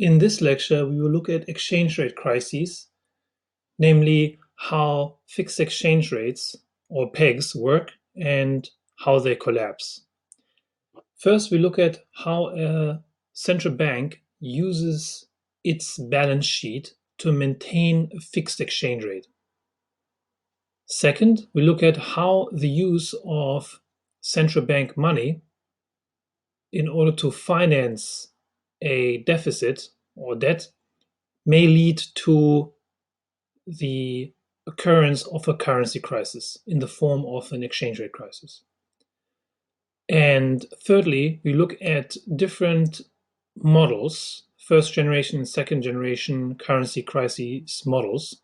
In this lecture, we will look at exchange rate crises, namely how fixed exchange rates or pegs work and how they collapse. First, we look at how a central bank uses its balance sheet to maintain a fixed exchange rate. Second, we look at how the use of central bank money in order to finance a deficit or debt may lead to the occurrence of a currency crisis in the form of an exchange rate crisis. And thirdly, we look at different models, first generation and second generation currency crisis models.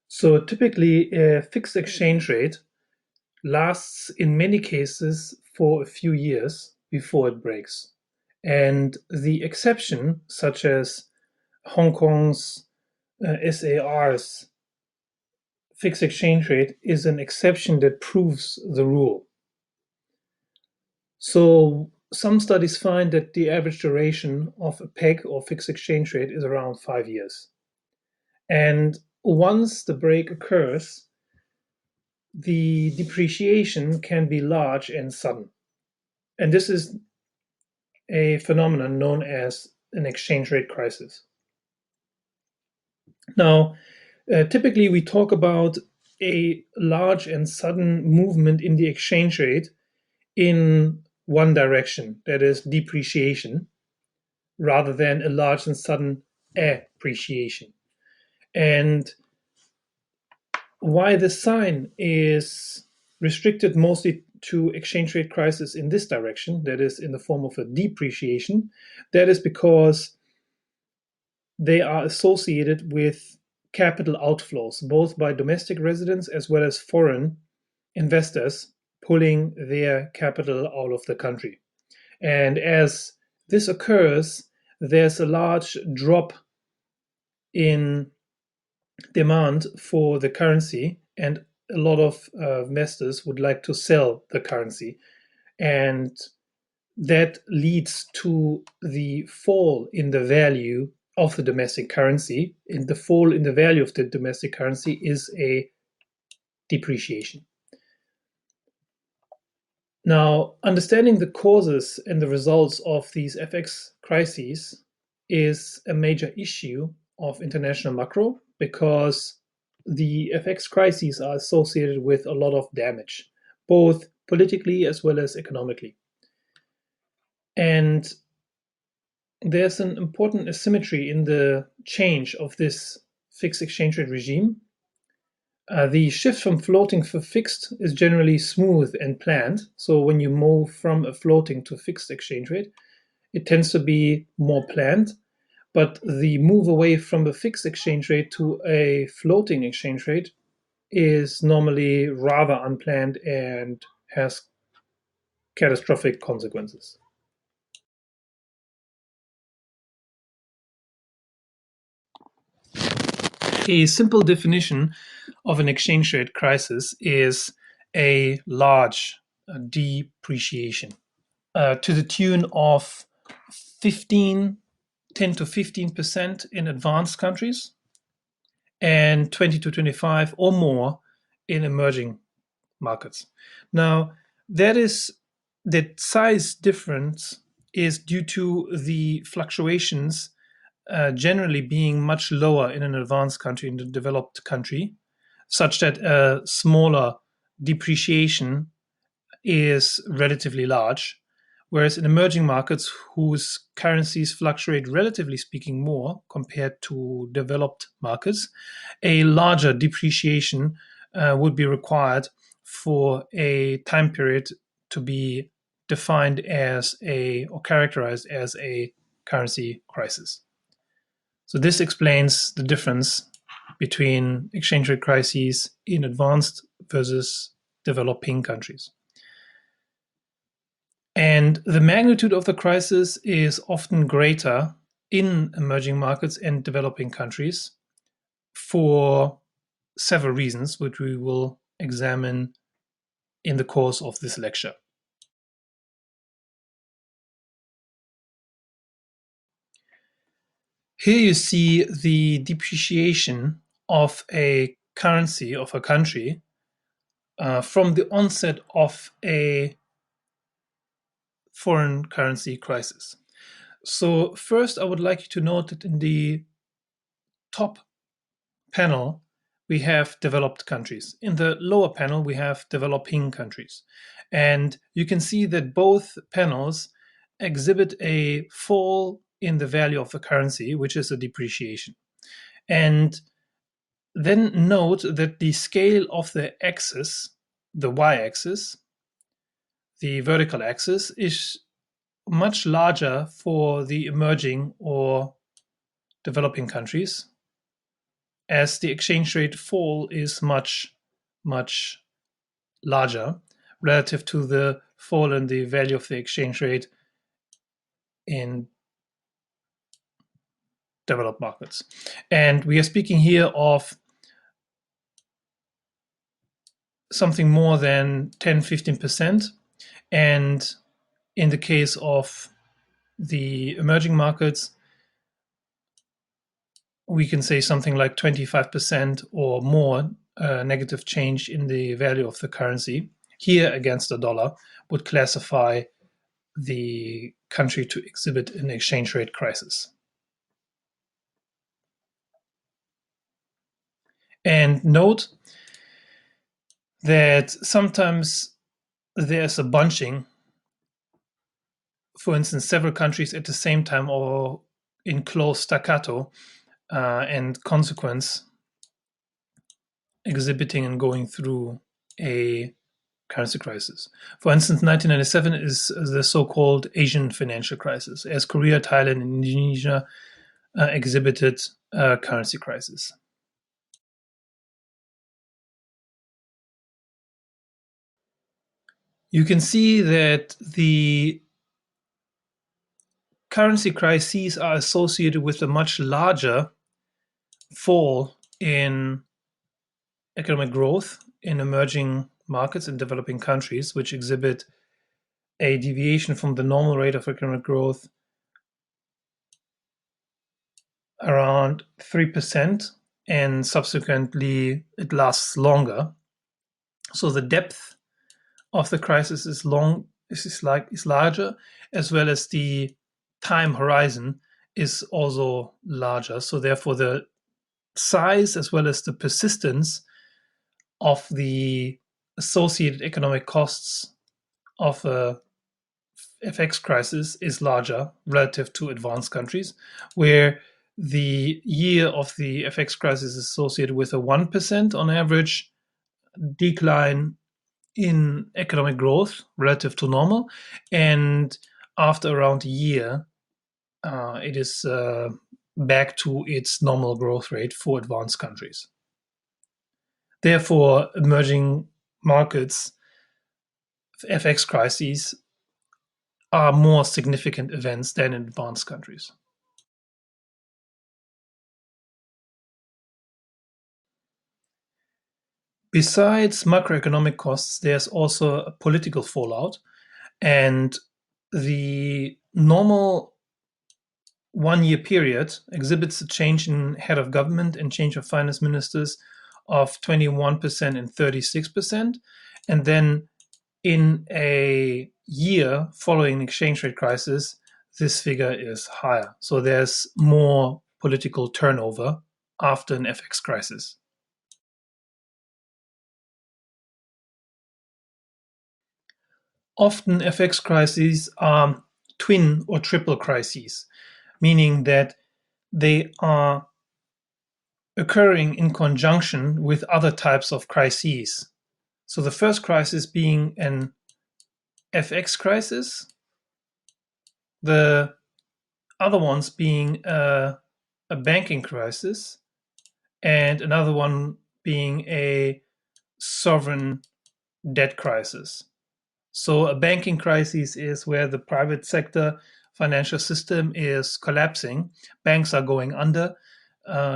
So typically, a fixed exchange rate lasts in many cases for a few years before it breaks. And the exception, such as Hong Kong's SAR's fixed exchange rate, is an exception that proves the rule. So some studies find that the average duration of a peg or fixed exchange rate is around 5 years. And once the break occurs, the depreciation can be large and sudden. And this is a phenomenon known as an exchange rate crisis. Now, typically we talk about a large and sudden movement in the exchange rate in one direction, that is depreciation, rather than a large and sudden appreciation. And why the sign is restricted mostly to exchange rate crisis in this direction, that is in the form of a depreciation, that is because they are associated with capital outflows, both by domestic residents as well as foreign investors pulling their capital out of the country. And as this occurs, there's a large drop in demand for the currency, and a lot of investors would like to sell the currency. And that leads to the fall in the value of the domestic currency. And the fall in the value of the domestic currency is a depreciation. Now, understanding the causes and the results of these FX crises is a major issue of international macro because the FX crises are associated with a lot of damage, both politically as well as economically. And there's an important asymmetry in the change of this fixed exchange rate regime. The shift from floating to fixed is generally smooth and planned. So when you move from a floating to fixed exchange rate, it tends to be more planned. But the move away from a fixed exchange rate to a floating exchange rate is normally rather unplanned and has catastrophic consequences. A simple definition of an exchange rate crisis is a large depreciation to the tune of 15, 10 to 15% in advanced countries and 20 to 25 or more in emerging markets. Now, that size difference is due to the fluctuations generally being much lower in an advanced country, in the developed country, such that a smaller depreciation is relatively large, whereas in emerging markets whose currencies fluctuate relatively speaking more compared to developed markets, a larger depreciation would be required for a time period to be defined as a or characterized as a currency crisis. So this explains the difference between exchange rate crises in advanced versus developing countries. And the magnitude of the crisis is often greater in emerging markets and developing countries for several reasons, which we will examine in the course of this lecture. Here you see the depreciation of a currency of a country from the onset of a foreign currency crisis. So first, I would like you to note that in the top panel, we have developed countries. In the lower panel, we have developing countries. And you can see that both panels exhibit a fall in the value of the currency, which is a depreciation. And then note that the scale of the axis, the y-axis, the vertical axis, is much larger for the emerging or developing countries, as the exchange rate fall is much, much larger relative to the fall in the value of the exchange rate in developed markets. And we are speaking here of something more than 10-15%. And in the case of the emerging markets, we can say something like 25% or more negative change in the value of the currency here against the dollar would classify the country to exhibit an exchange rate crisis. And note that sometimes there's a bunching, for instance, several countries at the same time or in close staccato, and consequence exhibiting and going through a currency crisis. For instance, 1997 is the so-called Asian financial crisis, as Korea, Thailand, and Indonesia exhibited a currency crisis. You can see that the currency crises are associated with a much larger fall in economic growth in emerging markets and developing countries, which exhibit a deviation from the normal rate of economic growth around 3%, and subsequently it lasts longer. So the depth of the crisis is larger, as well as the time horizon is also larger. So therefore the size as well as the persistence of the associated economic costs of a FX crisis is larger relative to advanced countries, where the year of the FX crisis is associated with a 1% on average decline in economic growth relative to normal. And after around a year, it is back to its normal growth rate for advanced countries. Therefore, emerging markets FX crises are more significant events than in advanced countries. Besides macroeconomic costs, there's also a political fallout, and the normal 1 year period exhibits a change in head of government and change of finance ministers of 21% and 36%. And then in a year following the exchange rate crisis, this figure is higher. So there's more political turnover after an FX crisis. Often FX crises are twin or triple crises, meaning that they are occurring in conjunction with other types of crises. So the first crisis being an FX crisis, the other ones being a banking crisis, and another one being a sovereign debt crisis. So a banking crisis is where the private sector financial system is collapsing. Banks are going under,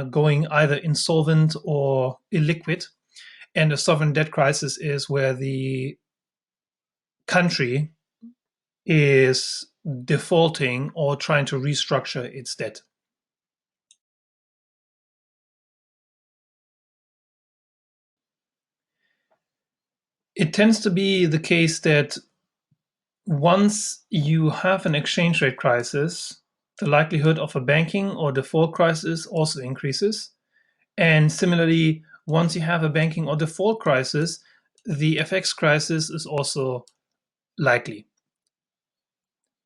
going either insolvent or illiquid. And a sovereign debt crisis is where the country is defaulting or trying to restructure its debt. It tends to be the case that once you have an exchange rate crisis, the likelihood of a banking or default crisis also increases. And similarly, once you have a banking or default crisis, the FX crisis is also likely.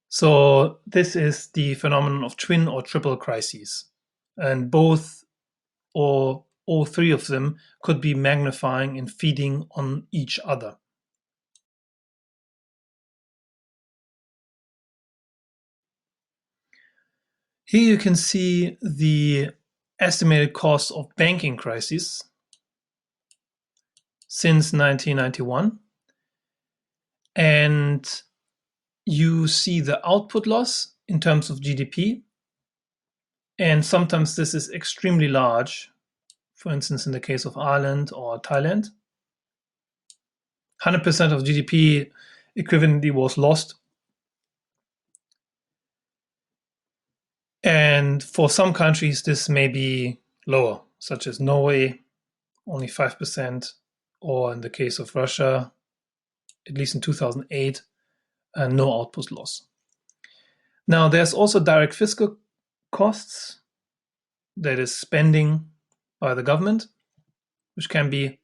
So this is the phenomenon of twin or triple crises. And both or all three of them could be magnifying and feeding on each other. Here you can see the estimated cost of banking crises since 1991. And you see the output loss in terms of GDP. And sometimes this is extremely large, for instance, in the case of Ireland or Thailand. 100% of GDP equivalently was lost. And for some countries, this may be lower, such as Norway, only 5%, or in the case of Russia, at least in 2008, no output loss. Now, there's also direct fiscal costs, that is spending by the government, which can be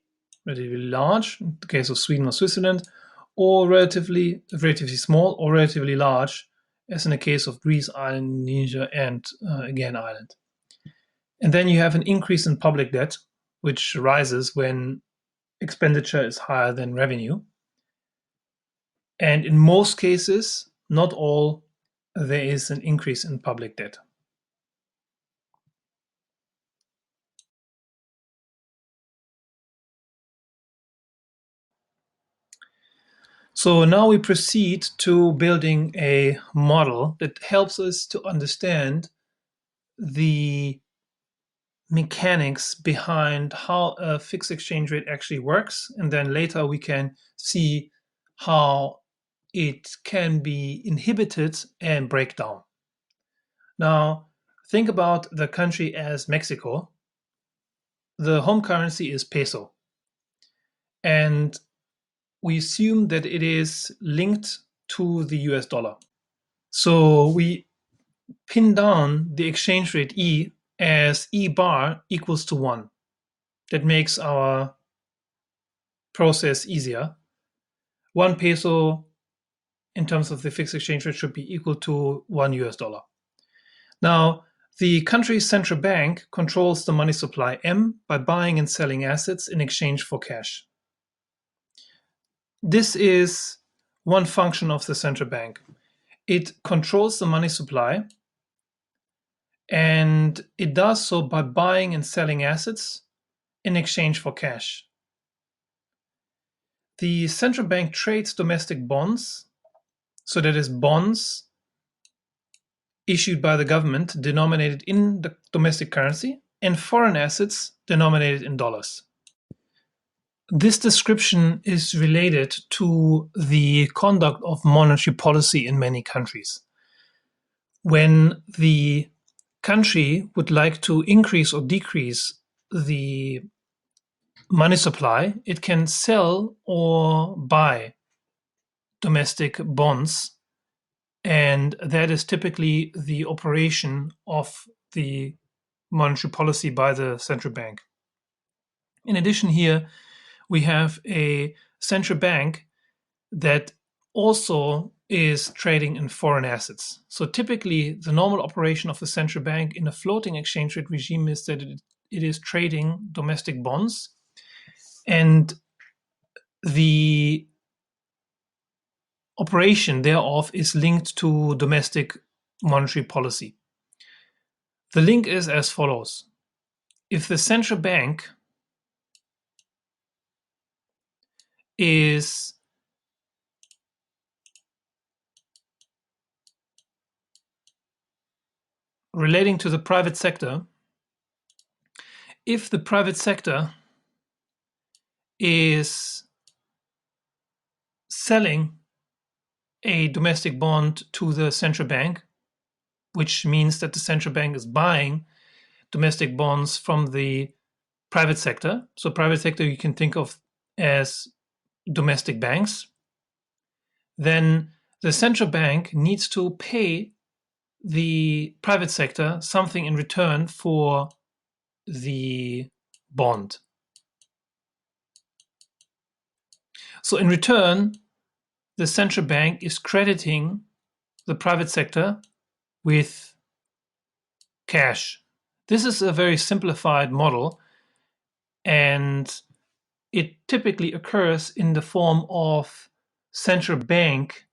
relatively large in the case of Sweden or Switzerland, or relatively small or relatively large, as in the case of Greece, Ireland, Indonesia, and again Ireland. And then you have an increase in public debt, which rises when expenditure is higher than revenue. And in most cases, not all, there is an increase in public debt. So now we proceed to building a model that helps us to understand the mechanics behind how a fixed exchange rate actually works. And then later we can see how it can be inhibited and break down. Now, think about the country as Mexico. The home currency is peso. And we assume that it is linked to the US dollar. So we pin down the exchange rate E as E bar equals to 1. That makes our process easier. 1 peso in terms of the fixed exchange rate should be equal to 1 US dollar. Now, the country's central bank controls the money supply M by buying and selling assets in exchange for cash. This is one function of the central bank. It controls the money supply, and it does so by buying and selling assets in exchange for cash. The central bank trades domestic bonds, so that is bonds issued by the government denominated in the domestic currency, and foreign assets denominated in dollars. This description is related to the conduct of monetary policy in many countries. When the country would like to increase or decrease the money supply, it can sell or buy domestic bonds, and that is typically the operation of the monetary policy by the central bank. In addition, here we have a central bank that also is trading in foreign assets. So typically, the normal operation of the central bank in a floating exchange rate regime is that it is trading domestic bonds, and the operation thereof is linked to domestic monetary policy. The link is as follows. If the central bank is relating to the private sector, if the private sector is selling a domestic bond to the central bank, which means that the central bank is buying domestic bonds from the private sector. So private sector you can think of as domestic banks. Then the central bank needs to pay the private sector something in return for the bond. So in return, the central bank is crediting the private sector with cash. This is a very simplified model, and it typically occurs in the form of central bank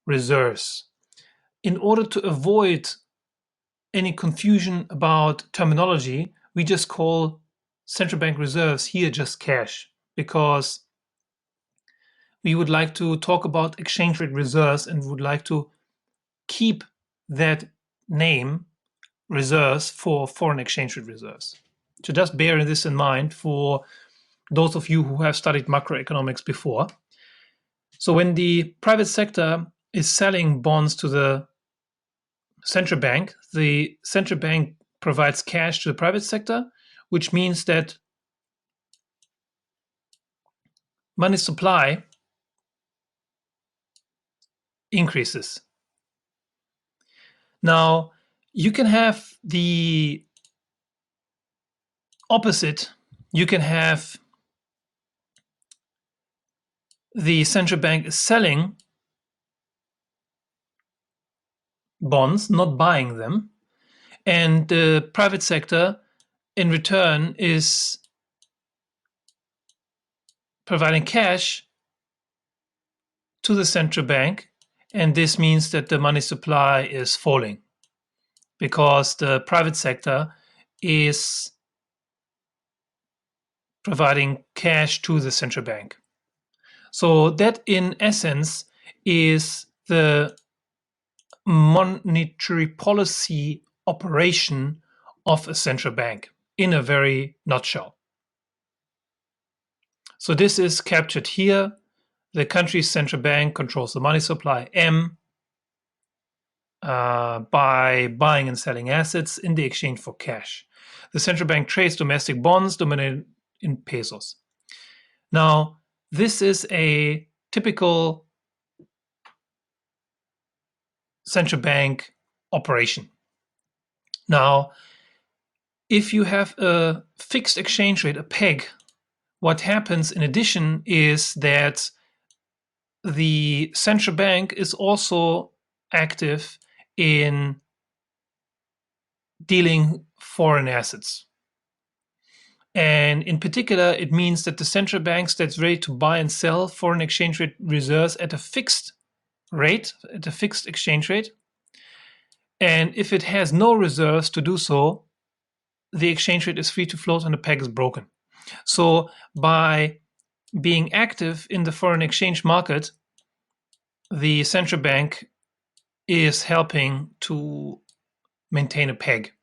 reserves. In order to avoid any confusion about terminology, we just call central bank reserves here just cash, because we would like to talk about exchange rate reserves and would like to keep that name reserves for foreign exchange rate reserves. So just bear this in mind for those of you who have studied macroeconomics before. So when the private sector is selling bonds to the central bank provides cash to the private sector, which means that money supply increases. Now, you can have the opposite. You can have the central bank is selling bonds, not buying them, and the private sector in return is providing cash to the central bank, and this means that the money supply is falling because the private sector is providing cash to the central bank. So that in essence is the monetary policy operation of a central bank in a very nutshell. So this is captured here. The country's central bank controls the money supply M by buying and selling assets in the exchange for cash. The central bank trades domestic bonds denominated in pesos. Now, this is a typical central bank operation. Now, if you have a fixed exchange rate, a peg, what happens in addition is that the central bank is also active in dealing foreign assets. And in particular, it means that the central bank stands ready to buy and sell foreign exchange rate reserves at a fixed rate, at a fixed exchange rate. And if it has no reserves to do so, the exchange rate is free to float and the peg is broken. So by being active in the foreign exchange market, the central bank is helping to maintain a peg.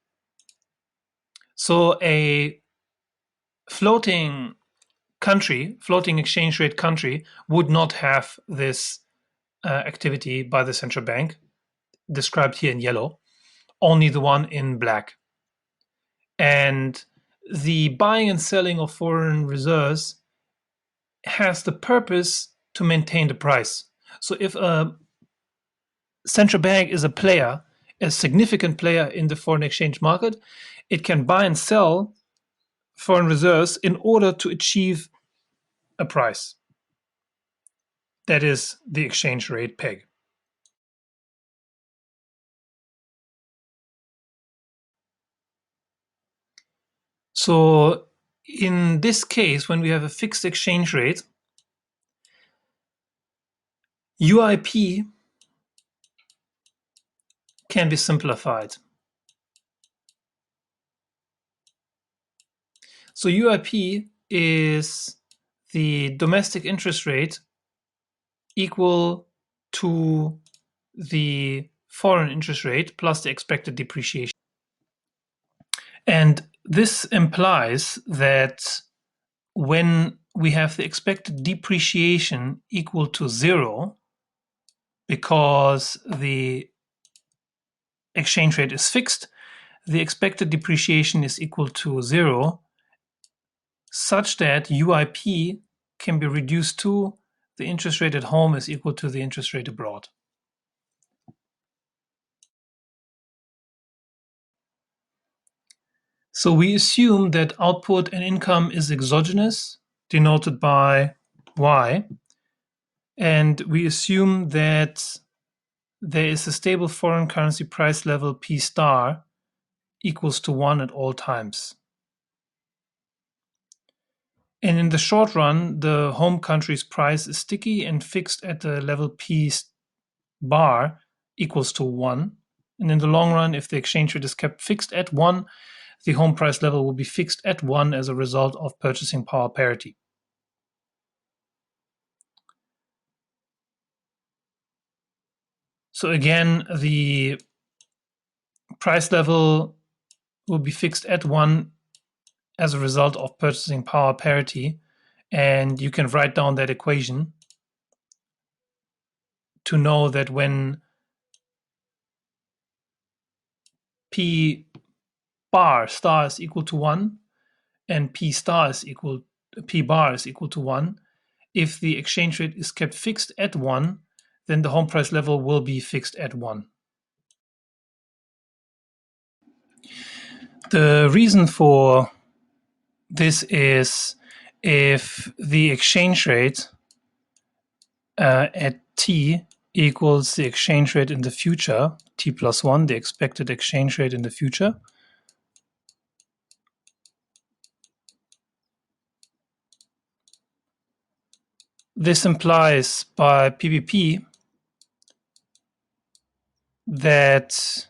So a floating country, floating exchange rate country, would not have this activity by the central bank, described here in yellow, only the one in black. And the buying and selling of foreign reserves has the purpose to maintain the price. So if a central bank is a player, a significant player in the foreign exchange market, it can buy and sell foreign reserves in order to achieve a price. That is the exchange rate peg. So in this case, when we have a fixed exchange rate, UIP can be simplified. So UIP is the domestic interest rate equal to the foreign interest rate plus the expected depreciation. And this implies that when we have the expected depreciation equal to 0, because the exchange rate is fixed, the expected depreciation is equal to 0, such that UIP can be reduced to the interest rate at home is equal to the interest rate abroad. So we assume that output and income is exogenous, denoted by Y, and we assume that there is a stable foreign currency price level P star equals to 1 at all times. And in the short run, the home country's price is sticky and fixed at the level P bar equals to 1. And in the long run, if the exchange rate is kept fixed at 1, the home price level will be fixed at 1 as a result of purchasing power parity. So again, the price level will be fixed at 1 as a result of purchasing power parity. And you can write down that equation to know that when P bar star is equal to 1 and P bar is equal to 1, if the exchange rate is kept fixed at 1, then the home price level will be fixed at 1. The reason for this is if the exchange rate at t equals the exchange rate in the future, t plus 1, the expected exchange rate in the future, this implies by PPP that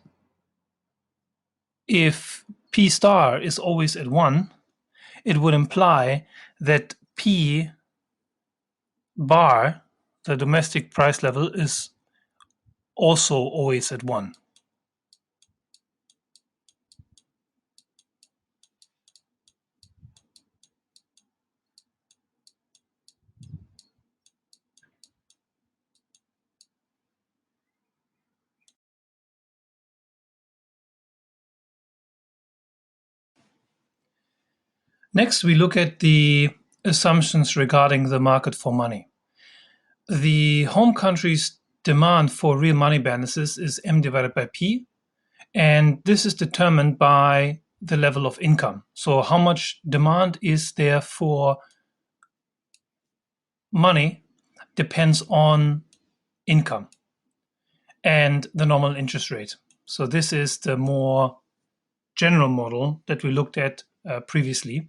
if P star is always at 1, it would imply that P bar, the domestic price level, is also always at 1. Next, we look at the assumptions regarding the market for money. The home country's demand for real money balances is M divided by P, and this is determined by the level of income. So how much demand is there for money depends on income and the nominal interest rate. So this is the more general model that we looked at previously.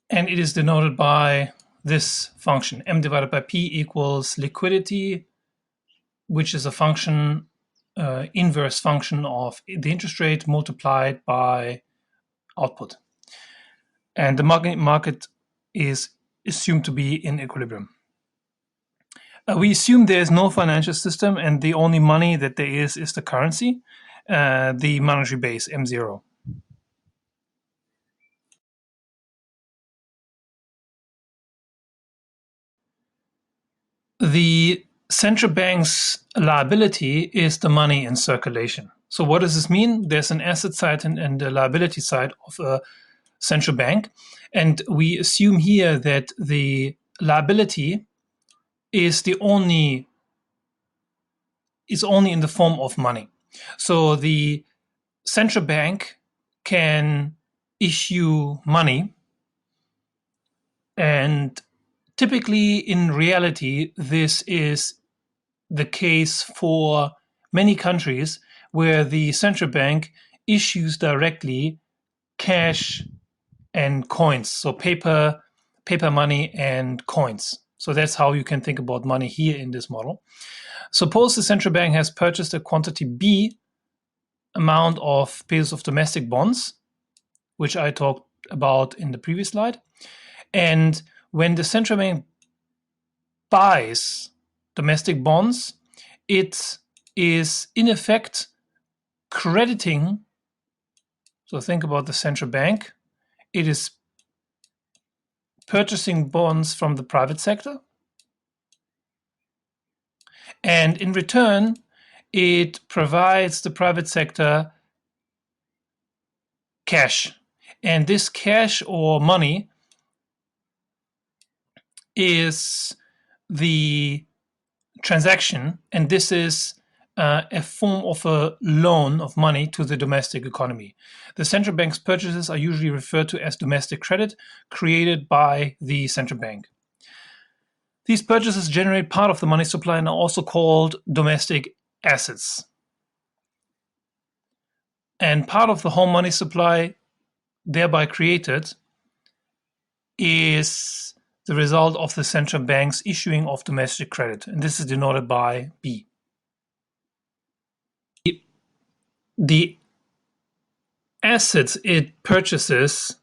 And it is denoted by this function, M divided by P equals liquidity, which is a function, inverse function of the interest rate multiplied by output. And the market is assumed to be in equilibrium. We assume there is no financial system and the only money that there is the currency, the monetary base, M0. The central bank's liability is the money in circulation. So what does this mean? There's an asset side and a liability side of a central bank. And we assume here that the liability is only in the form of money. So the central bank can issue money, and typically in reality this is the case for many countries where the central bank issues directly cash and coins, so paper money and coins. So that's how you can think about money here in this model. Suppose the central bank has purchased a quantity B amount of pesos of domestic bonds, which I talked about in the previous slide. And when the central bank buys domestic bonds, it is in effect crediting. So think about the central bank. It is purchasing bonds from the private sector, and in return, it provides the private sector cash. And this cash or money is the transaction, and this is a form of a loan of money to the domestic economy. The central bank's purchases are usually referred to as domestic credit, created by the central bank. These purchases generate part of the money supply and are also called domestic assets. And part of the home money supply thereby created is the result of the central bank's issuing of domestic credit, and this is denoted by B. The assets it purchases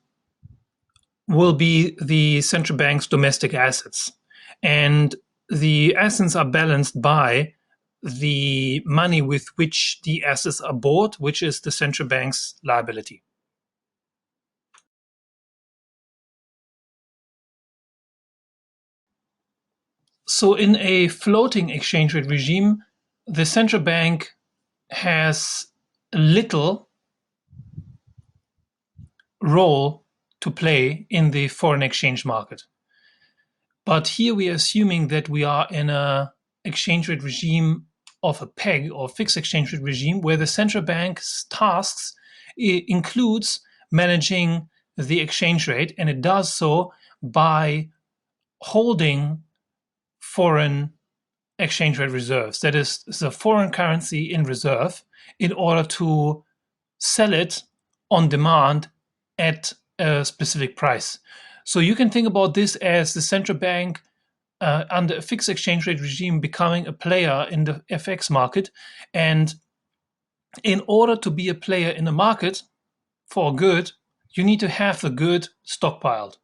will be the central bank's domestic assets, and the assets are balanced by the money with which the assets are bought, which is the central bank's liability. So in a floating exchange rate regime, the central bank has little role to play in the foreign exchange market. But here we are assuming that we are in a exchange rate regime of a peg or fixed exchange rate regime where the central bank's tasks includes managing the exchange rate, and it does so by holding foreign exchange rate reserves. That is the foreign currency in reserve in order to sell it on demand at a specific price. So you can think about this as the central bank under a fixed exchange rate regime becoming a player in the FX market. And in order to be a player in the market for a good, you need to have the good stockpiled.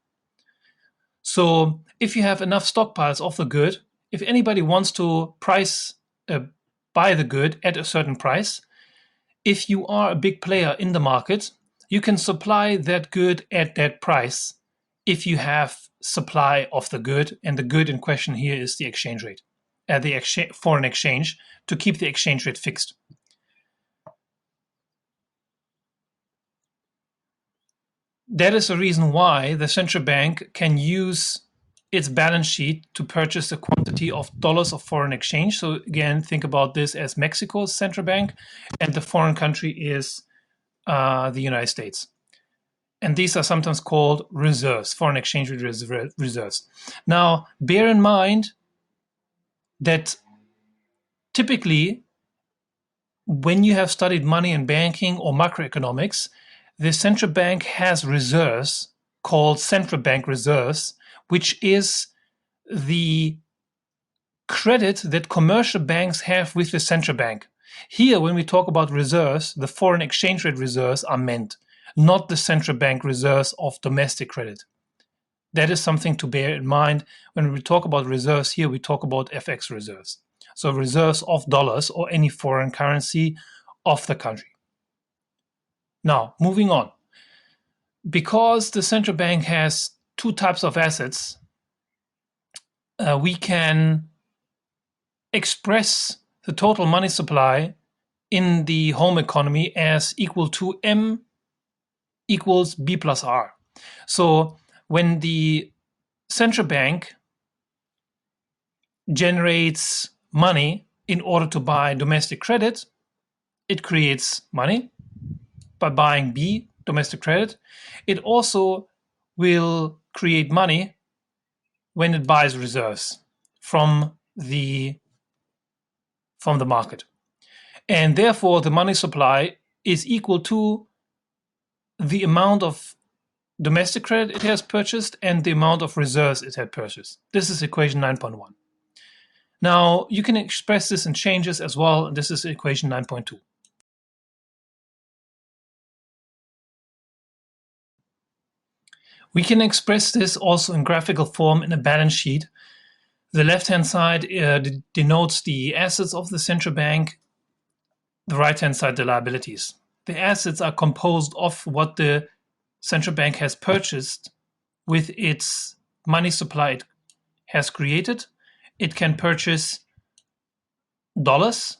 So if you have enough stockpiles of the good, if anybody wants to buy the good at a certain price, if you are a big player in the market, you can supply that good at that price if you have supply of the good, and the good in question here is the exchange rate, foreign exchange, to keep the exchange rate fixed. That is the reason why the central bank can use its balance sheet to purchase a quantity of dollars of foreign exchange. So again, think about this as Mexico's central bank, and the foreign country is the United States. And these are sometimes called reserves, foreign exchange reserves. Now, bear in mind that typically, when you have studied money and banking or macroeconomics, the central bank has reserves called central bank reserves, which is the credit that commercial banks have with the central bank. Here, when we talk about reserves, the foreign exchange rate reserves are meant, not the central bank reserves of domestic credit. That is something to bear in mind. When we talk about reserves here, we talk about FX reserves. So reserves of dollars or any foreign currency of the country. Now, moving on. Because the central bank has two types of assets, we can express the total money supply in the home economy as equal to M equals B plus R. So when the central bank generates money in order to buy domestic credit, it creates money by buying B, domestic credit. It also will create money when it buys reserves from the market. And therefore, the money supply is equal to the amount of domestic credit it has purchased and the amount of reserves it had purchased. This is equation 9.1. Now, you can express this in changes as well, and this is equation 9.2. We can express this also in graphical form in a balance sheet. The left-hand side denotes the assets of the central bank, the right-hand side the liabilities. The assets are composed of what the central bank has purchased with its money supply it has created, it can purchase dollars,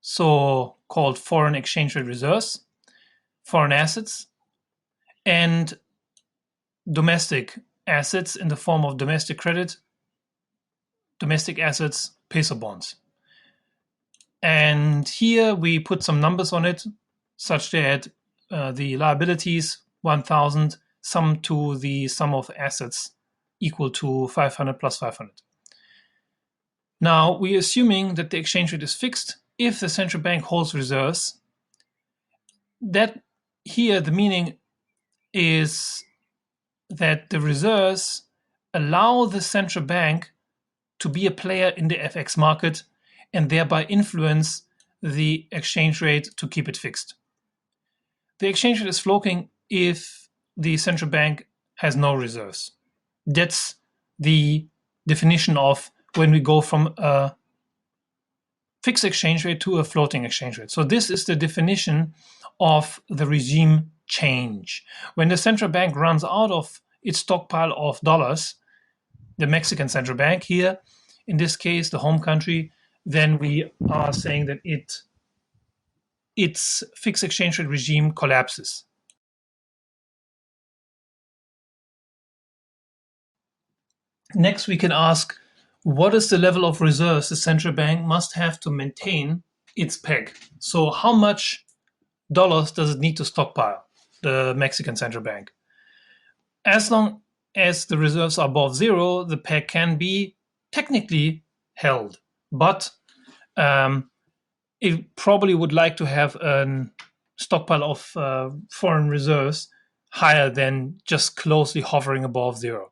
so called foreign exchange rate reserves, foreign assets, and domestic assets in the form of domestic credit, domestic assets, peso bonds. And here we put some numbers on it, such that the liabilities 1,000 sum to the sum of assets equal to 500 plus 500. Now, we're assuming that the exchange rate is fixed if the central bank holds reserves. That here the meaning is that the reserves allow the central bank to be a player in the FX market and thereby influence the exchange rate to keep it fixed. The exchange rate is floating if the central bank has no reserves. That's the definition of when we go from a fixed exchange rate to a floating exchange rate. So this is the definition of the regime change. When the central bank runs out of its stockpile of dollars, the Mexican central bank here, in this case, the home country, then we are saying that its fixed exchange rate regime collapses. Next, we can ask, what is the level of reserves the central bank must have to maintain its peg? So how much dollars does it need to stockpile, the Mexican central bank? As long as the reserves are above zero, the peg can be technically held, but it probably would like to have a stockpile of foreign reserves higher than just closely hovering above zero.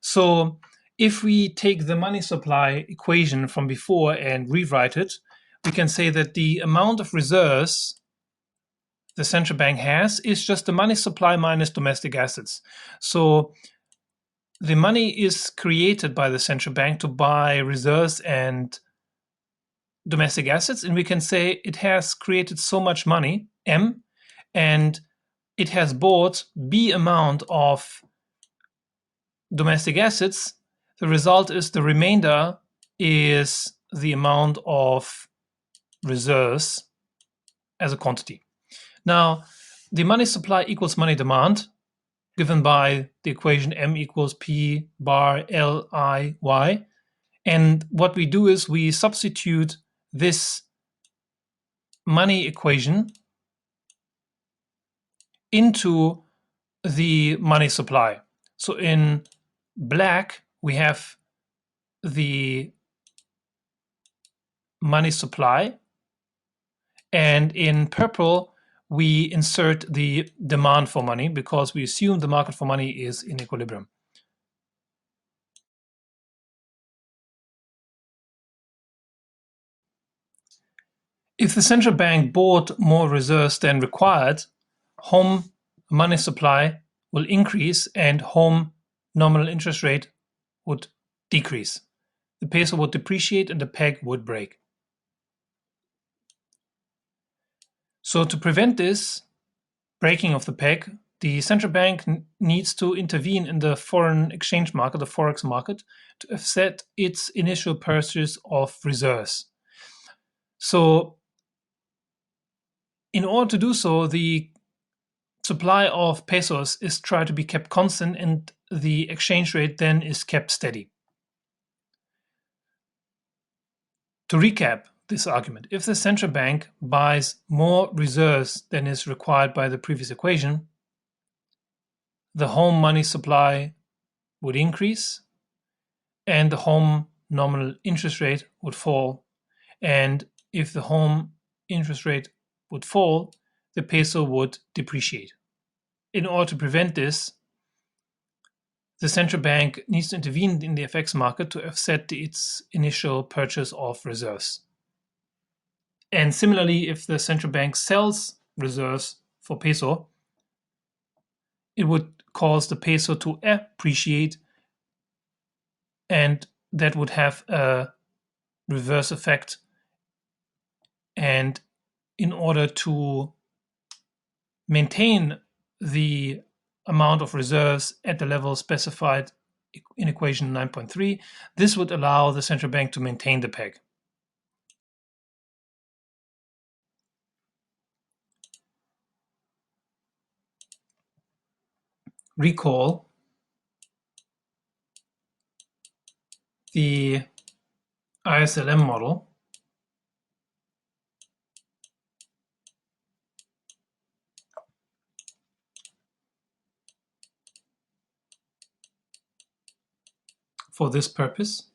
So if we take the money supply equation from before and rewrite it, we can say that the amount of reserves the central bank has is just the money supply minus domestic assets. So the money is created by the central bank to buy reserves and domestic assets, and we can say it has created so much money, M, and it has bought B amount of domestic assets. The result is the remainder is the amount of reserves as a quantity. Now, the money supply equals money demand, given by the equation M equals P bar L I Y. And what we do is we substitute this money equation into the money supply. So in black, we have the money supply, and in purple, we insert the demand for money because we assume the market for money is in equilibrium. If the central bank bought more reserves than required, home money supply will increase and home nominal interest rate would decrease. The peso would depreciate and the peg would break. So to prevent this breaking of the peg, the central bank needs to intervene in the foreign exchange market, the forex market, to offset its initial purchase of reserves. So in order to do so, the supply of pesos is tried to be kept constant and the exchange rate then is kept steady. To recap this argument, if the central bank buys more reserves than is required by the previous equation, the home money supply would increase and the home nominal interest rate would fall. And if the home interest rate would fall, the peso would depreciate. In order to prevent this, the central bank needs to intervene in the FX market to offset its initial purchase of reserves. And similarly, if the central bank sells reserves for peso, it would cause the peso to appreciate, and that would have a reverse effect. And in order to maintain the amount of reserves at the level specified in equation 9.3, this would allow the central bank to maintain the peg. Recall the ISLM model for this purpose.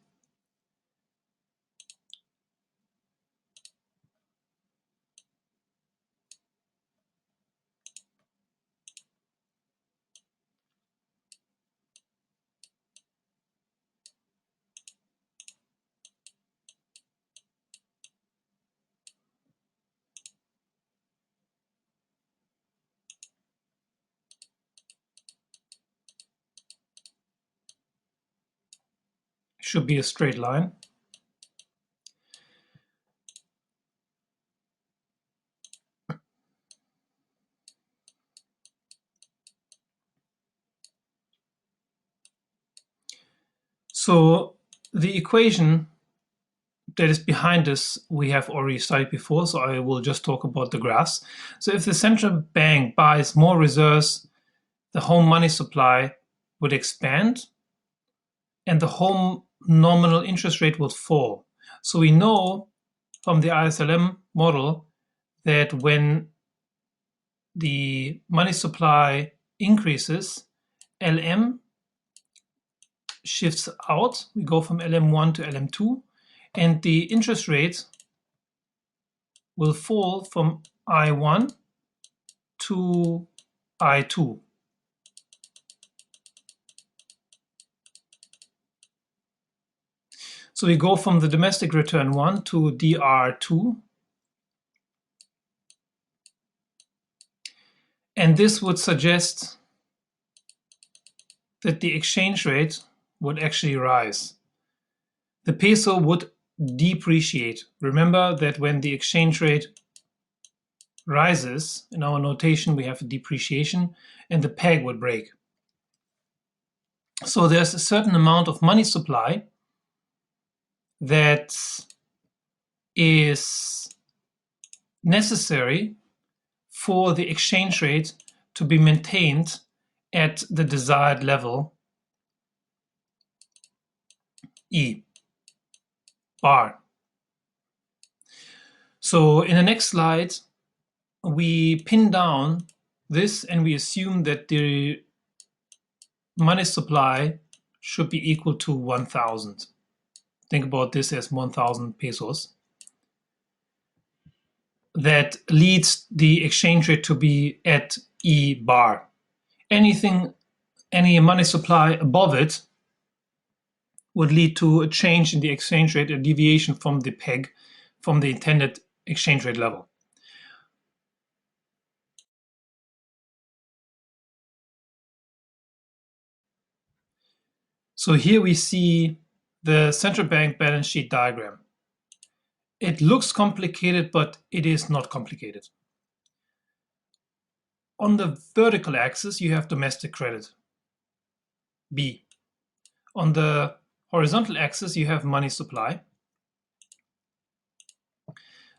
Should be a straight line. So the equation that is behind this we have already studied before, so I will just talk about the graphs. So if the central bank buys more reserves, the home money supply would expand and the home nominal interest rate will fall. So we know from the ISLM model that when the money supply increases, LM shifts out. We go from LM1 to LM2, and the interest rate will fall from I1 to I2. So we go from the domestic return 1 to DR2. And this would suggest that the exchange rate would actually rise. The peso would depreciate. Remember that when the exchange rate rises, in our notation we have a depreciation, and the peg would break. So there's a certain amount of money supply that is necessary for the exchange rate to be maintained at the desired level E bar. So in the next slide, we pin down this and we assume that the money supply should be equal to 1,000. Think about this as 1,000 pesos. That leads the exchange rate to be at E bar. Any money supply above it would lead to a change in the exchange rate, a deviation from the peg, from the intended exchange rate level. So here we see the central bank balance sheet diagram. It looks complicated, but it is not complicated. On the vertical axis, you have domestic credit, B. On the horizontal axis, you have money supply.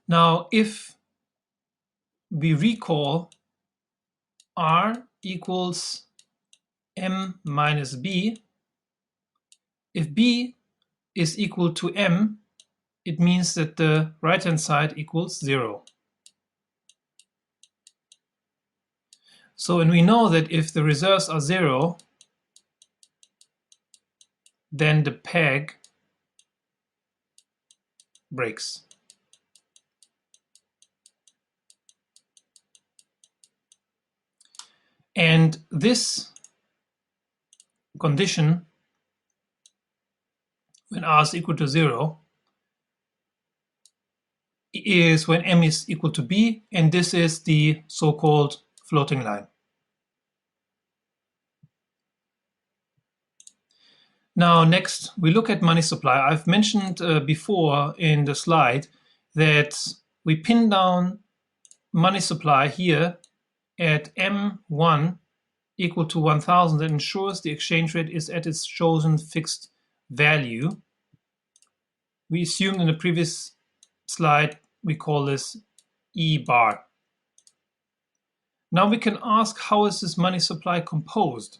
Now, if we recall R equals M minus B, if B is equal to M, it means that the right-hand side equals 0. So, and we know that if the reserves are 0, then the peg breaks. And this condition, when R is equal to 0, is when M is equal to B, and this is the so-called floating line. Now, next, we look at money supply. I've mentioned before in the slide that we pin down money supply here at M1 equal to 1000 that ensures the exchange rate is at its chosen fixed value. We assumed in the previous slide we call this E bar. Now we can ask, how is this money supply composed?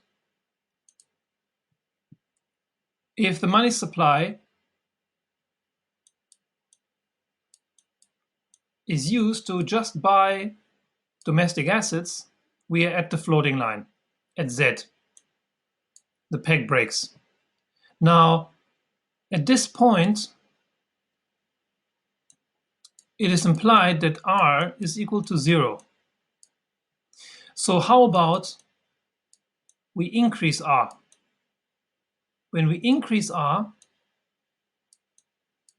If the money supply is used to just buy domestic assets, we are at the floating line, at Z. The peg breaks. Now, at this point, it is implied that R is equal to 0. So how about we increase R? When we increase R,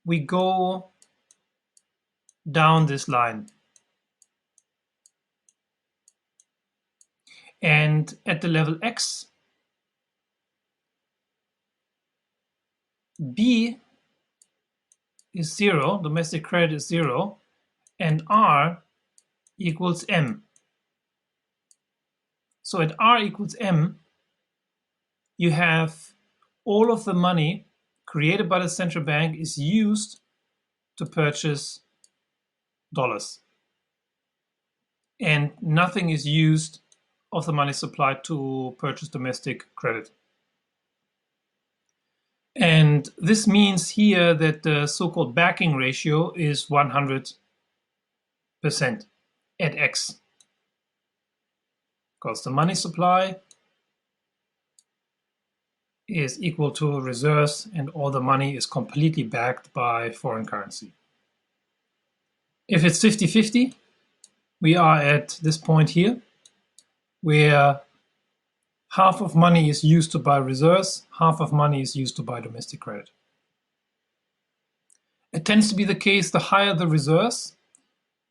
we go down this line. And at the level X, B is 0, domestic credit is 0, and R equals M. So at R equals M, you have all of the money created by the central bank is used to purchase dollars. And nothing is used of the money supply to purchase domestic credit. And this means here that the so-called backing ratio is 100% at X. Because the money supply is equal to reserves and all the money is completely backed by foreign currency. If it's 50-50, we are at this point here, where half of money is used to buy reserves, half of money is used to buy domestic credit. It tends to be the case, the higher the reserves,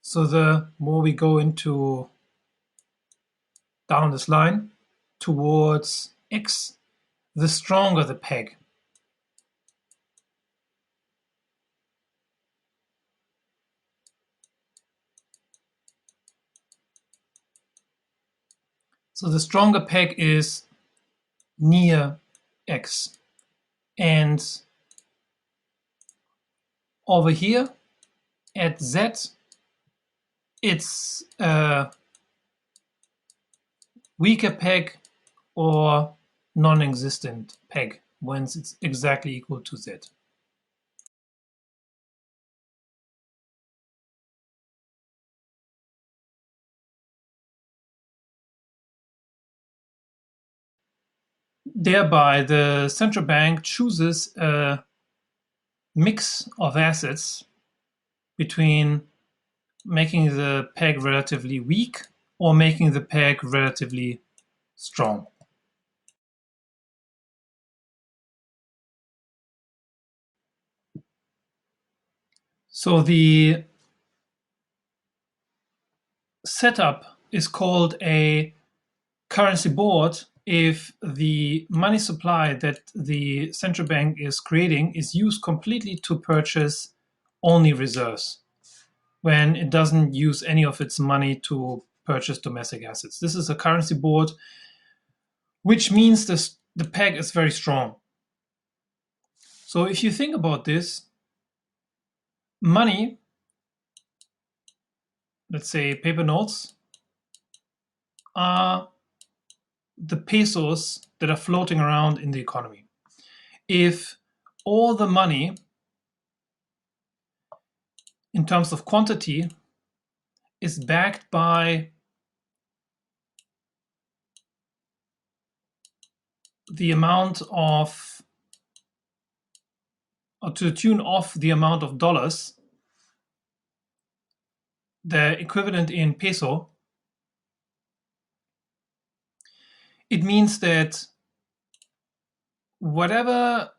so the more we go into down this line towards X, the stronger the peg. So the stronger peg is near X. And over here at Z, it's a weaker peg or non-existent peg once it's exactly equal to Z. Thereby, the central bank chooses a mix of assets between making the peg relatively weak or making the peg relatively strong. So the setup is called a currency board if the money supply that the central bank is creating is used completely to purchase only reserves, when it doesn't use any of its money to purchase domestic assets. This is a currency board, which means the peg is very strong. So if you think about this, money, let's say paper notes, are the pesos that are floating around in the economy. If all the money in terms of quantity is backed by the amount of, or to the tune of the amount of dollars, the equivalent in peso, it means that whatever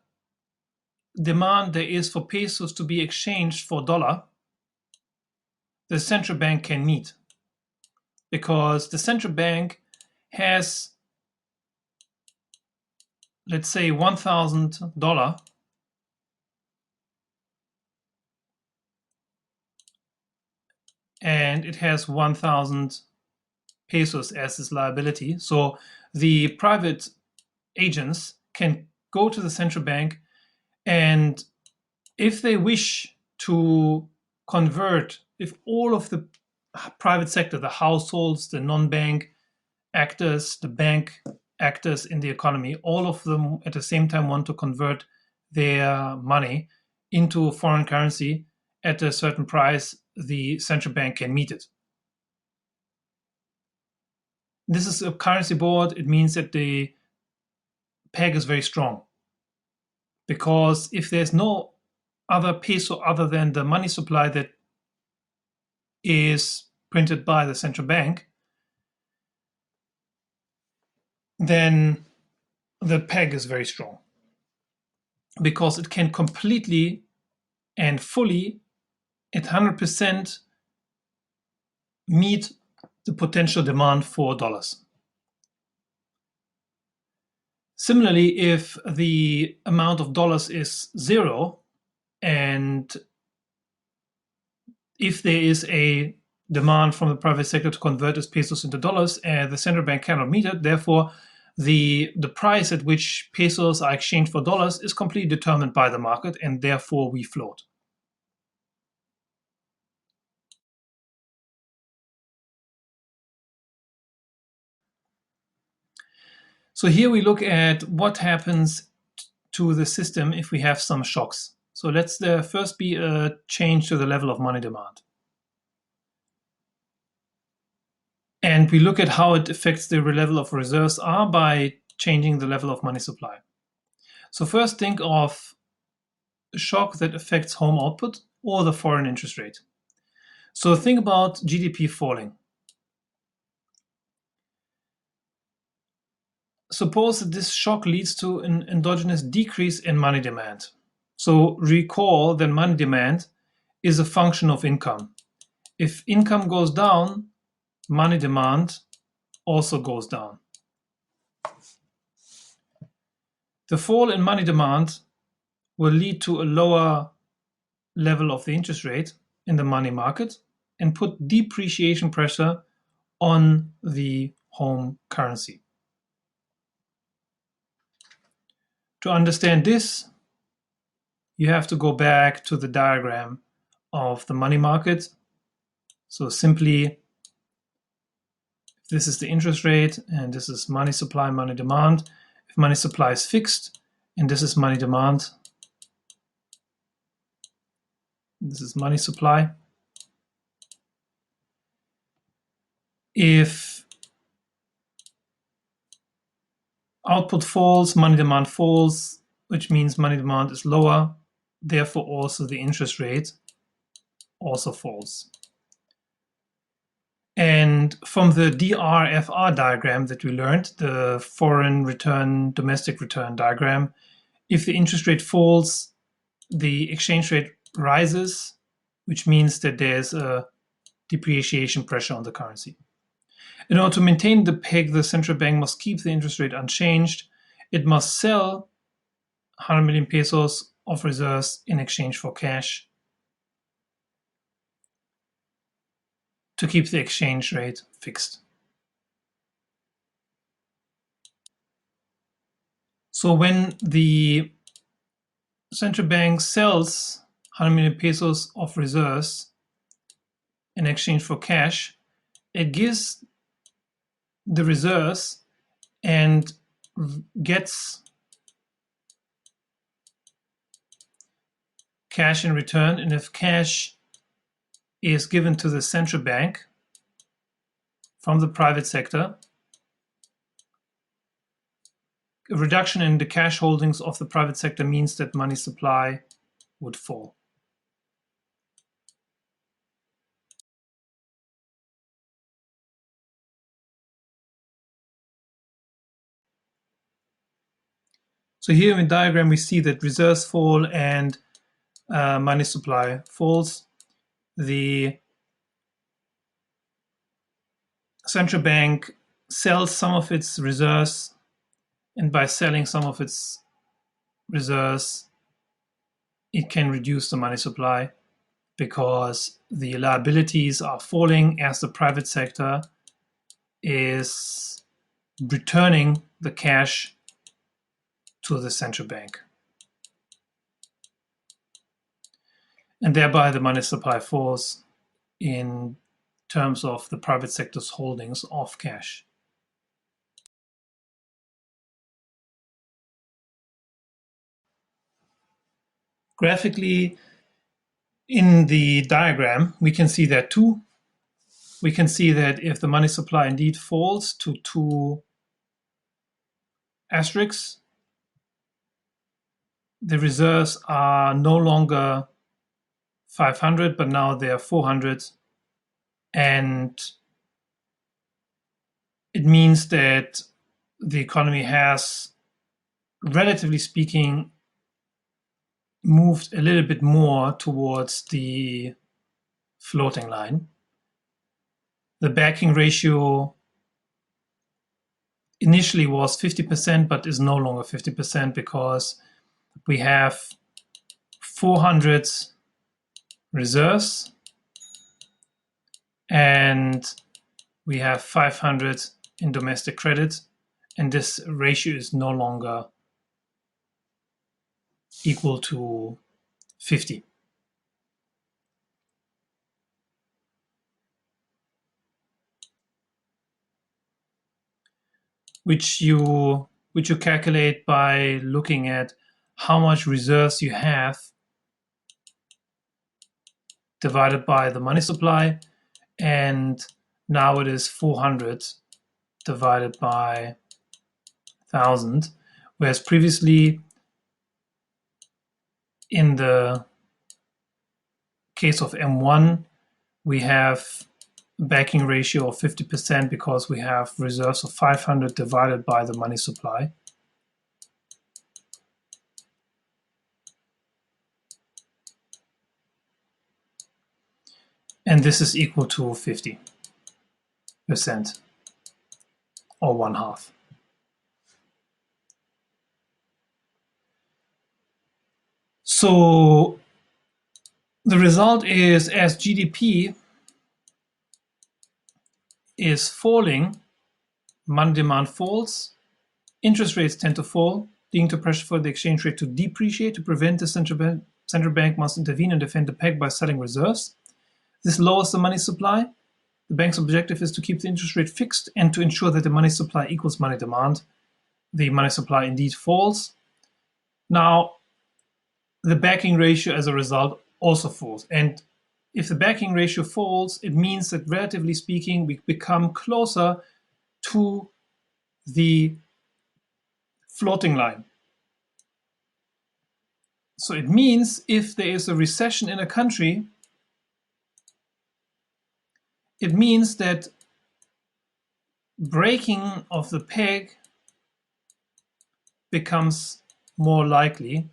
demand there is for pesos to be exchanged for dollar, the central bank can meet, because the central bank has, let's say, $1,000 and it has 1,000 pesos as its liability. So the private agents can go to the central bank, and if they wish to convert, if all of the private sector, the households, the non-bank actors, the bank actors in the economy, all of them at the same time want to convert their money into foreign currency at a certain price, the central bank can meet it. This is a currency board. It means that the peg is very strong, because if there's no other peso other than the money supply that is printed by the central bank, then the peg is very strong, because it can completely and fully at 100% meet the potential demand for dollars. Similarly, if the amount of dollars is zero, and if there is a demand from the private sector to convert its pesos into dollars, the central bank cannot meet it. Therefore, the price at which pesos are exchanged for dollars is completely determined by the market, and therefore we float. So here we look at what happens to the system if we have some shocks. So let's first be a change to the level of money demand. And we look at how it affects the level of reserves are by changing the level of money supply. So first think of a shock that affects home output or the foreign interest rate. So think about GDP falling. Suppose that this shock leads to an endogenous decrease in money demand. So recall that money demand is a function of income. If income goes down, money demand also goes down. The fall in money demand will lead to a lower level of the interest rate in the money market and put depreciation pressure on the home currency. To understand this, you have to go back to the diagram of the money market. So simply, this is the interest rate and this is money supply, money demand. If money supply is fixed and this is money demand, this is money supply. If output falls, money demand falls, which means money demand is lower, therefore also the interest rate also falls. And from the DRFR diagram that we learned, the foreign return, domestic return diagram, if the interest rate falls, the exchange rate rises, which means that there's a depreciation pressure on the currency. In order to maintain the peg, the central bank must keep the interest rate unchanged. It must sell 100 million pesos of reserves in exchange for cash to keep the exchange rate fixed. So when the central bank sells 100 million pesos of reserves in exchange for cash, it gives the reserves and gets cash in return. And if cash is given to the central bank from the private sector, a reduction in the cash holdings of the private sector means that money supply would fall. So here in the diagram, we see that reserves fall and money supply falls. The central bank sells some of its reserves, and by selling some of its reserves, it can reduce the money supply because the liabilities are falling as the private sector is returning the cash to the central bank. And thereby the money supply falls in terms of the private sector's holdings of cash. Graphically, in the diagram, we can see that too. We can see that if the money supply indeed falls to 2 asterisks, the reserves are no longer 500, but now they are 400. And it means that the economy has, relatively speaking, moved a little bit more towards the floating line. The backing ratio initially was 50%, but is no longer 50% because we have 400 reserves and we have 500 in domestic credit, and this ratio is no longer equal to 50. Which you calculate by looking at how much reserves you have divided by the money supply, and now it is 400 divided by 1,000, whereas previously in the case of M1 we have a backing ratio of 50% because we have reserves of 500 divided by the money supply. And this is equal to 50% or 1/2. So the result is, as GDP is falling, money demand falls, interest rates tend to fall, leading to pressure for the exchange rate to depreciate. To prevent this, central bank must intervene and defend the peg by selling reserves. This lowers the money supply. The bank's objective is to keep the interest rate fixed and to ensure that the money supply equals money demand. The money supply indeed falls. Now, the backing ratio as a result also falls. And if the backing ratio falls, it means that, relatively speaking, we become closer to the floating line. So it means if there is a recession in a country, it means that breaking of the peg becomes more likely.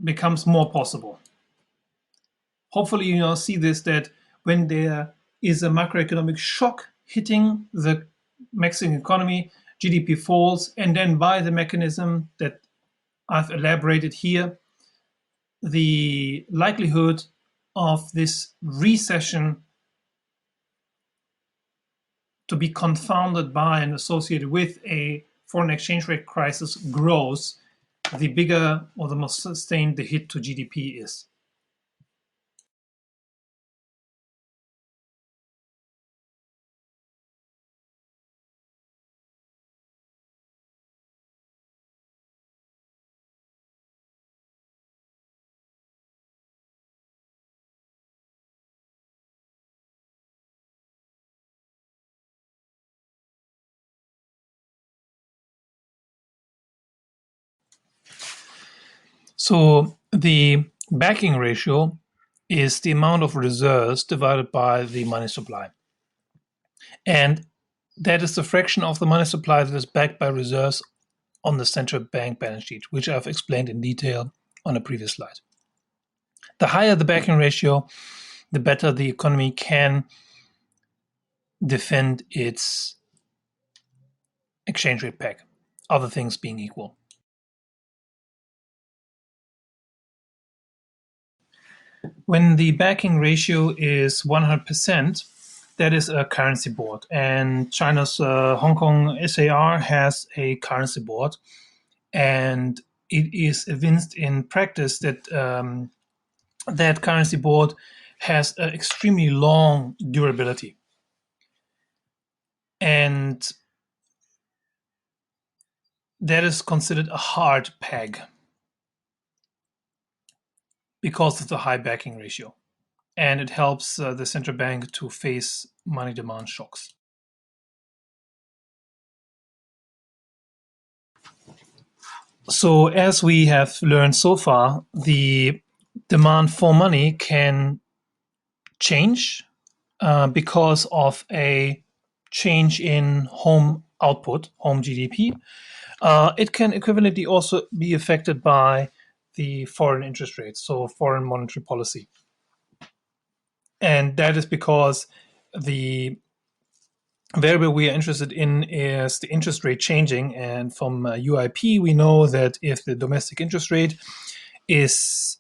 Becomes more possible. Hopefully you now see this, that when there is a macroeconomic shock hitting the Mexican economy, GDP falls, and then by the mechanism that I've elaborated here, the likelihood of this recession to be confounded by and associated with a foreign exchange rate crisis grows, the bigger or the more sustained the hit to GDP is. So the backing ratio is the amount of reserves divided by the money supply. And that is the fraction of the money supply that is backed by reserves on the central bank balance sheet, which I've explained in detail on a previous slide. The higher the backing ratio, the better the economy can defend its exchange rate peg, other things being equal. When the backing ratio is 100%, that is a currency board. And China's Hong Kong SAR has a currency board. And it is evinced in practice that that currency board has an extremely long durability. And that is considered a hard peg because of the high backing ratio. And it helps the central bank to face money demand shocks. So, as we have learned so far, the demand for money can change because of a change in home output, home GDP. It can equivalently also be affected by the foreign interest rates, so foreign monetary policy. And that is because the variable we are interested in is the interest rate changing. And from UIP, we know that if the domestic interest rate is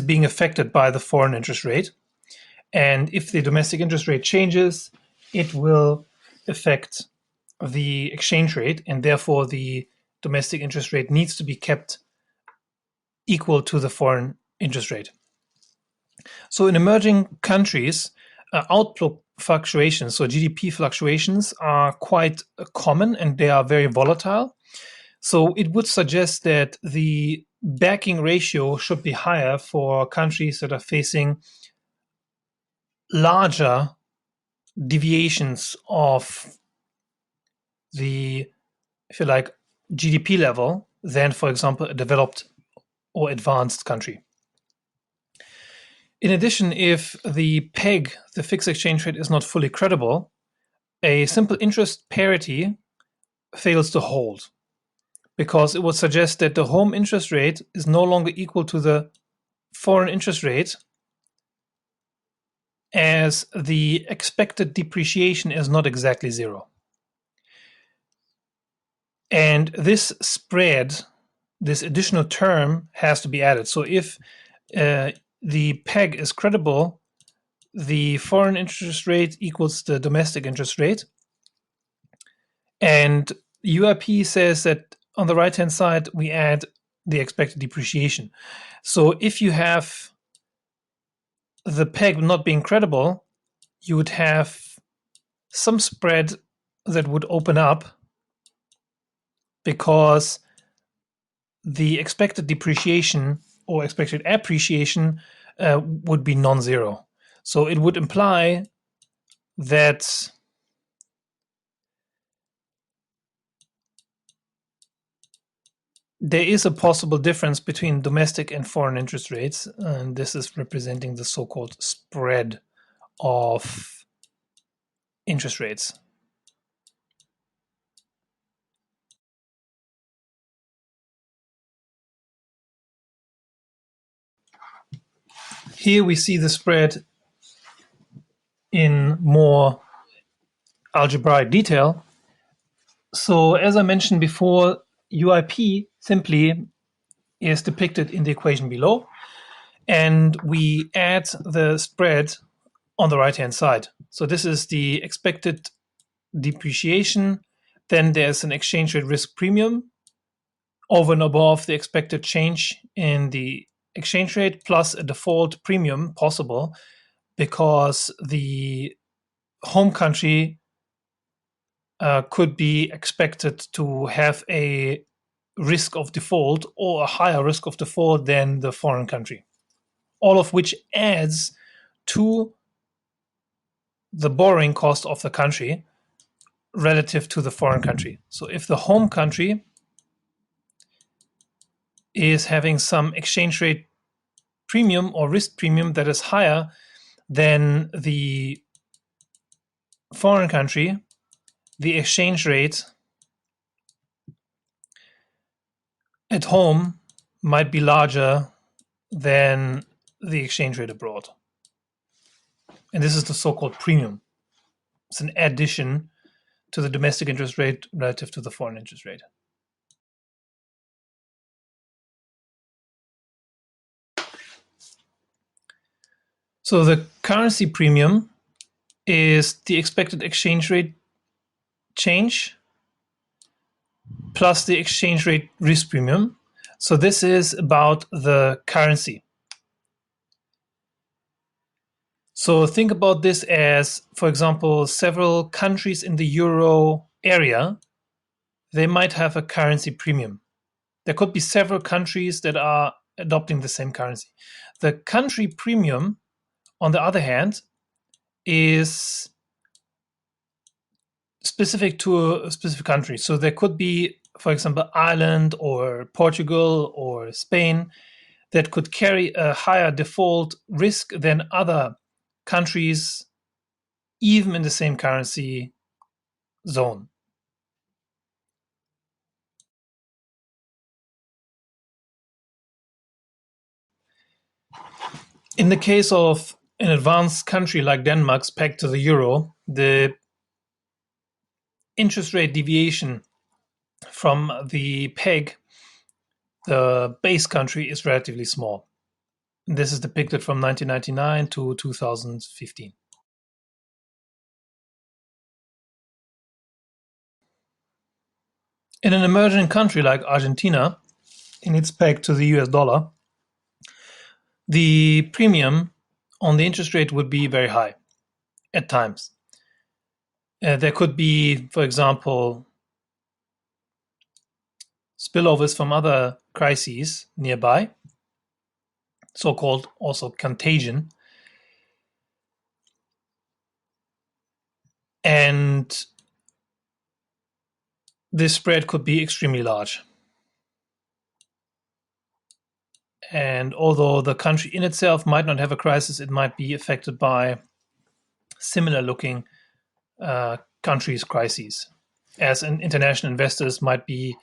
being affected by the foreign interest rate, and if the domestic interest rate changes, it will affect the exchange rate, and therefore the domestic interest rate needs to be kept equal to the foreign interest rate. So in emerging countries, output fluctuations, so GDP fluctuations, are quite common and they are very volatile. So it would suggest that the backing ratio should be higher for countries that are facing larger deviations of the, if you like, GDP level than, for example, a developed or advanced country. In addition, if the peg, the fixed exchange rate, is not fully credible, a simple interest parity fails to hold because it would suggest that the home interest rate is no longer equal to the foreign interest rate, as the expected depreciation is not exactly zero. And this spread, this additional term, has to be added. So if the peg is credible, the foreign interest rate equals the domestic interest rate. And UIP says that on the right-hand side, we add the expected depreciation. So if you have the peg not being credible, you would have some spread that would open up because the expected depreciation or expected appreciation would be non-zero. So it would imply that there is a possible difference between domestic and foreign interest rates, and this is representing the so-called spread of interest rates. Here we see the spread in more algebraic detail. So as I mentioned before, UIP simply is depicted in the equation below, and we add the spread on the right-hand side. So this is the expected depreciation. Then there's an exchange rate risk premium over and above the expected change in the exchange rate, plus a default premium possible because the home country could be expected to have a risk of default or a higher risk of default than the foreign country, all of which adds to the borrowing cost of the country relative to the foreign country. So if the home country is having some exchange rate premium or risk premium that is higher than the foreign country, the exchange rate at home might be larger than the exchange rate abroad. And this is the so-called premium. It's an addition to the domestic interest rate relative to the foreign interest rate. So the currency premium is the expected exchange rate change plus the exchange rate risk premium. So this is about the currency. So think about this as, for example, several countries in the euro area, they might have a currency premium. There could be several countries that are adopting the same currency. The country premium, on the other hand, is specific to a specific country. So there could be, for example, Ireland or Portugal or Spain that could carry a higher default risk than other countries, even in the same currency zone. In the case of an advanced country like Denmark's pegged to the euro, the interest rate deviation from the peg, the base country, is relatively small. This is depicted from 1999 to 2015. In an emerging country like Argentina, in its peg to the US dollar, the premium on the interest rate would be very high at times. There could be, for example, spillovers from other crises nearby, so-called also contagion. And this spread could be extremely large. And although the country in itself might not have a crisis, it might be affected by similar looking countries' crises, as international investors might be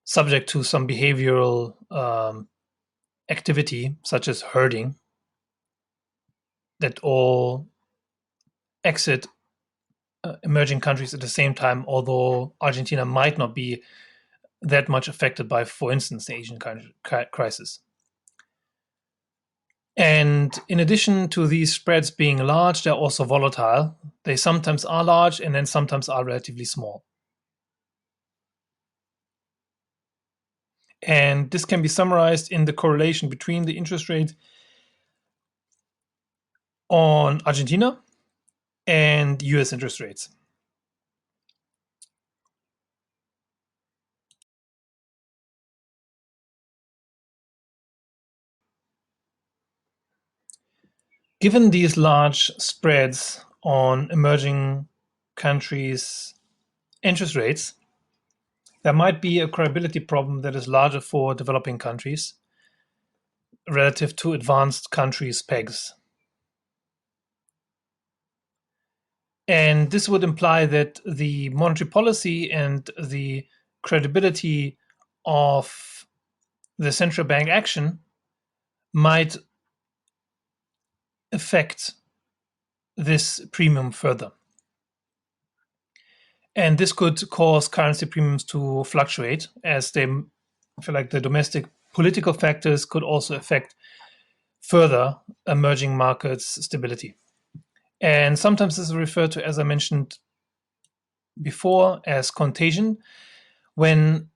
subject to some behavioral activity, such as herding, that all exit emerging countries at the same time, although Argentina might not be that much affected by, for instance, the Asian crisis. And in addition to these spreads being large, they're also volatile. They sometimes are large and then sometimes are relatively small. And this can be summarized in the correlation between the interest rate on Argentina and US interest rates. Given these large spreads on emerging countries' interest rates, there might be a credibility problem that is larger for developing countries relative to advanced countries' pegs. And this would imply that the monetary policy and the credibility of the central bank action might affect this premium further. And this could cause currency premiums to fluctuate, as they feel like the domestic political factors could also affect further emerging markets' stability. And sometimes this is referred to, as I mentioned before, as contagion, when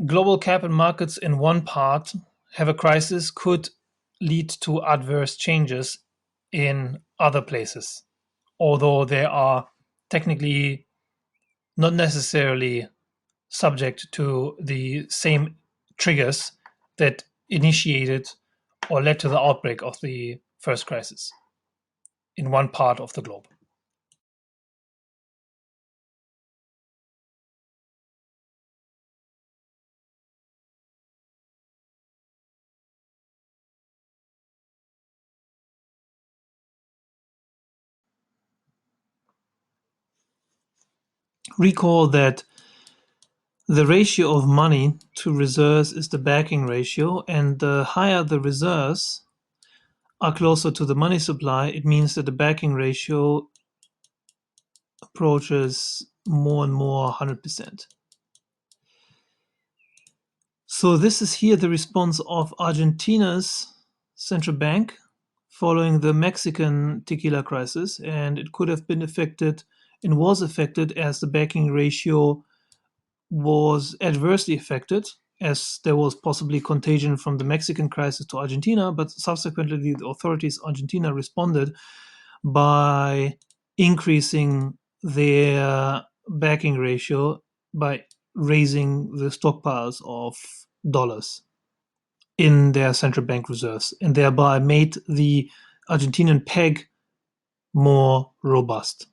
global capital markets in one part have a crisis could lead to adverse changes in other places, although they are technically not necessarily subject to the same triggers that initiated or led to the outbreak of the first crisis in one part of the globe. Recall that the ratio of money to reserves is the backing ratio, and the higher the reserves are closer to the money supply, it means that the backing ratio approaches more and more 100%. So this is here the response of Argentina's central bank following the Mexican tequila crisis, and it could have been affected and was affected as the backing ratio was adversely affected, as there was possibly contagion from the Mexican crisis to Argentina, but subsequently the authorities in Argentina responded by increasing their backing ratio by raising the stockpiles of dollars in their central bank reserves and thereby made the Argentinian peg more robust.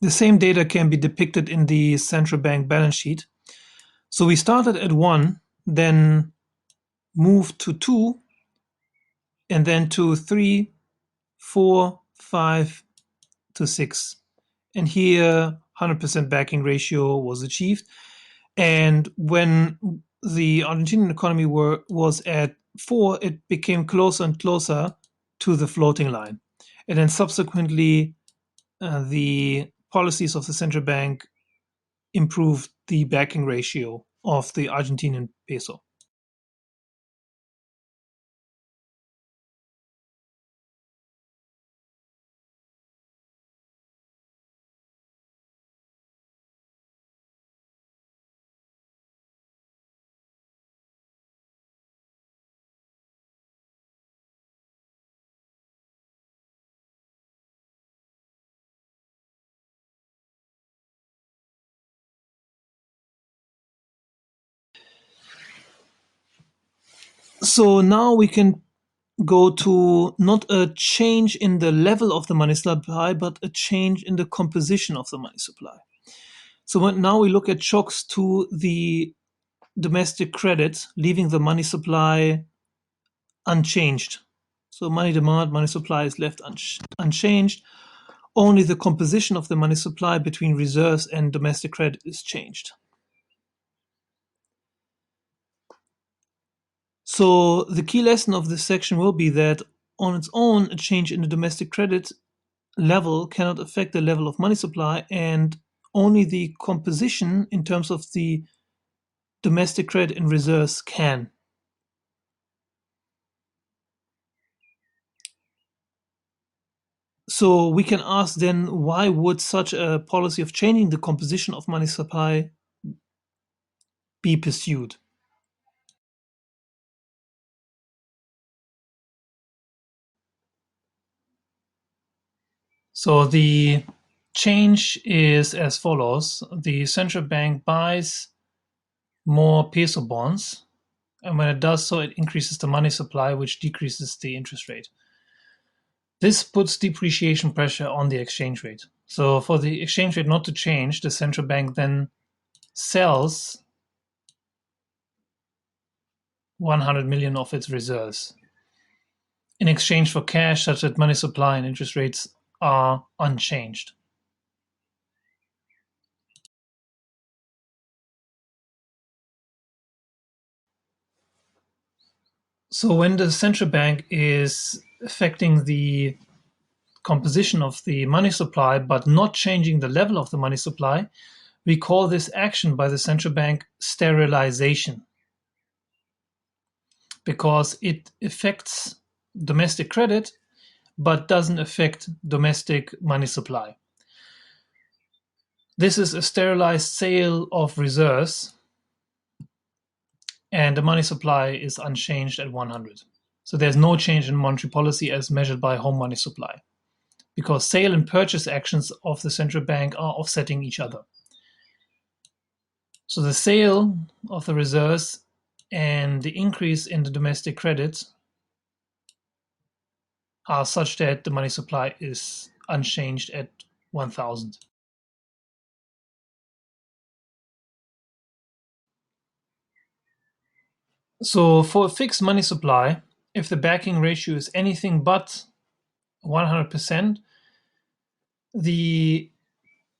The same data can be depicted in the central bank balance sheet. So we started at 1, then moved to 2, and then to 3, 4, 5, to 6. And here 100% backing ratio was achieved. And when the Argentinian economy was at 4, it became closer and closer to the floating line. And then subsequently, the policies of the central bank improved the backing ratio of the Argentinian peso. So now we can go to not a change in the level of the money supply, but a change in the composition of the money supply. So now we look at shocks to the domestic credit, leaving the money supply unchanged. So money demand, money supply is left unchanged. Only the composition of the money supply between reserves and domestic credit is changed. So the key lesson of this section will be that on its own, a change in the domestic credit level cannot affect the level of money supply, and only the composition in terms of the domestic credit and reserves can. So we can ask then, why would such a policy of changing the composition of money supply be pursued? So the change is as follows. The central bank buys more peso bonds, and when it does so, it increases the money supply, which decreases the interest rate. This puts depreciation pressure on the exchange rate. So for the exchange rate not to change, the central bank then sells 100 million of its reserves in exchange for cash, such that money supply and interest rates are unchanged. So when the central bank is affecting the composition of the money supply but not changing the level of the money supply, we call this action by the central bank sterilization, because it affects domestic credit but doesn't affect domestic money supply. This is a sterilized sale of reserves, and the money supply is unchanged at 100. So there's no change in monetary policy as measured by home money supply, because sale and purchase actions of the central bank are offsetting each other. So the sale of the reserves and the increase in the domestic credit are such that the money supply is unchanged at 1000. So for a fixed money supply, if the backing ratio is anything but 100%, the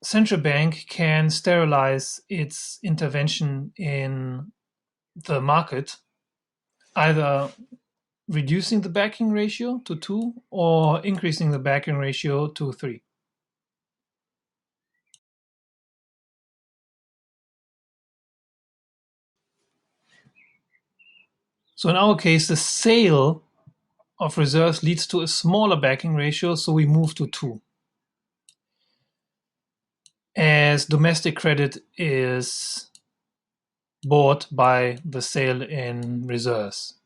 central bank can sterilize its intervention in the market, either reducing the backing ratio to 2 or increasing the backing ratio to 3. So in our case, the sale of reserves leads to a smaller backing ratio, so we move to 2. As domestic credit is bought by the sale in reserves.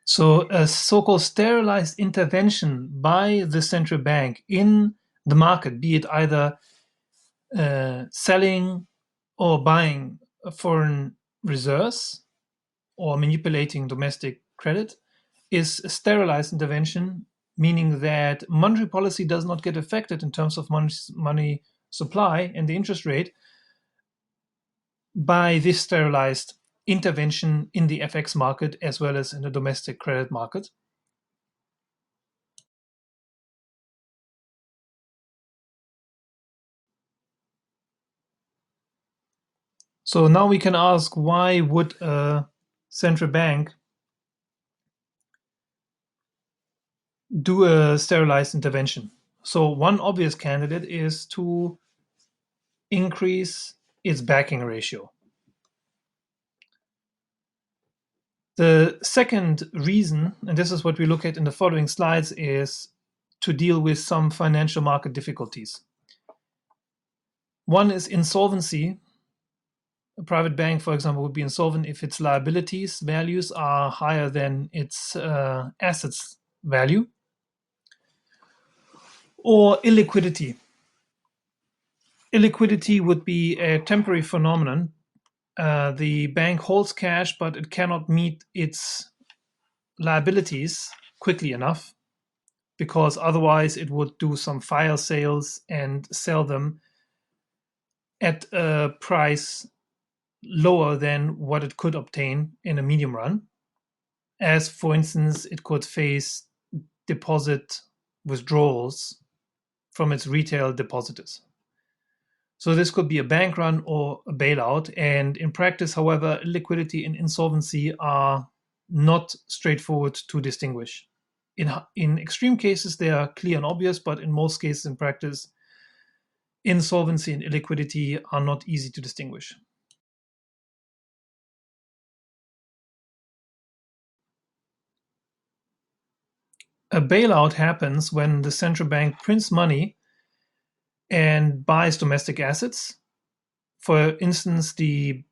So a so-called sterilized intervention by the central bank in the market, be it either selling or buying foreign reserves or manipulating domestic credit, is a sterilized intervention, meaning that monetary policy does not get affected in terms of money supply and the interest rate by this sterilized intervention in the FX market as well as in the domestic credit market. So now we can ask, why would a central bank do a sterilized intervention? So one obvious candidate is to increase its backing ratio. The second reason, and this is what we look at in the following slides, is to deal with some financial market difficulties. One is insolvency. A private bank, for example, would be insolvent if its liabilities values are higher than its assets value. Or illiquidity. Illiquidity would be a temporary phenomenon. The bank holds cash, but it cannot meet its liabilities quickly enough, because otherwise it would do some fire sales and sell them at a price lower than what it could obtain in a medium run. As, for instance, it could face deposit withdrawals from its retail depositors. So this could be a bank run or a bailout. And in practice, however, liquidity and insolvency are not straightforward to distinguish. In extreme cases, they are clear and obvious, but in most cases in practice, insolvency and illiquidity are not easy to distinguish. A bailout happens when the central bank prints money and buys domestic assets. For instance, the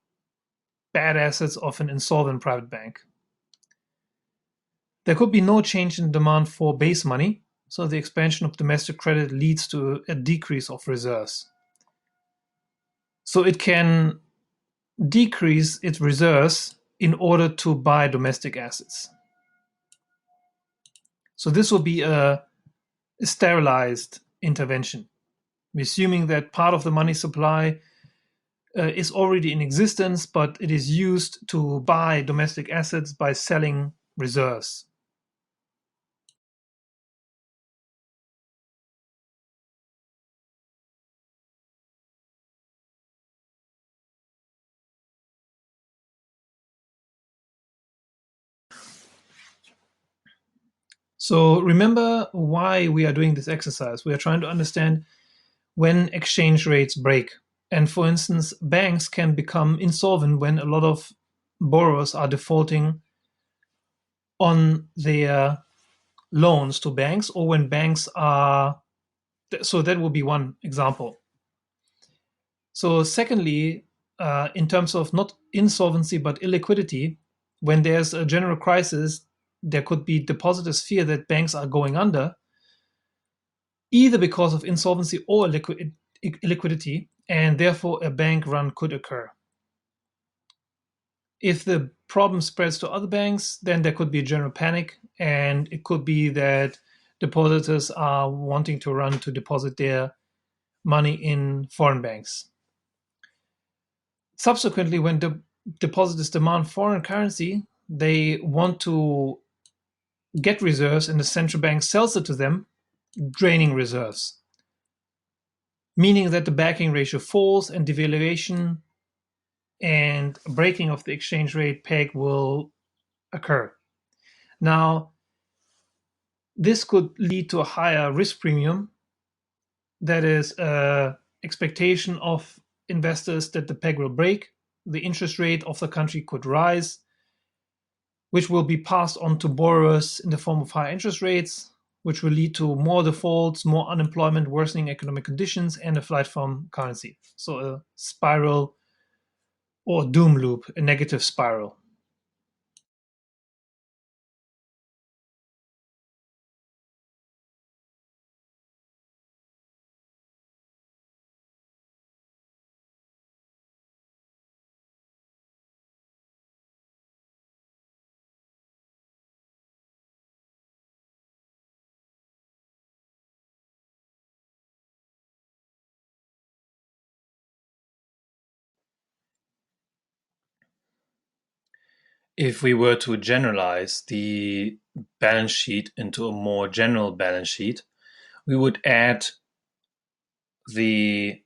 bad assets of an insolvent private bank. There could be no change in demand for base money, so the expansion of domestic credit leads to a decrease of reserves. So it can decrease its reserves in order to buy domestic assets. So this will be a sterilized intervention, assuming that part of the money supply is already in existence, but it is used to buy domestic assets by selling reserves. So remember why we are doing this exercise. We are trying to understand when exchange rates break. And for instance, banks can become insolvent when a lot of borrowers are defaulting on their loans to banks, or when banks are, so that will be one example. So secondly, in terms of not insolvency but illiquidity, when there's a general crisis, there could be depositors fear that banks are going under, either because of insolvency or illiquidity, and therefore a bank run could occur. If the problem spreads to other banks, then there could be a general panic, and it could be that depositors are wanting to run to deposit their money in foreign banks. Subsequently, when depositors demand foreign currency, they want to get reserves, and the central bank sells it to them, draining reserves, meaning that the backing ratio falls and devaluation and breaking of the exchange rate peg will occur. Now, this could lead to a higher risk premium, that is, expectation of investors that the peg will break, the interest rate of the country could rise, which will be passed on to borrowers in the form of higher interest rates, which will lead to more defaults, more unemployment, worsening economic conditions, and a flight from currency. So a spiral or doom loop, a negative spiral. If we were to generalize the balance sheet into a more general balance sheet, we would add the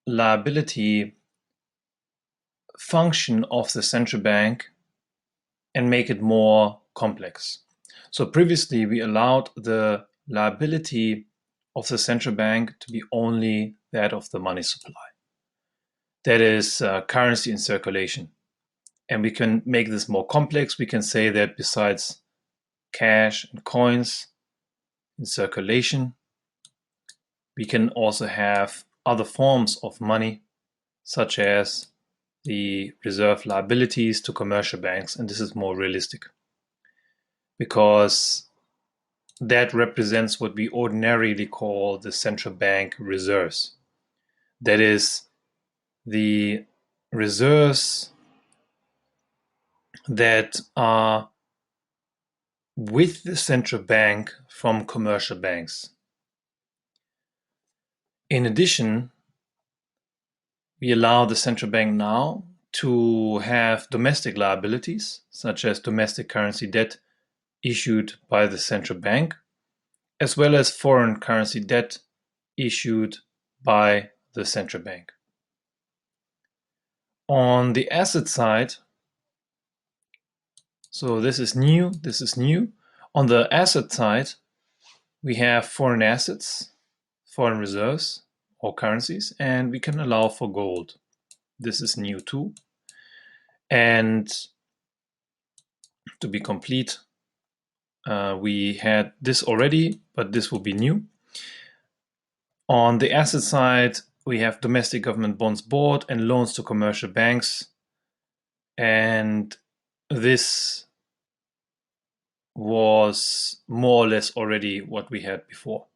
liability function of the central bank and make it more complex. So previously, we allowed the liability of the central bank to be only that of the money supply. That is currency in circulation. And we can make this more complex. We can say that besides cash and coins in circulation, we can also have other forms of money, such as the reserve liabilities to commercial banks. And this is more realistic because that represents what we ordinarily call the central bank reserves. That is the reserves that are with the central bank from commercial banks. In addition, we allow the central bank now to have domestic liabilities, such as domestic currency debt issued by the central bank, as well as foreign currency debt issued by the central bank. On the asset side, so this is new. On the asset side, we have foreign assets, foreign reserves or currencies, and we can allow for gold. This is new too. And to be complete, we had this already, but this will be new. On the asset side, we have domestic government bonds bought and loans to commercial banks. And this was more or less already what we had before.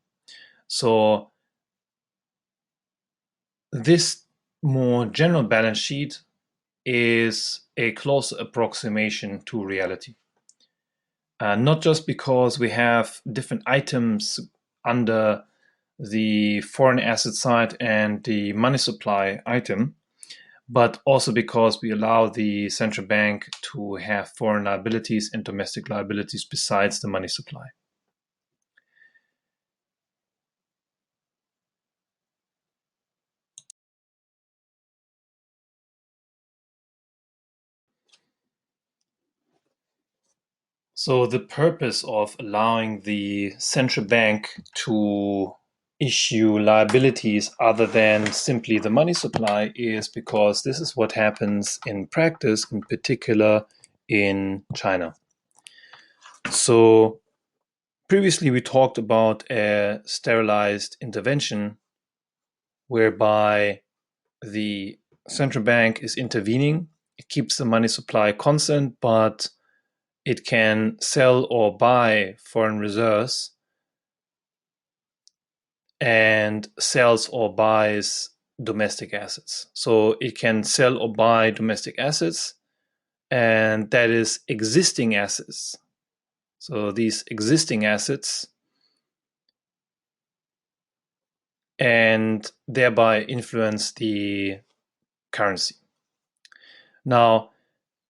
So this more general balance sheet is a close approximation to reality. Not just because we have different items under the foreign asset side and the money supply item, but also because we allow the central bank to have foreign liabilities and domestic liabilities besides the money supply. So the purpose of allowing the central bank to issue liabilities other than simply the money supply is because this is what happens in practice, in particular in China. So previously we talked about a sterilized intervention whereby the central bank is intervening. It keeps the money supply constant, but it can sell or buy foreign reserves and sells or buys domestic assets. So it can sell or buy domestic assets, and that is existing assets. So these existing assets, and thereby influence the currency. Now,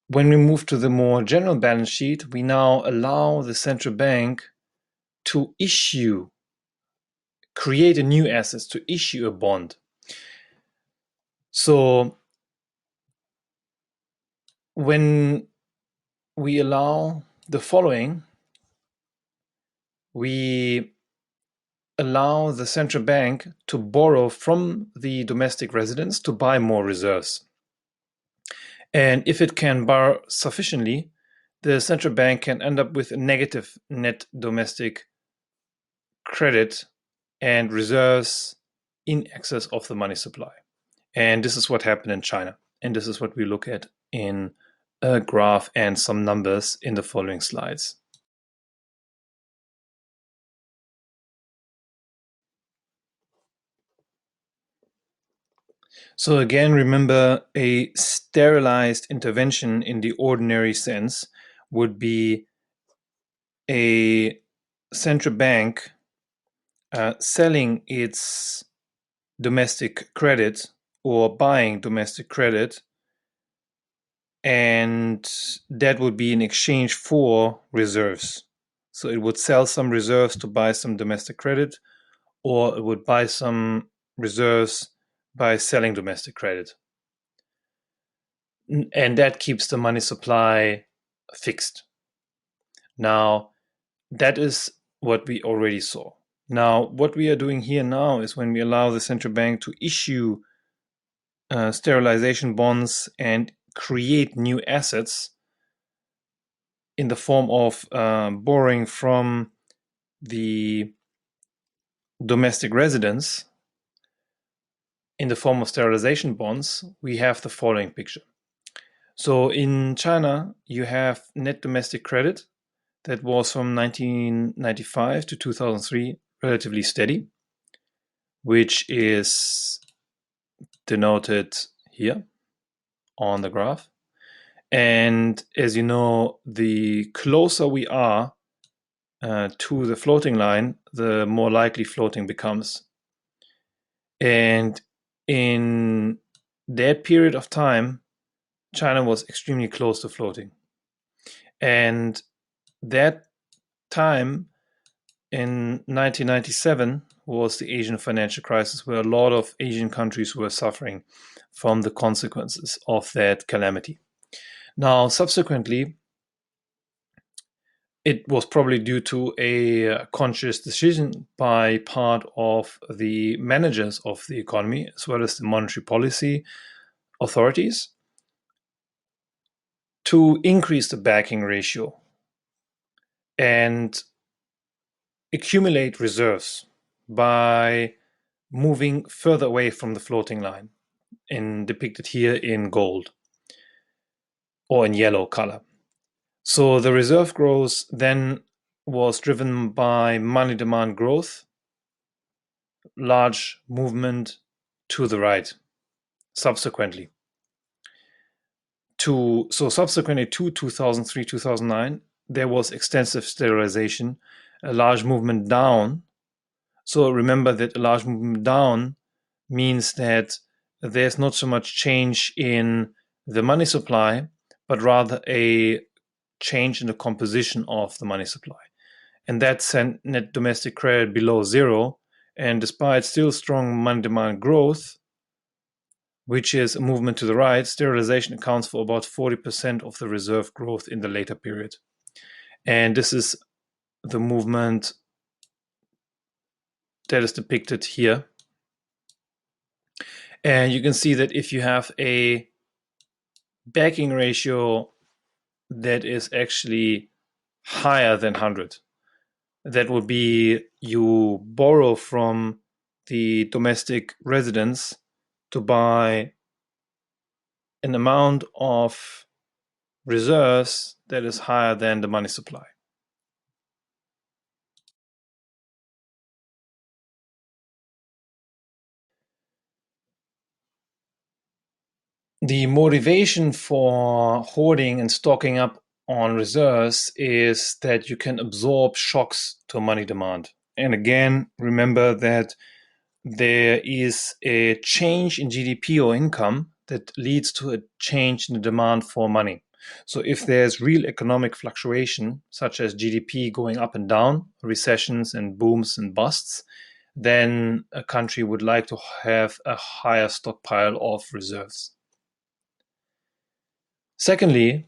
when we move to the more general balance sheet, we now allow the central bank to create a new asset, to issue a bond. So when we allow the following, we allow the central bank to borrow from the domestic residents to buy more reserves. And if it can borrow sufficiently, the central bank can end up with a negative net domestic credit and reserves in excess of the money supply. And this is what happened in China. And this is what we look at in a graph and some numbers in the following slides. So again, remember, a sterilized intervention in the ordinary sense would be a central bank selling its domestic credit or buying domestic credit, and that would be in exchange for reserves. So it would sell some reserves to buy some domestic credit, or it would buy some reserves by selling domestic credit. And that keeps the money supply fixed. Now, that is what we already saw. Now, what we are doing here now is when we allow the central bank to issue sterilization bonds and create new assets in the form of borrowing from the domestic residents in the form of sterilization bonds, we have the following picture. So in China, you have net domestic credit that was from 1995 to 2003 relatively steady, which is denoted here on the graph. And as you know, the closer we are to the floating line, the more likely floating becomes. And in that period of time, China was extremely close to floating. And that time in 1997 was the Asian financial crisis, where a lot of Asian countries were suffering from the consequences of that calamity. Now, subsequently, it was probably due to a conscious decision by part of the managers of the economy, as well as the monetary policy authorities, to increase the backing ratio and accumulate reserves by moving further away from the floating line, depicted here in gold or in yellow color. So the reserve growth then was driven by money demand growth, large movement to the right subsequently. Subsequently to 2003, 2009, there was extensive sterilization, a large movement down. So remember that a large movement down means that there's not so much change in the money supply, but rather a change in the composition of the money supply. And that sent net domestic credit below zero. And despite still strong money demand growth, which is a movement to the right, sterilization accounts for about 40% of the reserve growth in the later period. And this is the movement that is depicted here. And you can see that if you have a backing ratio that is actually higher than 100, that would be you borrow from the domestic residents to buy an amount of reserves that is higher than the money supply. The motivation for hoarding and stocking up on reserves is that you can absorb shocks to money demand. And again, remember that there is a change in GDP or income that leads to a change in the demand for money. So if there's real economic fluctuation, such as GDP going up and down, recessions and booms and busts, then a country would like to have a higher stockpile of reserves. Secondly,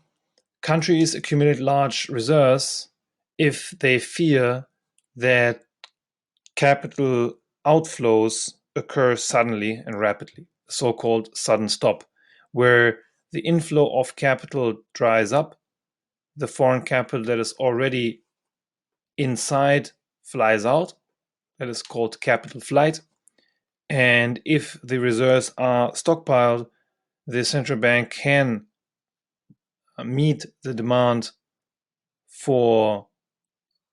countries accumulate large reserves if they fear that capital outflows occur suddenly and rapidly, so-called sudden stop, where the inflow of capital dries up, the foreign capital that is already inside flies out, that is called capital flight, and if the reserves are stockpiled, the central bank can meet the demand for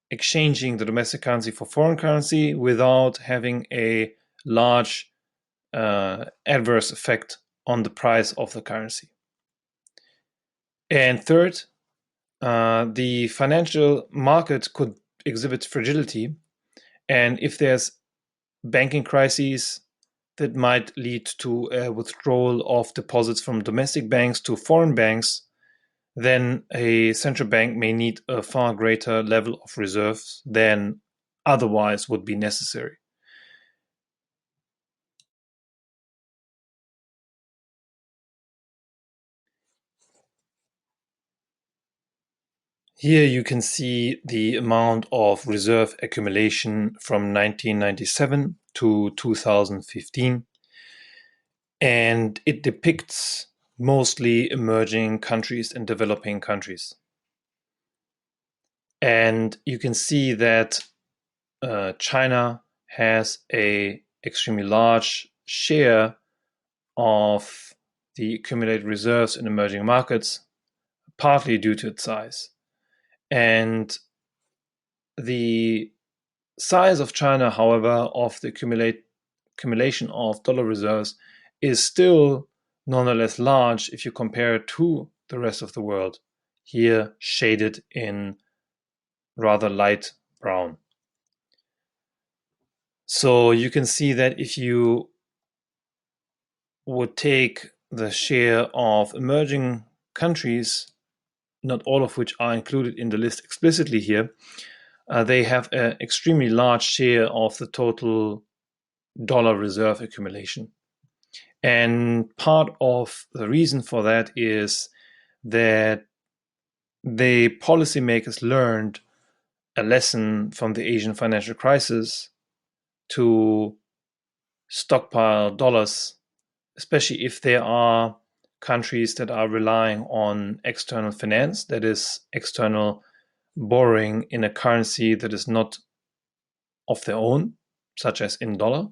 exchanging the domestic currency for foreign currency without having a large adverse effect on the price of the currency. And third, the financial market could exhibit fragility. And if there's banking crises that might lead to a withdrawal of deposits from domestic banks to foreign banks, then a central bank may need a far greater level of reserves than otherwise would be necessary. Here you can see the amount of reserve accumulation from 1997 to 2015, and it depicts mostly emerging countries and developing countries. And you can see that China has a extremely large share of the accumulated reserves in emerging markets, partly due to its size. And the size of China, however, of the accumulation of dollar reserves is still nonetheless large if you compare it to the rest of the world, here shaded in rather light brown. So you can see that if you would take the share of emerging countries, not all of which are included in the list explicitly here, they have an extremely large share of the total dollar reserve accumulation. And part of the reason for that is that the policymakers learned a lesson from the Asian financial crisis to stockpile dollars, especially if there are countries that are relying on external finance, that is, external borrowing in a currency that is not of their own, such as in dollar,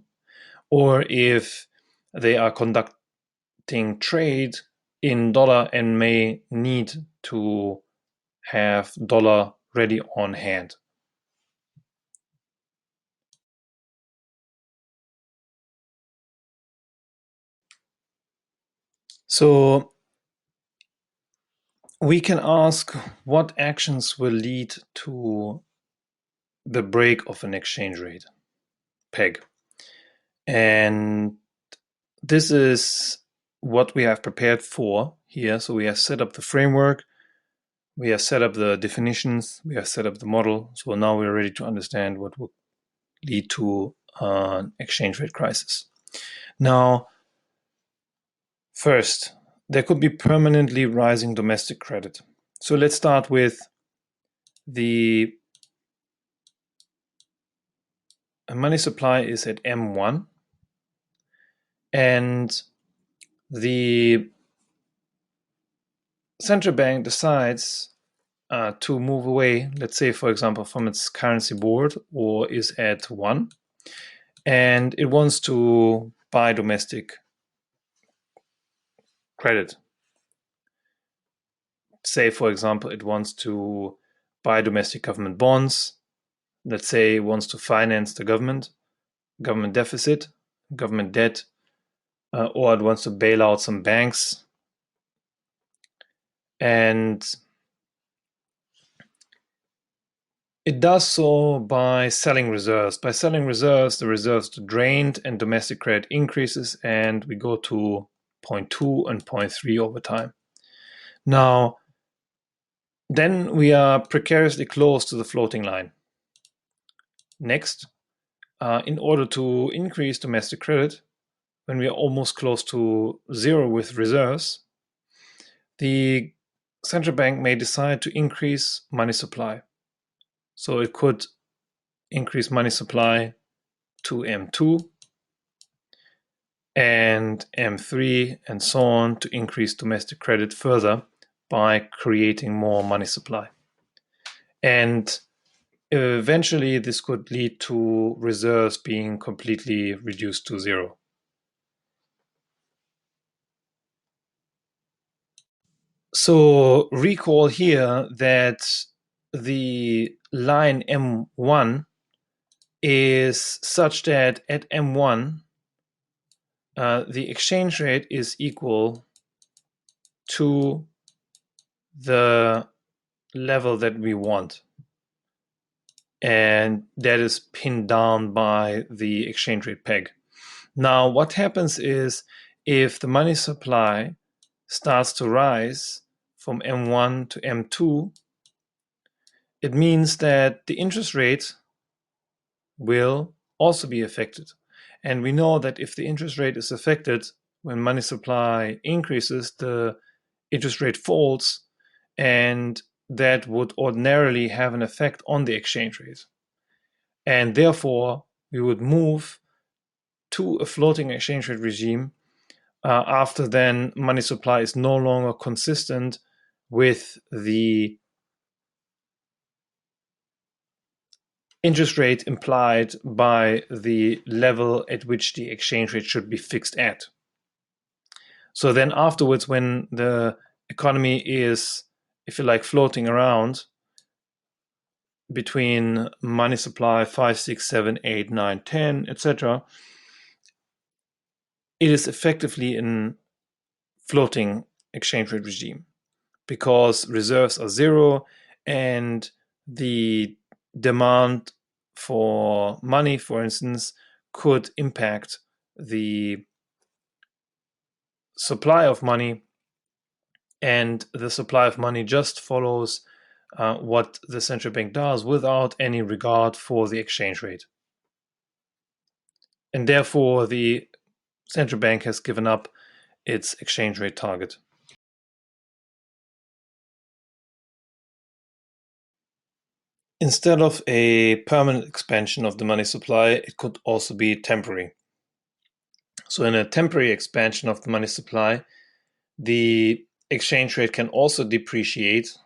or if they are conducting trade in dollar and may need to have dollar ready on hand. So we can ask what actions will lead to the break of an exchange rate peg. And this is what we have prepared for here. So we have set up the framework, we have set up the definitions, we have set up the model. So now we're ready to understand what will lead to an exchange rate crisis. Now, first, there could be permanently rising domestic credit. So let's start with the money supply is at M1, and the central bank decides to move away, let's say, for example, from its currency board, or is at 1, and it wants to buy domestic credit. Say, for example, it wants to buy domestic government bonds. Let's say it wants to finance the government deficit, government debt, or it wants to bail out some banks. And it does so by selling reserves. By selling reserves, the reserves are drained and domestic credit increases, and we go to 0.2 and 0.3 over time. Now, then we are precariously close to the floating line. Next, in order to increase domestic credit, when we are almost close to zero with reserves, the central bank may decide to increase money supply. So it could increase money supply to M2 and M3 and so on to increase domestic credit further by creating more money supply. And eventually this could lead to reserves being completely reduced to zero. So recall here that the line M1 is such that at M1 the exchange rate is equal to the level that we want, and that is pinned down by the exchange rate peg. Now what happens is, if the money supply starts to rise from M1 to M2, it means that the interest rate will also be affected. And we know that if the interest rate is affected, when money supply increases, the interest rate falls, and that would ordinarily have an effect on the exchange rate. And therefore, we would move to a floating exchange rate regime after then money supply is no longer consistent with the interest rate implied by the level at which the exchange rate should be fixed at. So then afterwards, when the economy is, if you like, floating around between money supply 5, 6, 7, 8, 9, 10, etc., it is effectively in floating exchange rate regime because reserves are zero and the demand for money, for instance, could impact the supply of money, and the supply of money just follows what the central bank does without any regard for the exchange rate. And therefore, the central bank has given up its exchange rate target. Instead of a permanent expansion of the money supply, it could also be temporary. So in a temporary expansion of the money supply, the exchange rate can also depreciate,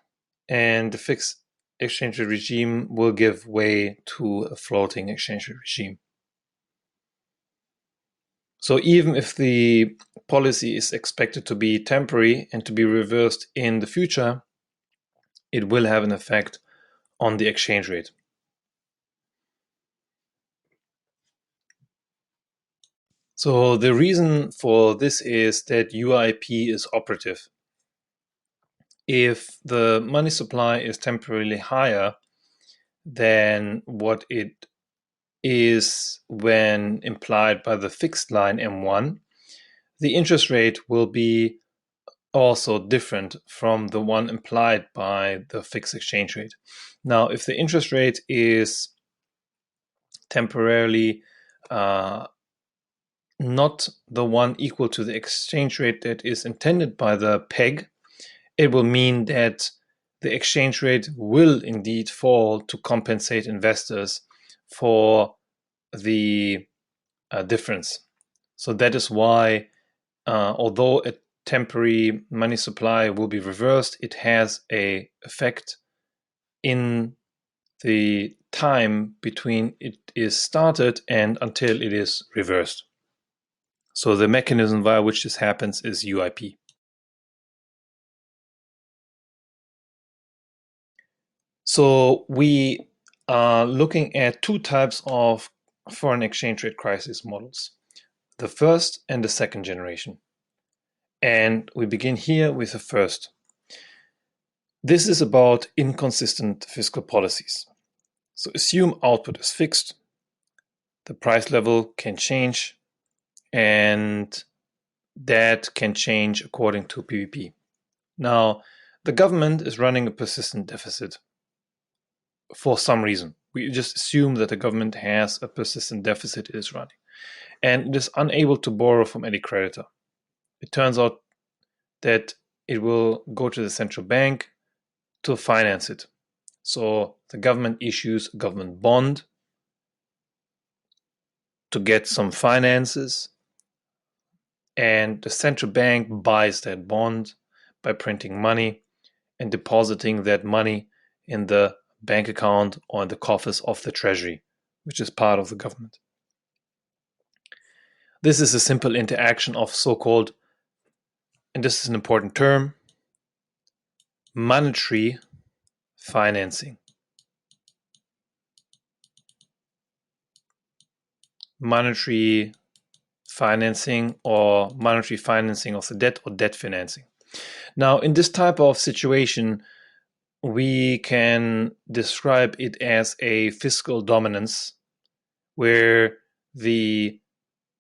and the fixed exchange rate regime will give way to a floating exchange rate regime. So even if the policy is expected to be temporary and to be reversed in the future, it will have an effect on the exchange rate. So the reason for this is that UIP is operative. If the money supply is temporarily higher than what it is when implied by the fixed line M1, the interest rate will be also different from the one implied by the fixed exchange rate. Now, if the interest rate is temporarily not the one equal to the exchange rate that is intended by the peg, it will mean that the exchange rate will indeed fall to compensate investors for the difference. So that is why, although a temporary money supply will be reversed, it has an effect in the time between it is started and until it is reversed. So the mechanism via which this happens is UIP. So we are looking at two types of foreign exchange rate crisis models, the first and the second generation. And we begin here with the first. This is about inconsistent fiscal policies. So assume output is fixed, the price level can change, and that can change according to PVP. Now, the government is running a persistent deficit for some reason. We just assume that the government has a persistent deficit it is running, and it is unable to borrow from any creditor. It turns out that it will go to the central bank to finance it. So the government issues a government bond to get some finances, and the central bank buys that bond by printing money and depositing that money in the bank account or in the coffers of the treasury, which is part of the government. This is a simple interaction of so-called, and this is an important term, monetary financing. Monetary financing or monetary financing of the debt or debt financing. Now, in this type of situation, we can describe it as a fiscal dominance where the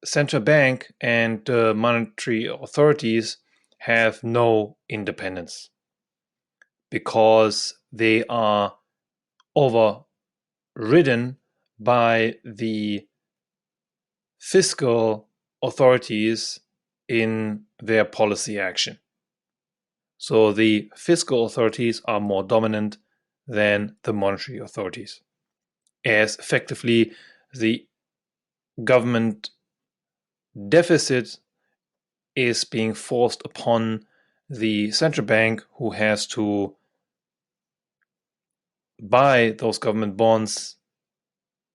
central bank and the monetary authorities have no independence because they are overridden by the fiscal authorities in their policy action. So the fiscal authorities are more dominant than the monetary authorities, as effectively the government deficit is being forced upon the central bank, who has to buy those government bonds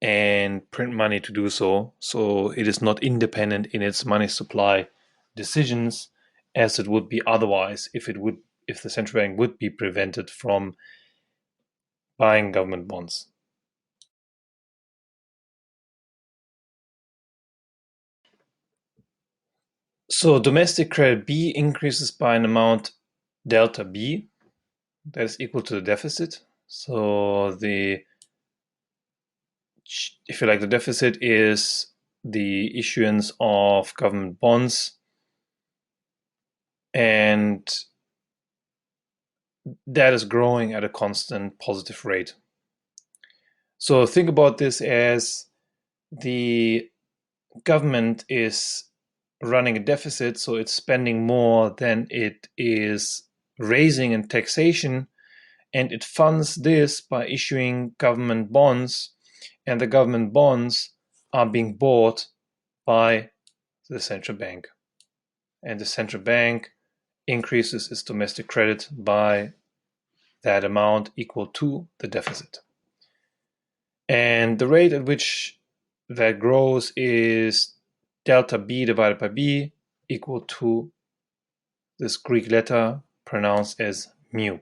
and print money to do so. So it is not independent in its money supply decisions as it would be otherwise if the central bank would be prevented from buying government bonds. So domestic credit B increases by an amount delta B that is equal to the deficit. So if you like, the deficit is the issuance of government bonds, and that is growing at a constant positive rate. So think about this as the government is running a deficit, so it's spending more than it is raising in taxation, and it funds this by issuing government bonds, and the government bonds are being bought by the central bank. And the central bank increases its domestic credit by that amount equal to the deficit. And the rate at which that grows is delta B divided by B equal to this Greek letter pronounced as mu.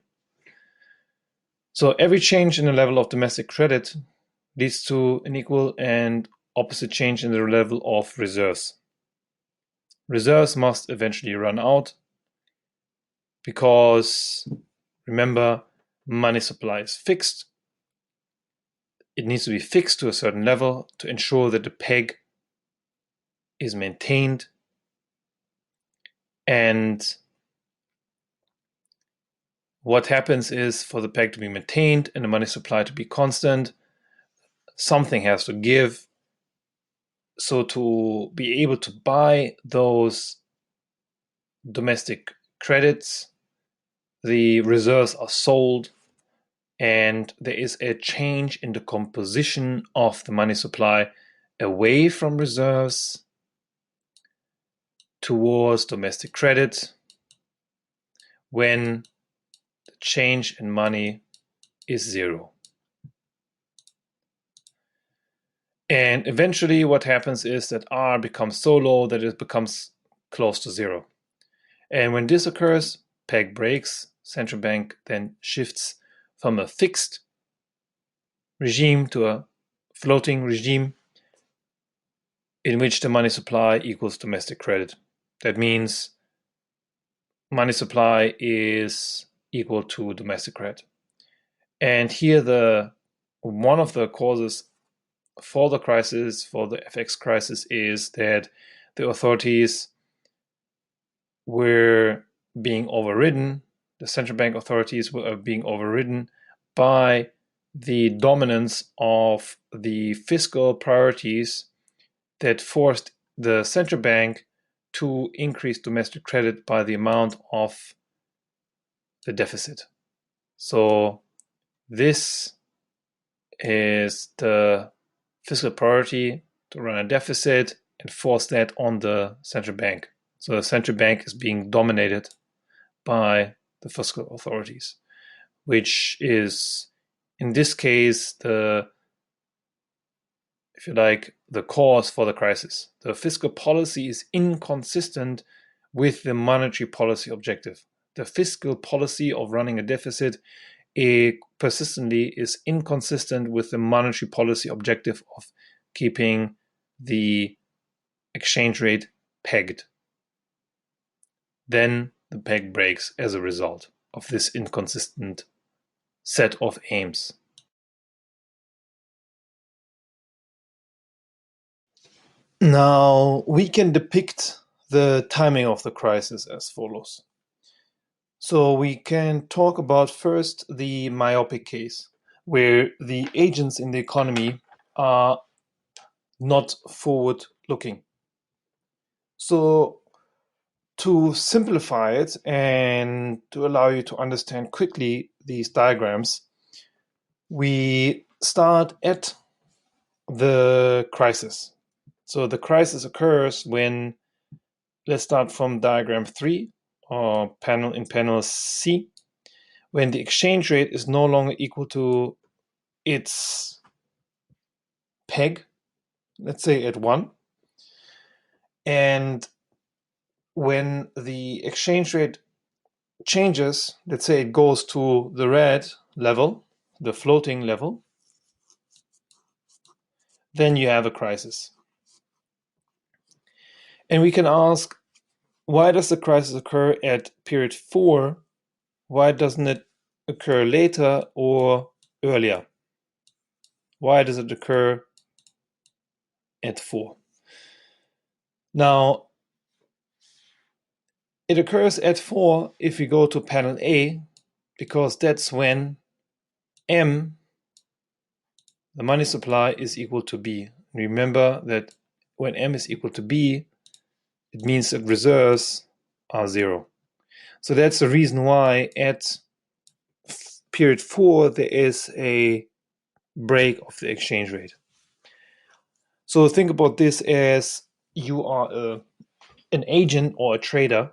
So every change in the level of domestic credit leads to an equal and opposite change in the level of reserves. Reserves must eventually run out because, remember, money supply is fixed. It needs to be fixed to a certain level to ensure that the peg is maintained. And what happens is, for the peg to be maintained and the money supply to be constant, something has to give. So to be able to buy those domestic credits, the reserves are sold, and there is a change in the composition of the money supply away from reserves towards domestic credit when the change in money is zero. And eventually what happens is that R becomes so low that it becomes close to zero. And when this occurs, peg breaks, central bank then shifts from a fixed regime to a floating regime in which the money supply equals domestic credit. That means money supply is equal to domestic credit. And here one of the causes for the crisis, for the FX crisis, is that the authorities were being overridden, the central bank authorities were being overridden by the dominance of the fiscal priorities that forced the central bank to increase domestic credit by the amount of the deficit. So this is the fiscal priority to run a deficit and force that on the central bank. So the central bank is being dominated by the fiscal authorities, which is, in this case, if you like, the cause for the crisis. The fiscal policy is inconsistent with the monetary policy objective. The fiscal policy of running a deficit persistently is inconsistent with the monetary policy objective of keeping the exchange rate pegged. Then the peg breaks as a result of this inconsistent set of aims. Now, we can depict the timing of the crisis as follows. So we can talk about first the myopic case, where the agents in the economy are not forward-looking. So to simplify it and to allow you to understand quickly these diagrams, we start at the crisis. So the crisis occurs when, let's start from diagram 3 or panel C, when the exchange rate is no longer equal to its peg, let's say at 1, and when the exchange rate changes, let's say it goes to the red level, the floating level, then you have a crisis. And we can ask, why does the crisis occur at period 4? Why doesn't it occur later or earlier? Why does it occur at 4? Now, it occurs at 4 if we go to panel A, because that's when M, the money supply, is equal to B. Remember that when M is equal to B, it means that reserves are 0. So that's the reason why at period 4 there is a break of the exchange rate. So think about this as you are an agent or a trader,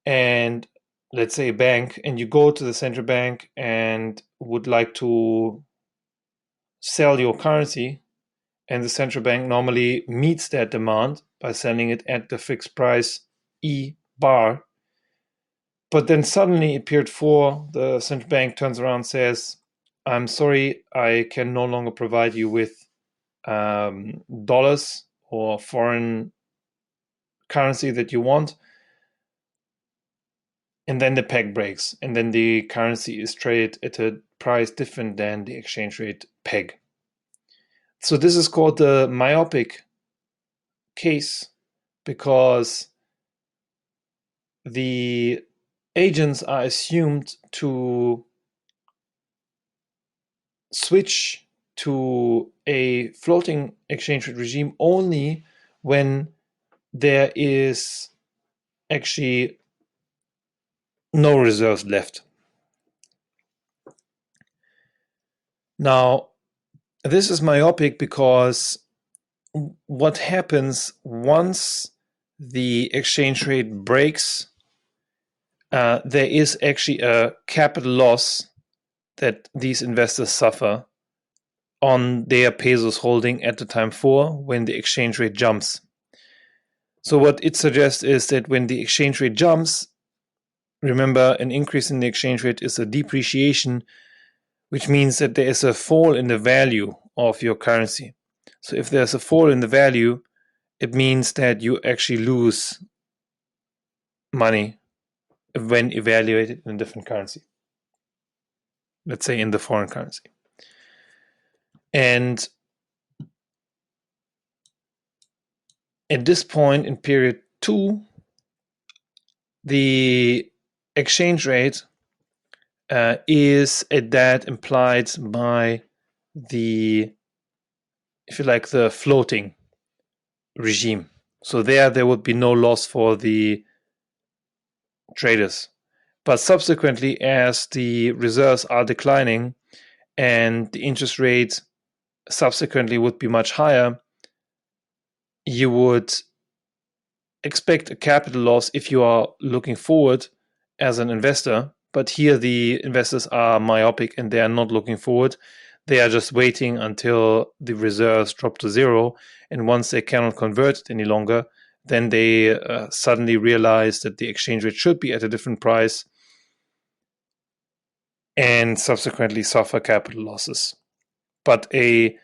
and let's say a bank, and you go to the central bank and would like to sell your currency, and the central bank normally meets that demand by selling it at the fixed price E bar. But then suddenly at period 4, the central bank turns around and says, I'm sorry, I can no longer provide you with dollars or foreign currency that you want. And then the peg breaks, and then the currency is traded at a price different than the exchange rate peg. So this is called the myopic case, because the agents are assumed to switch to a floating exchange rate regime only when there is actually no reserves left. Now, this is myopic because what happens once the exchange rate breaks, there is actually a capital loss that these investors suffer on their pesos holding at the time 4 when the exchange rate jumps. So what it suggests is that when the exchange rate jumps, remember, an increase in the exchange rate is a depreciation, which means that there is a fall in the value of your currency. So if there's a fall in the value, it means that you actually lose money when evaluated in a different currency. Let's say in the foreign currency. And at this point in period 2, the exchange rate is at that implied by the, if you like, the floating regime. So there would be no loss for the traders. But subsequently, as the reserves are declining and the interest rate subsequently would be much higher, you would expect a capital loss if you are looking forward as an investor. But here the investors are myopic and they are not looking forward. They are just waiting until the reserves drop to zero. And once they cannot convert it any longer, then they suddenly realize that the exchange rate should be at a different price and subsequently suffer capital losses. But a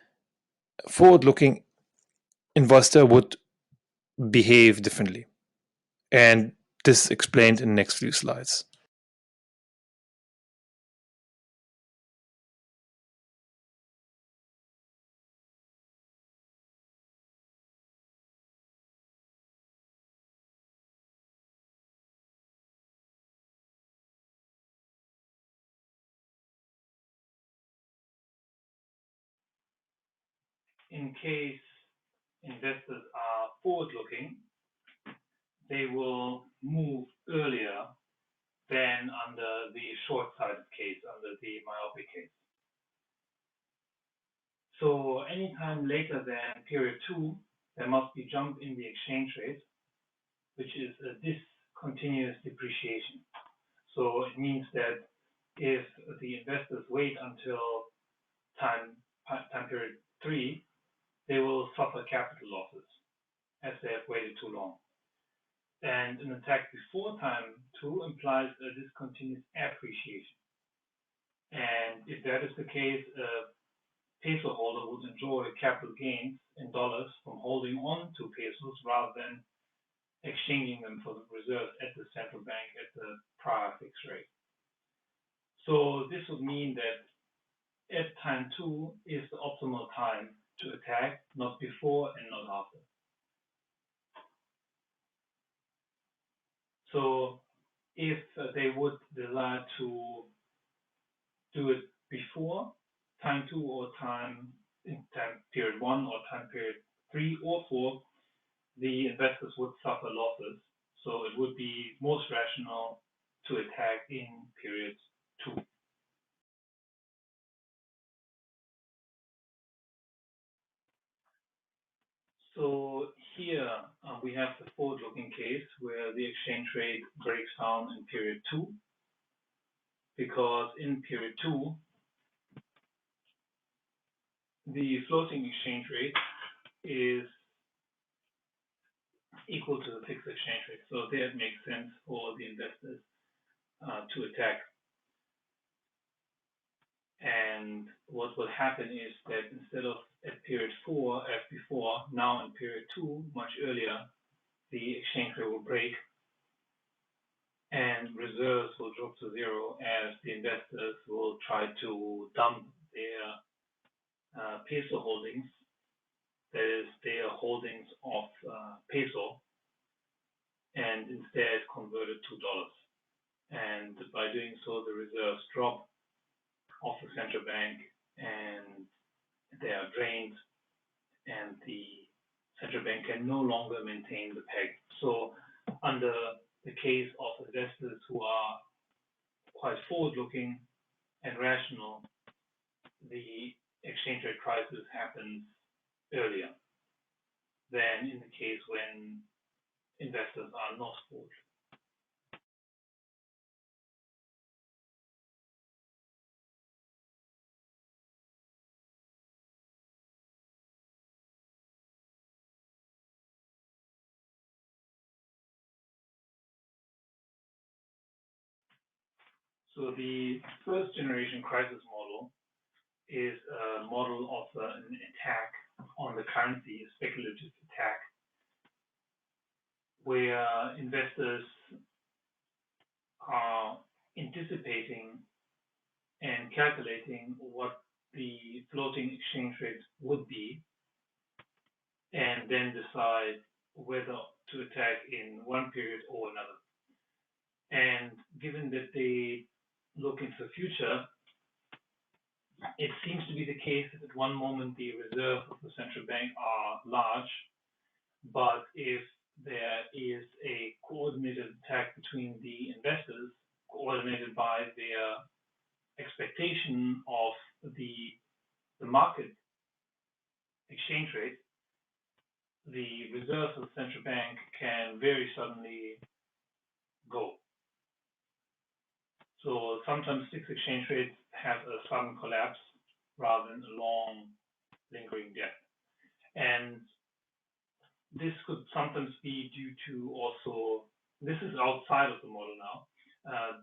forward looking investor would behave differently. And this is explained in the next few slides. In case investors are forward looking, they will move earlier than under the short sided case, under the myopic case. So anytime later than period 2, there must be jump in the exchange rate, which is a discontinuous depreciation. So it means that if the investors wait until time period 3, they will suffer capital losses as they have waited too long. And an attack before time 2 implies a discontinuous appreciation. And if that is the case, a peso holder would enjoy capital gains in dollars from holding on to pesos rather than exchanging them for the reserves at the central bank at the prior fixed rate. So this would mean that at time 2 is the optimal time to attack, not before and not after. So if they would desire to do it before time 2 or time period 1 or time period 3 or 4, the investors would suffer losses. So it would be most rational to attack in period 2. So here we have the forward-looking case where the exchange rate breaks down in period 2, because in period 2, the floating exchange rate is equal to the fixed exchange rate. So there it makes sense for the investors to attack. And what will happen is that instead of at period 4 as before, now in period 2, much earlier, the exchange rate will break and reserves will drop to zero as the investors will try to dump their peso holdings, that is, their holdings of peso, and instead convert it to dollars. And by doing so, the reserves drop of the central bank and they are drained, and the central bank can no longer maintain the peg. So under the case of investors who are quite forward-looking and rational, the exchange rate crisis happens earlier than in the case when investors are not forward. So the first generation crisis model is a model of an attack on the currency, a speculative attack, where investors are anticipating and calculating what the floating exchange rate would be, and then decide whether to attack in one period or another. And given that they look into the future, it seems to be the case that at one moment the reserves of the central bank are large, but if there is a coordinated attack between the investors, coordinated by their expectation of the market exchange rate, the reserves of the central bank can very suddenly go. So sometimes fixed exchange rates have a sudden collapse rather than a long lingering debt. And this could sometimes be due to also, this is outside of the model now,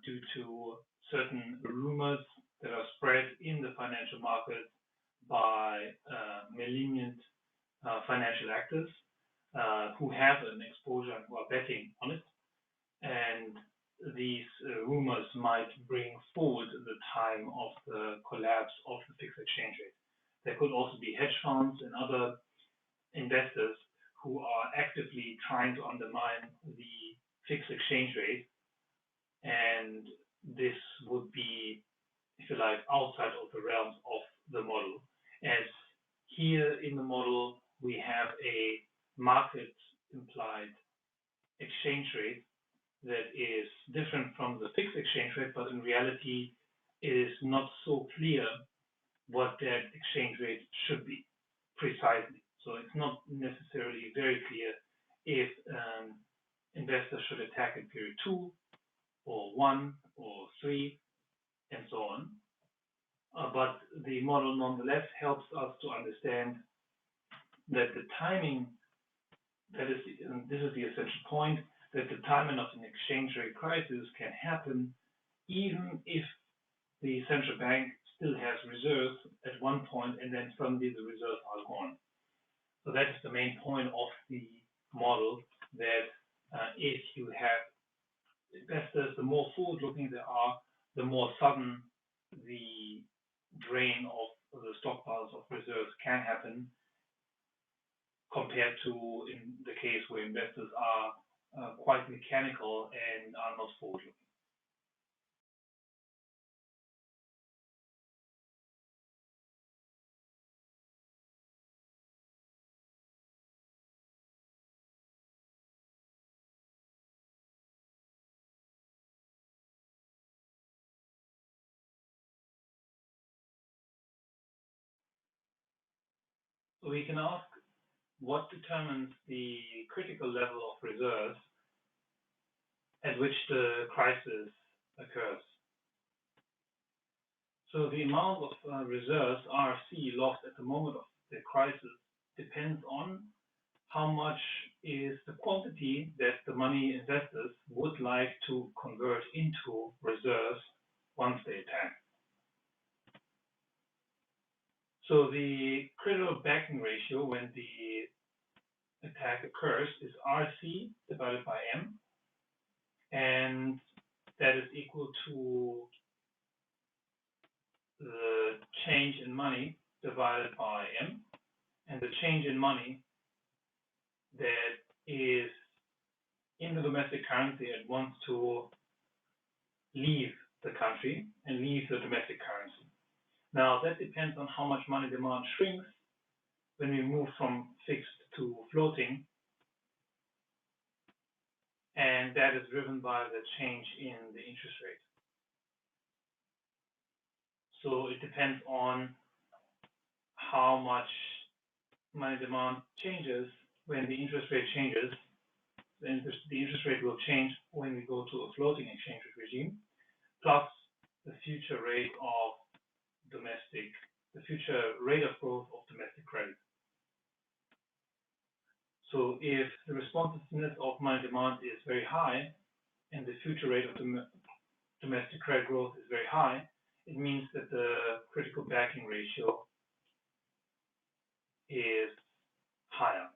due to certain rumors that are spread in the financial market by malignant financial actors who have an exposure and who are betting on it. And these rumors might bring forward the time of the collapse of the fixed exchange rate. There could also be hedge funds and other investors who are actively trying to undermine the fixed exchange rate, and this would be, if you like, outside of the realms of the model. As here in the model, we have a market implied exchange rate that is different from the fixed exchange rate, but in reality, it is not so clear what that exchange rate should be precisely. So it's not necessarily very clear if investors should attack in period 2 or 1 or 3 and so on. But the model nonetheless helps us to understand that the timing, this is the essential point, that the timing of an exchange rate crisis can happen even if the central bank still has reserves at one point and then suddenly the reserves are gone. So that is the main point of the model, that if you have investors, the more forward-looking they are, the more sudden the drain of the stockpiles of reserves can happen compared to in the case where investors are quite mechanical and are not forward-looking. So we can ask what determines the critical level of reserves at which the crisis occurs. So the amount of reserves, RC, lost at the moment of the crisis depends on how much is the quantity that the money investors would like to convert into reserves once they attack. So the critical backing ratio when the attack occurs is RC divided by M, and that is equal to the change in money divided by M, and the change in money that is in the domestic currency and wants to leave the country and leave the domestic currency. Now that depends on how much money demand shrinks when we move from fixed to floating, and that is driven by the change in the interest rate. So it depends on how much money demand changes when the interest rate changes. The interest rate will change when we go to a floating exchange rate regime, plus the future rate of growth of domestic credit. So if the responsiveness of money demand is very high and the future rate of domestic credit growth is very high, it means that the critical backing ratio is higher.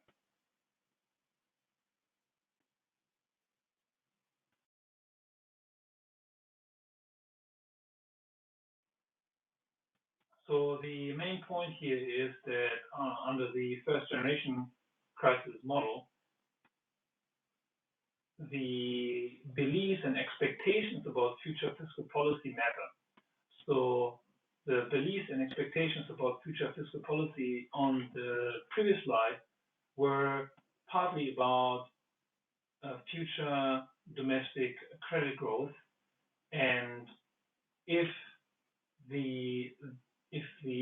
So the main point here is that under the first generation crisis model, the beliefs and expectations about future fiscal policy matter. So the beliefs and expectations about future fiscal policy on the previous slide were partly about future domestic credit growth, and if the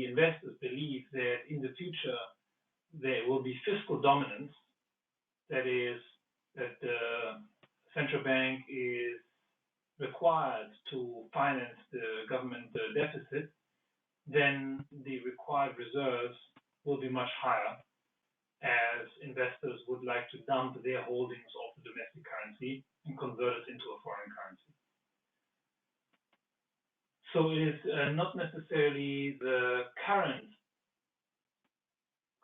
investors believe that in the future there will be fiscal dominance that is, that the central bank is required to finance the government deficit, then the required reserves will be much higher, as investors would like to dump their holdings of the domestic currency and convert it into a foreign currency. So it is not necessarily the current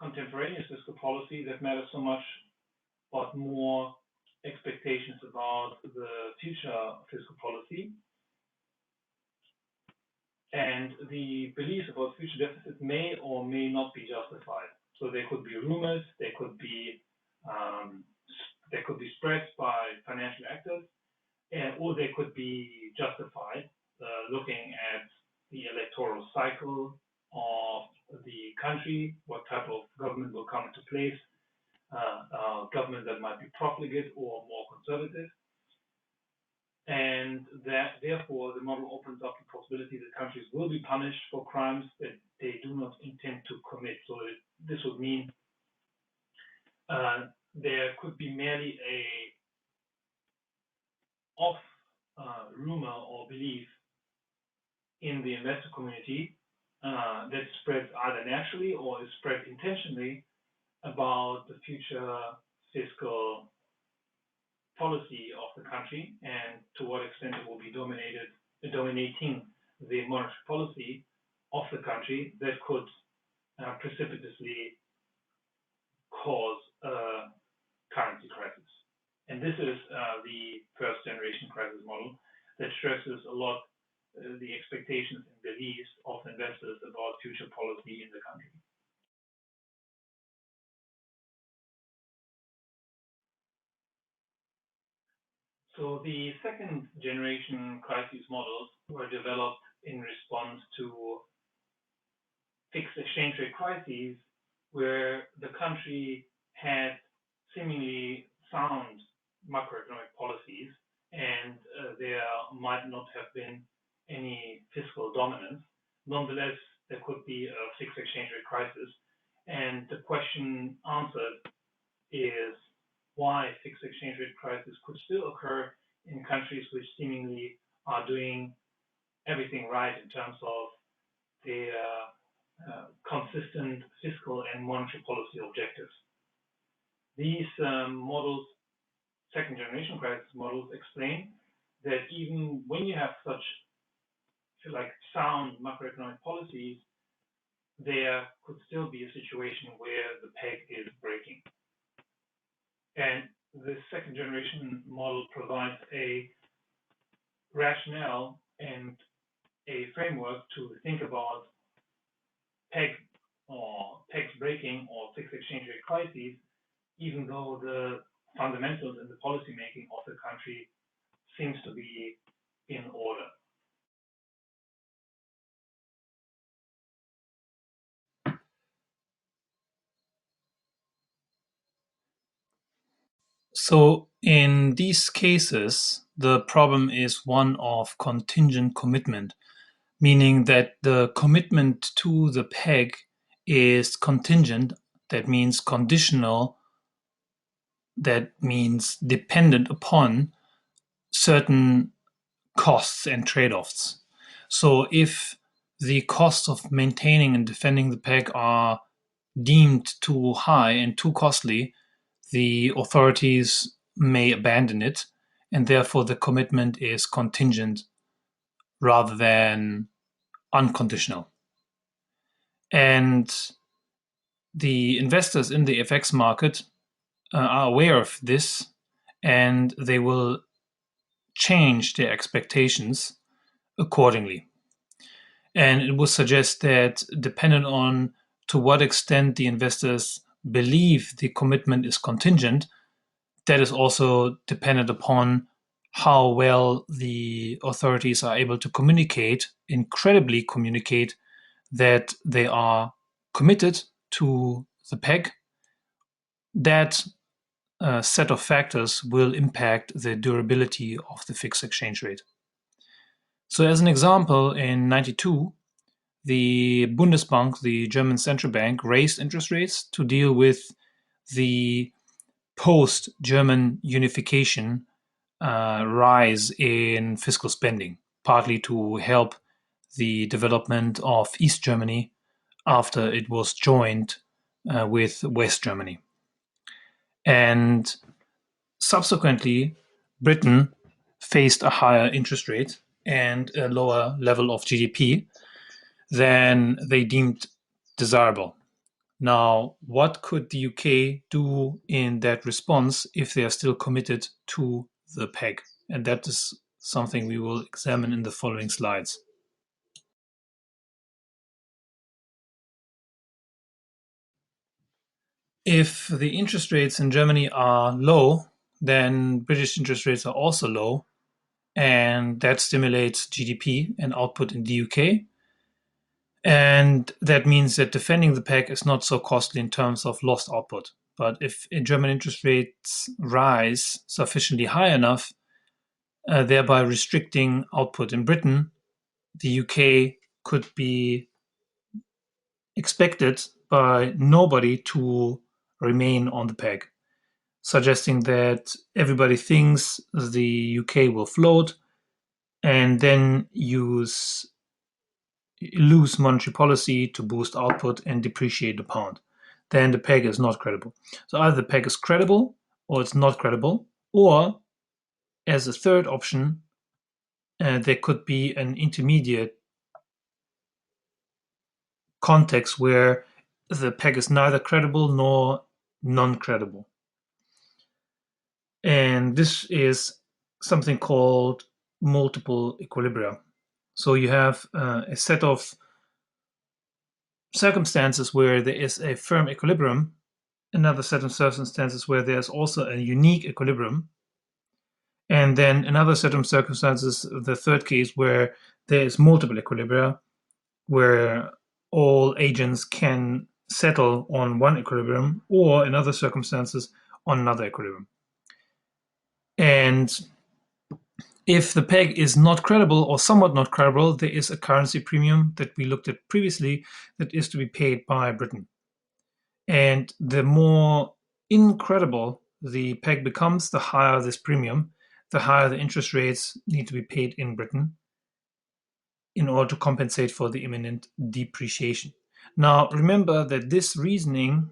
contemporaneous fiscal policy that matters so much, but more expectations about the future fiscal policy. And the beliefs about future deficits may or may not be justified. So there could be rumors, there could be spreads by financial actors, or they could be justified looking at the electoral cycle of the country, what type of government will come into place, government that might be profligate or more conservative. And that therefore the model opens up the possibility that countries will be punished for crimes that they do not intend to commit. So this would mean there could be merely a off rumor or belief in the investor community that spreads either naturally or is spread intentionally about the future fiscal policy of the country and to what extent it will be dominating the monetary policy of the country that could precipitously cause a currency crisis. And this is the first generation crisis model that stresses a lot the expectations and beliefs of investors about future policy in the country. So the second generation crisis models were developed in response to fixed exchange rate crises where the country had seemingly sound macroeconomic policies and there might not have been any fiscal dominance. Nonetheless, there could be a fixed exchange rate crisis. And the question answered is why fixed exchange rate crisis could still occur in countries which seemingly are doing everything right in terms of their consistent fiscal and monetary policy objectives. These models, second generation crisis models, explain that even when you have such, if you like, sound macroeconomic policies, there could still be a situation where the peg is breaking. And the second generation model provides a rationale and a framework to think about pegs breaking or fixed exchange rate crises, even though the fundamentals in the policy making of the country seems to be in order. So in these cases, the problem is one of contingent commitment, meaning that the commitment to the peg is contingent, that means conditional, that means dependent upon certain costs and trade-offs. So if the costs of maintaining and defending the peg are deemed too high and too costly, the authorities may abandon it, and therefore the commitment is contingent rather than unconditional. And the investors in the FX market are aware of this, and they will change their expectations accordingly. And it would suggest that depending on to what extent the investors believe the commitment is contingent, that is also dependent upon how well the authorities are able to incredibly communicate that they are committed to the peg. That set of factors will impact the durability of the fixed exchange rate. So as an example, in 92, the Bundesbank, the German central bank, raised interest rates to deal with the post-German unification rise in fiscal spending, partly to help the development of East Germany after it was joined with West Germany. And subsequently, Britain faced a higher interest rate and a lower level of GDP than they deemed desirable. Now, what could the UK do in that response if they are still committed to the peg? And that is something we will examine in the following slides. If the interest rates in Germany are low, then British interest rates are also low, and that stimulates GDP and output in the UK. And that means that defending the peg is not so costly in terms of lost output. But if German interest rates rise sufficiently high enough, thereby restricting output in Britain, the UK could be expected by nobody to remain on the peg, suggesting that everybody thinks the UK will float and then lose monetary policy to boost output and depreciate the pound. Then the peg is not credible. So either the peg is credible or it's not credible, or as a third option, there could be an intermediate context where the peg is neither credible nor non-credible. And this is something called multiple equilibria. So you have a set of circumstances where there is a firm equilibrium, another set of circumstances where there's also a unique equilibrium, and then another set of circumstances, the third case, where there is multiple equilibria, where all agents can settle on one equilibrium, or in other circumstances on another equilibrium. And if the peg is not credible or somewhat not credible, there is a currency premium that we looked at previously that is to be paid by Britain. And the more incredible the peg becomes, the higher this premium, the higher the interest rates need to be paid in Britain in order to compensate for the imminent depreciation. Now, remember that this reasoning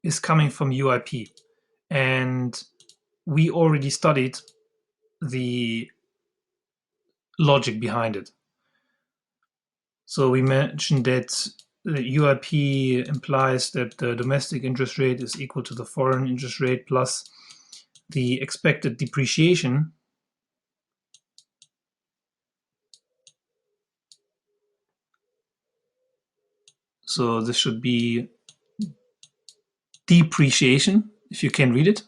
is coming from UIP, and we already studied the logic behind it. So we mentioned that the UIP implies that the domestic interest rate is equal to the foreign interest rate plus the expected depreciation. So this should be depreciation, if you can read it,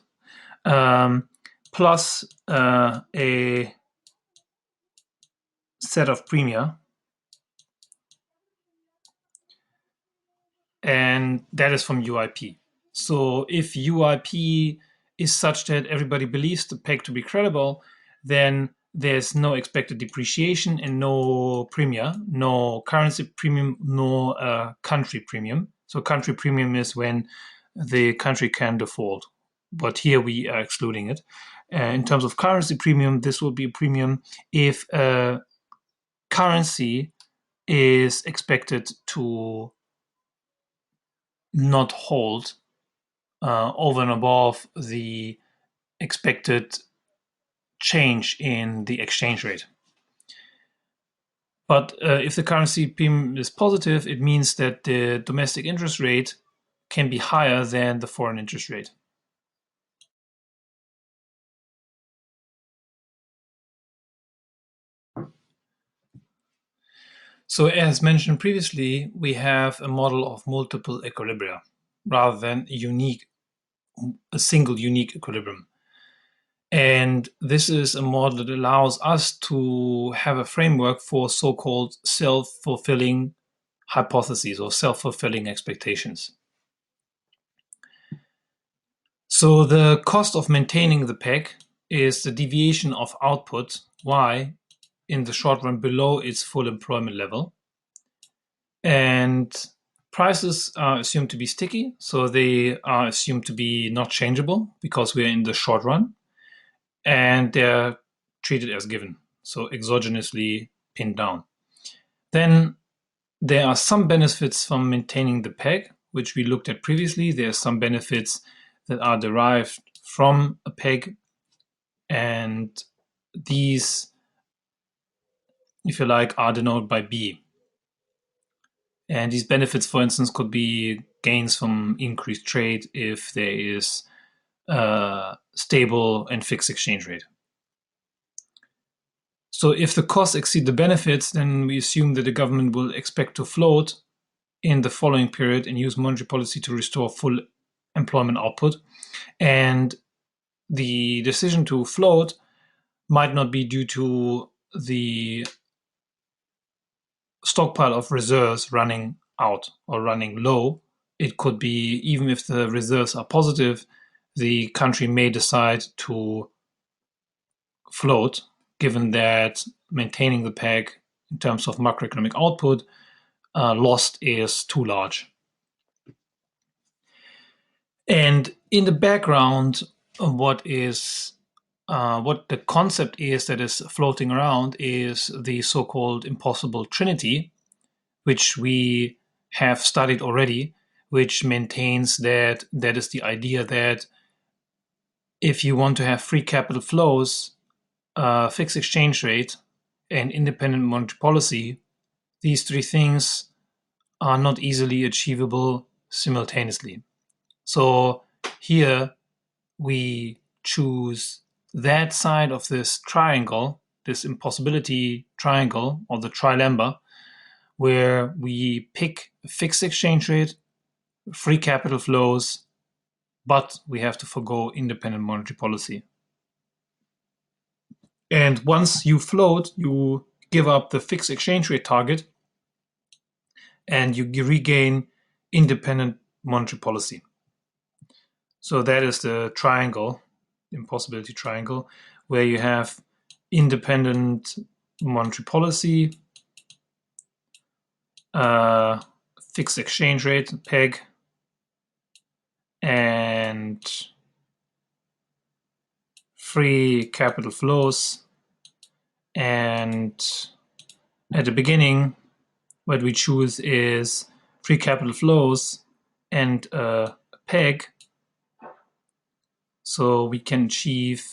plus a set of premia. And that is from UIP. So if UIP is such that everybody believes the peg to be credible, then there's no expected depreciation and no premia, no currency premium, no country premium. So country premium is when the country can default, but here we are excluding it. In terms of currency premium, this will be a premium if a currency is expected to not hold over and above the expected change in the exchange rate. But if the currency premium is positive, it means that the domestic interest rate can be higher than the foreign interest rate. So as mentioned previously, we have a model of multiple equilibria rather than a single unique equilibrium. And this is a model that allows us to have a framework for so-called self-fulfilling hypotheses or self-fulfilling expectations. So the cost of maintaining the peg is the deviation of output, y, in the short run below its full employment level. And Prices are assumed to be sticky, so they are assumed to be not changeable because we're in the short run, and they're treated as given, so exogenously pinned down. Then there are some benefits from maintaining the peg, which we looked at previously. There are some benefits that are derived from a peg, and these, if you like, are denoted by B. And these benefits, for instance, could be gains from increased trade if there is a stable and fixed exchange rate. So if the costs exceed the benefits, then we assume that the government will expect to float in the following period and use monetary policy to restore full employment output. And the decision to float might not be due to the stockpile of reserves running out or running low. It could be, even if the reserves are positive, the country may decide to float, given that maintaining the peg in terms of macroeconomic output lost is too large. And in the background, what the concept is that is floating around is the so-called impossible trinity, which we have studied already, which maintains that that is the idea that if you want to have free capital flows, fixed exchange rate, and independent monetary policy, these three things are not easily achievable simultaneously. So here we choose that side of this triangle, this impossibility triangle, or the trilemma, where we pick a fixed exchange rate, free capital flows, but we have to forgo independent monetary policy. And once you float, you give up the fixed exchange rate target and you regain independent monetary policy. So that is the triangle, impossibility triangle, where you have independent monetary policy, fixed exchange rate, peg, and free capital flows. And at the beginning, what we choose is free capital flows and a peg, so we can achieve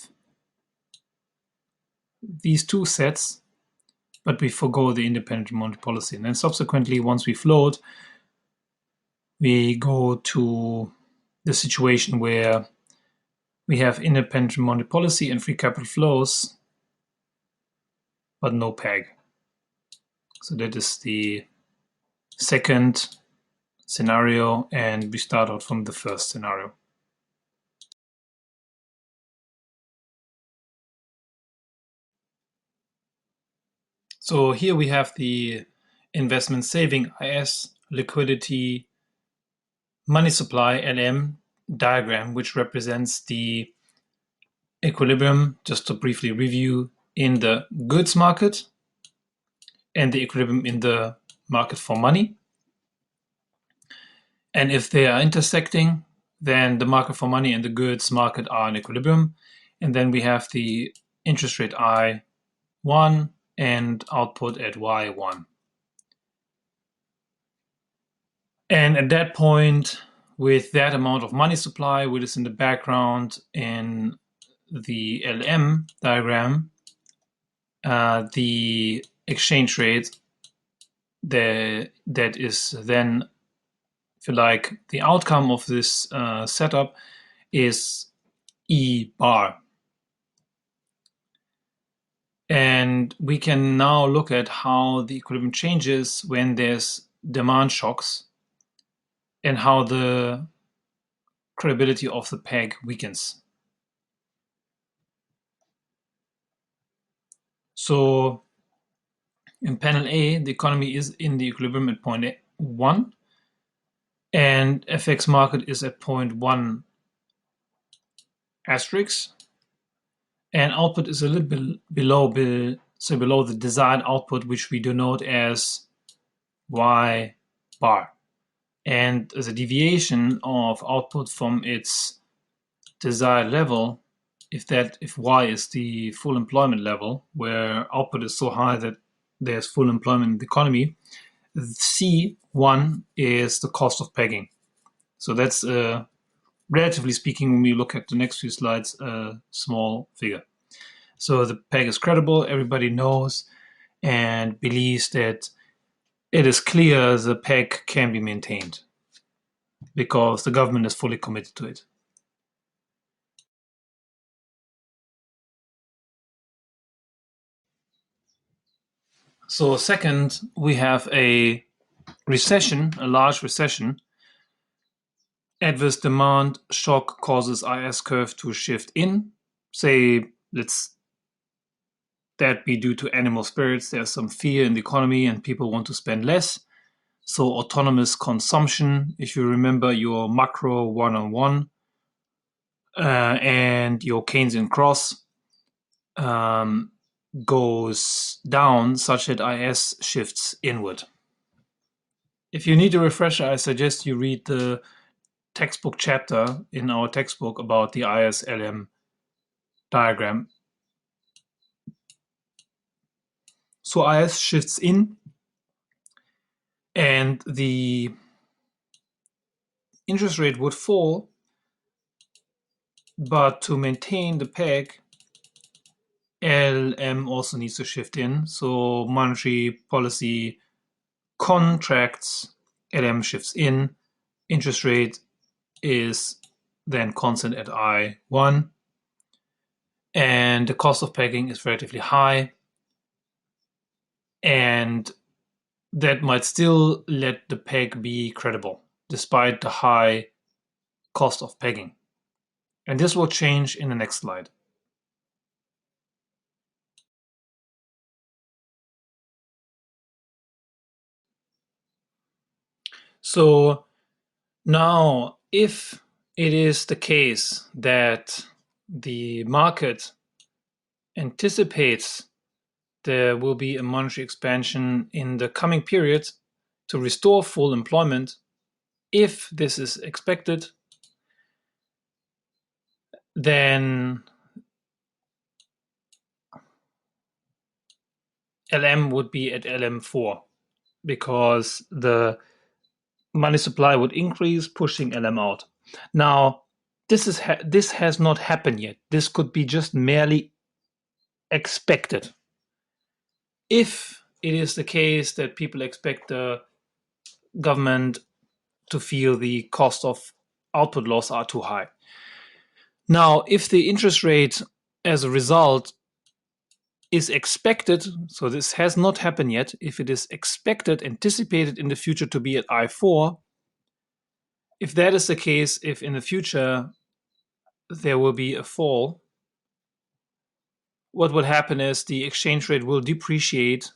these two sets, but we forgo the independent monetary policy. And then subsequently, once we float, we go to the situation where we have independent monetary policy and free capital flows, but no peg. So that is the second scenario, and we start out from the first scenario. So here we have the investment saving IS, liquidity, money supply LM diagram, which represents the equilibrium, just to briefly review, in the goods market and the equilibrium in the market for money. And if they are intersecting, then the market for money and the goods market are in equilibrium. And then we have the interest rate I1 and output at Y1. And at that point, with that amount of money supply, which is in the background in the LM diagram, the exchange rate that is then, if you like, the outcome of this setup is E bar. And we can now look at how the equilibrium changes when there's demand shocks and how the credibility of the peg weakens. So in panel A, the economy is in the equilibrium at point 1, and FX market is at point 1 asterisk, and output is a little bit below the desired output, which we denote as Y bar. and the deviation of output from its desired level, if Y is the full employment level, where output is so high that there's full employment in the economy, C1 is the cost of pegging. So that's, relatively speaking, when we look at the next few slides, a small figure. So the peg is credible, everybody knows and believes that it is clear the peg can be maintained because the government is fully committed to it. So second, we have a recession, a large recession. Adverse demand shock causes IS curve to shift in. Say, let's that be due to animal spirits. There's some fear in the economy and people want to spend less. So autonomous consumption, if you remember your macro one-on-one and your Keynesian cross, goes down such that IS shifts inward. If you need a refresher, I suggest you read the textbook chapter in our textbook about the IS-LM diagram. So IS shifts in and the interest rate would fall, but to maintain the peg, LM also needs to shift in. So monetary policy contracts, LM shifts in, interest rate is then constant at I1, and the cost of pegging is relatively high, and that might still let the peg be credible despite the high cost of pegging. And this will change in the next slide. So now, if it is the case that the market anticipates there will be a monetary expansion in the coming period to restore full employment, if this is expected, then LM would be at LM4 because the money supply would increase, pushing LM out. Now, this has not happened yet. This could be just merely expected. If it is the case that people expect the government to feel the cost of output loss are too high. Now, if the interest rate as a result is expected, so this has not happened yet, if it is expected, anticipated in the future to be at I4, if that is the case, if in the future there will be a fall, what would happen is the exchange rate will depreciate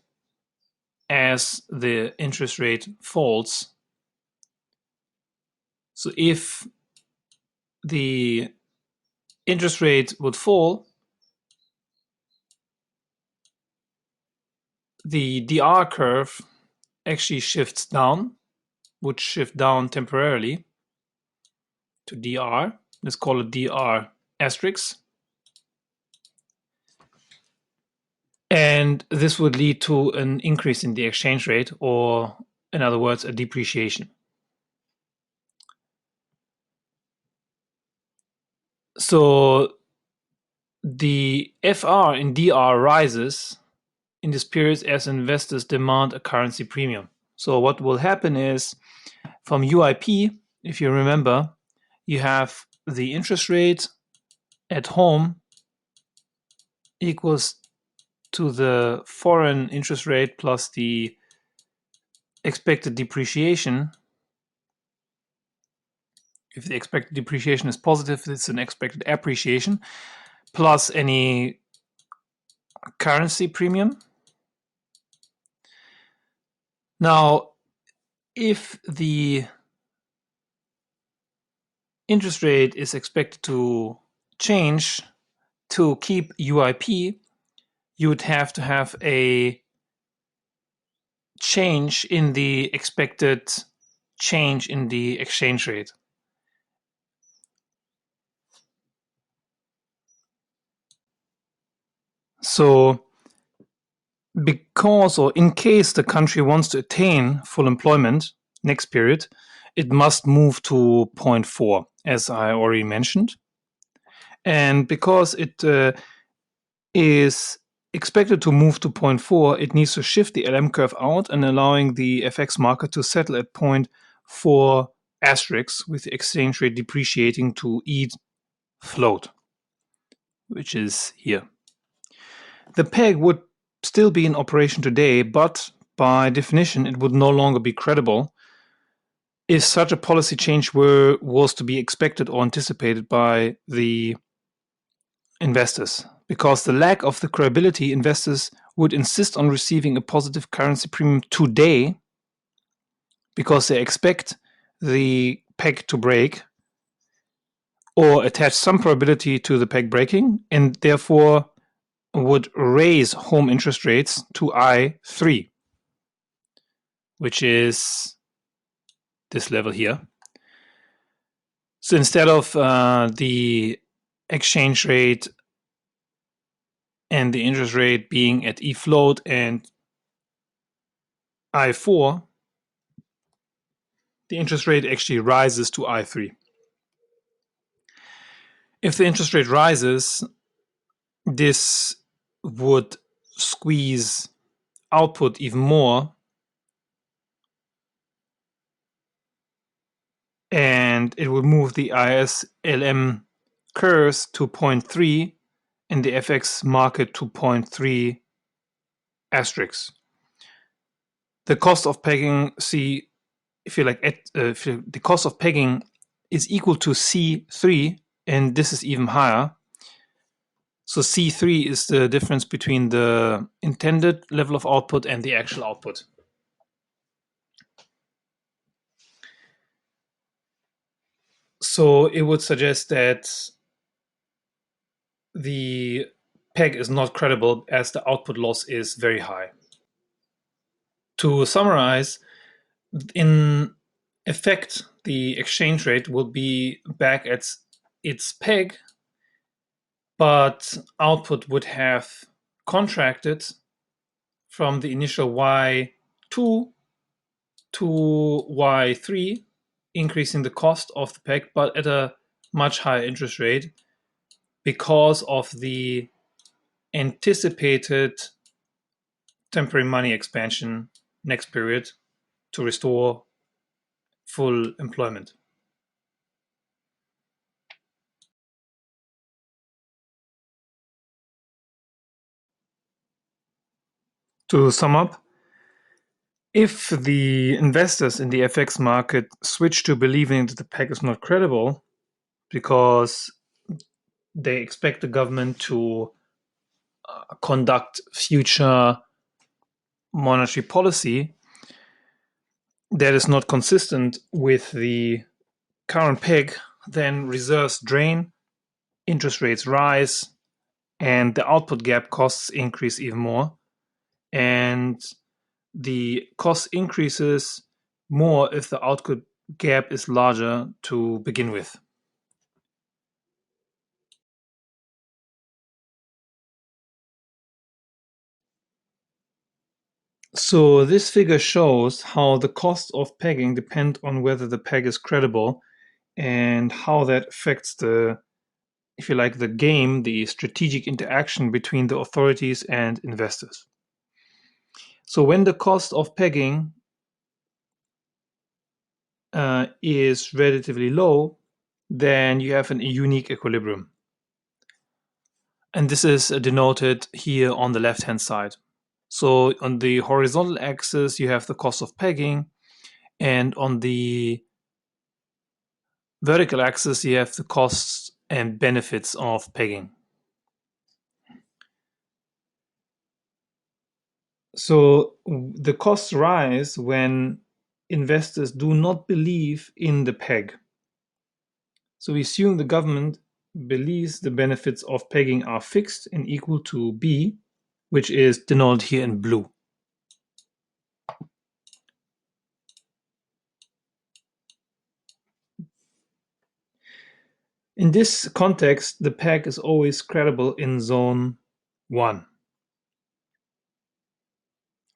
as the interest rate falls. So if the interest rate would fall, the DR curve actually shifts down, would shift down temporarily to DR. Let's call it DR asterisk. And this would lead to an increase in the exchange rate, or in other words, a depreciation. So the FR in DR rises in this period as investors demand a currency premium. So what will happen is from UIP, if you remember, you have the interest rate at home equals to the foreign interest rate plus the expected depreciation. If the expected depreciation is positive, it's an expected appreciation plus any currency premium. Now, if the interest rate is expected to change to keep UIP, you would have to have a change in the expected change in the exchange rate. So because, or in case the country wants to attain full employment next period, it must move to zero 0.4, as I already mentioned. And because it is expected to move to 0.4, it needs to shift the LM curve out and allowing the FX market to settle at 0.4 asterisk, with the exchange rate depreciating to eat float, which is here. The peg would still be in operation today, but by definition, it would no longer be credible if such a policy change was to be expected or anticipated by the investors. Because the lack of the credibility, investors would insist on receiving a positive currency premium today because they expect the peg to break or attach some probability to the peg breaking, and therefore would raise home interest rates to I3, which is this level here. So instead of the exchange rate and the interest rate being at E float and I4, the interest rate actually rises to I3. If the interest rate rises, this would squeeze output even more, and it would move the ISLM curves to 0.3 and the FX market to 0.3 asterisks. The cost of pegging the cost of pegging is equal to C3, and this is even higher. So C3 is the difference between the intended level of output and the actual output. So it would suggest that the peg is not credible as the output loss is very high. To summarize, in effect, the exchange rate will be back at its peg, but output would have contracted from the initial Y2 to Y3, increasing the cost of the peg, but at a much higher interest rate because of the anticipated temporary money expansion next period to restore full employment. To sum up, if the investors in the FX market switch to believing that the peg is not credible because they expect the government to conduct future monetary policy that is not consistent with the current peg, then reserves drain, interest rates rise, and the output gap costs increase even more. And the cost increases more if the output gap is larger to begin with. So this figure shows how the cost of pegging depend on whether the peg is credible and how that affects the, if you like, the game, the strategic interaction between the authorities and investors. So when the cost of pegging is relatively low, then you have a unique equilibrium. And this is denoted here on the left-hand side. So on the horizontal axis, you have the cost of pegging, and on the vertical axis, you have the costs and benefits of pegging. So the costs rise when investors do not believe in the peg. So we assume the government believes the benefits of pegging are fixed and equal to B, which is denoted here in blue. In this context, the peg is always credible in zone 1,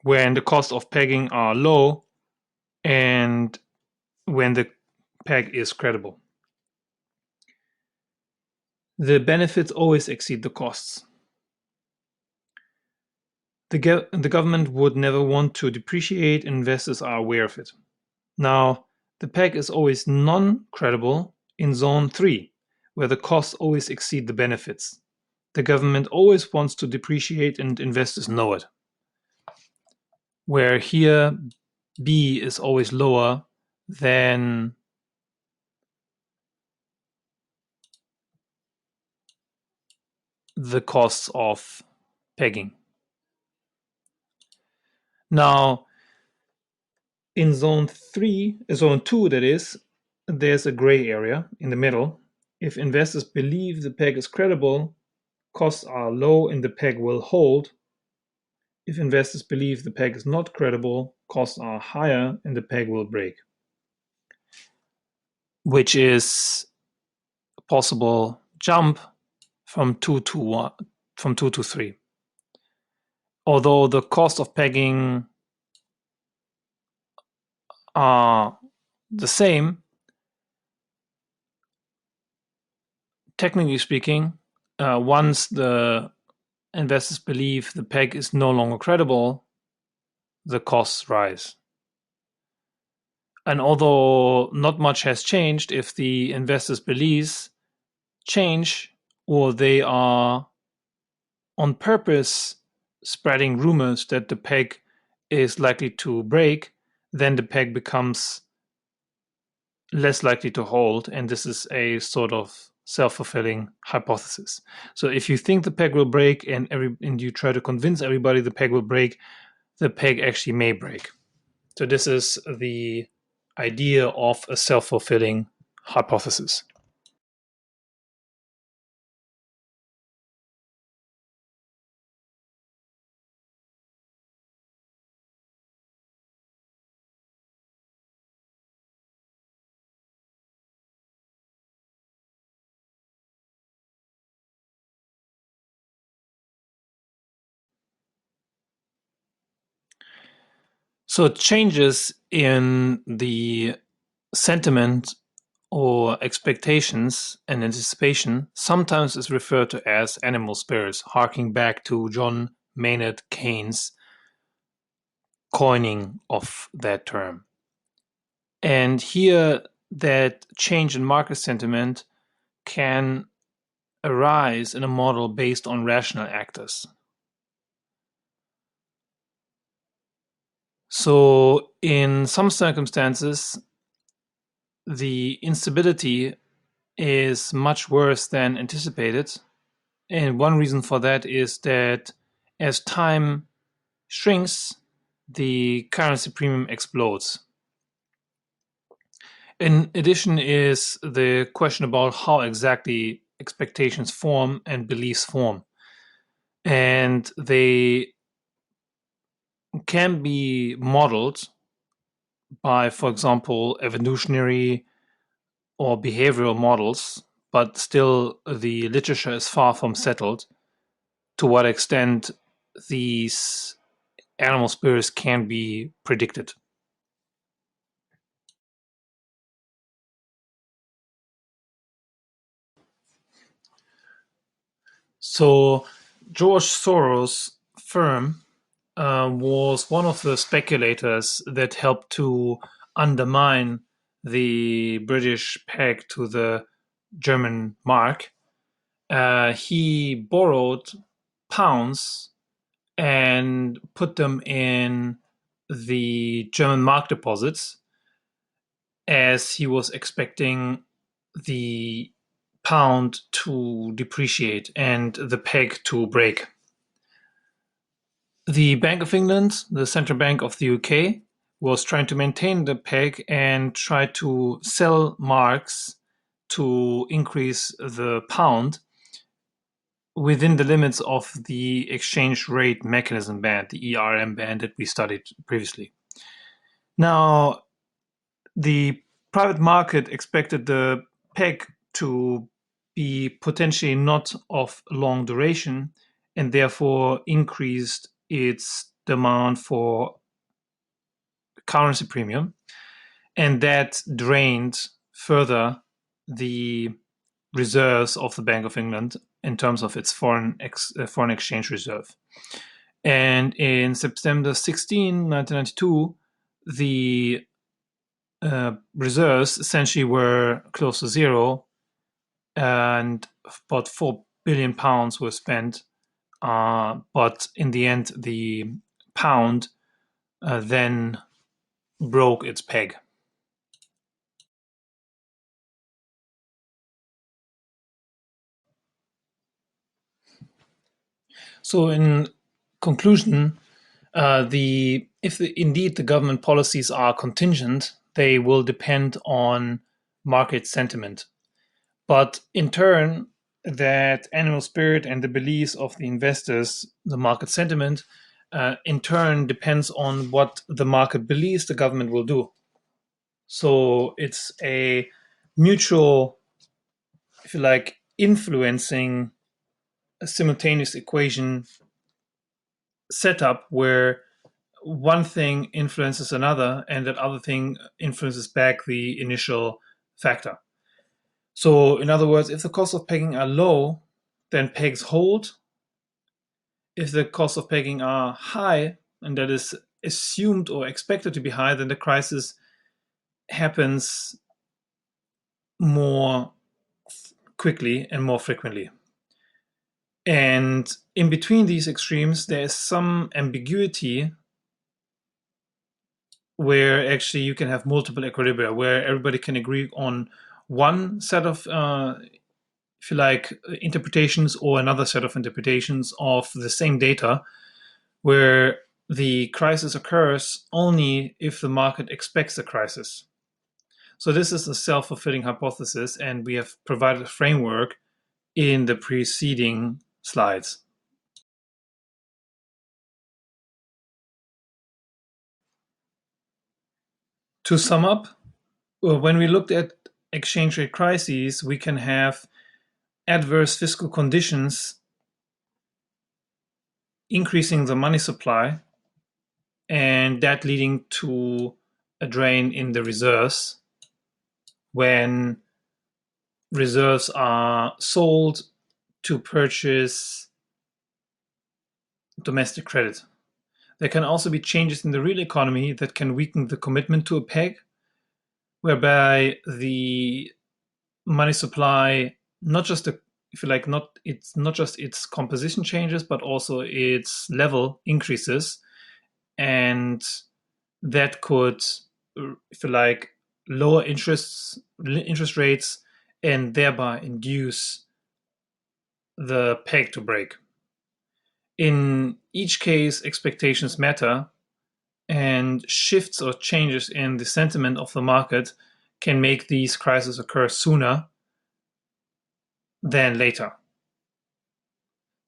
when the costs of pegging are low and when the peg is credible. The benefits always exceed the costs. The government would never want to depreciate, and investors are aware of it. Now, the peg is always non-credible in zone 3, where the costs always exceed the benefits. The government always wants to depreciate, and investors know it. Where here B is always lower than the costs of pegging. Now, in zone 2, that is, there's a gray area in the middle. If investors believe the peg is credible, costs are low and the peg will hold. If investors believe the peg is not credible, costs are higher and the peg will break, which is a possible jump from 2 to 3. Although the cost of pegging are the same, technically speaking, once the investors believe the peg is no longer credible, the costs rise. And although not much has changed, if the investors' beliefs change or they are on purpose spreading rumors that the peg is likely to break, then the peg becomes less likely to hold, and this is a sort of self-fulfilling hypothesis. So if you think the peg will break and you try to convince everybody the peg will break, the peg actually may break. So this is the idea of a self-fulfilling hypothesis. So changes in the sentiment or expectations and anticipation sometimes is referred to as animal spirits, harking back to John Maynard Keynes' coining of that term. And here, that change in market sentiment can arise in a model based on rational actors. So, in some circumstances, the instability is much worse than anticipated. And one reason for that is that as time shrinks, the currency premium explodes. In addition is the question about how exactly expectations form and beliefs form. And they can be modeled by, for example, evolutionary or behavioral models, but still the literature is far from settled to what extent these animal spirits can be predicted. So George Soros' firm was one of the speculators that helped to undermine the British peg to the German mark. He borrowed pounds and put them in the German mark deposits as he was expecting the pound to depreciate and the peg to break. The Bank of England, the central bank of the UK, was trying to maintain the peg and try to sell marks to increase the pound within the limits of the exchange rate mechanism band, the ERM band that we studied previously. Now, the private market expected the peg to be potentially not of long duration and therefore increased its demand for currency premium, and that drained further the reserves of the Bank of England in terms of its foreign exchange reserve. And in September 1992, the reserves essentially were close to zero, and about £4 billion were spent. But in the end, the pound then broke its peg. So, in conclusion, if indeed the government policies are contingent, they will depend on market sentiment. But in turn, that animal spirit and the beliefs of the investors, the market sentiment, in turn depends on what the market believes the government will do. So it's a mutual, if you like, influencing a simultaneous equation setup where one thing influences another and that other thing influences back the initial factor. So, in other words, if the costs of pegging are low, then pegs hold. If the costs of pegging are high, and that is assumed or expected to be high, then the crisis happens more quickly and more frequently. And in between these extremes, there is some ambiguity where actually you can have multiple equilibria, where everybody can agree on one set of, if you like, interpretations or another set of interpretations of the same data, where the crisis occurs only if the market expects a crisis. So this is a self-fulfilling hypothesis, and we have provided a framework in the preceding slides. To sum up, when we looked at exchange rate crises, we can have adverse fiscal conditions increasing the money supply, and that leading to a drain in the reserves when reserves are sold to purchase domestic credit. There can also be changes in the real economy that can weaken the commitment to a peg, whereby the money supply, not just the, if you like, not it's not just its composition changes, but also its level increases, and that could, if you like, lower interest rates and thereby induce the peg to break. In each case, expectations matter, and shifts or changes in the sentiment of the market can make these crises occur sooner than later.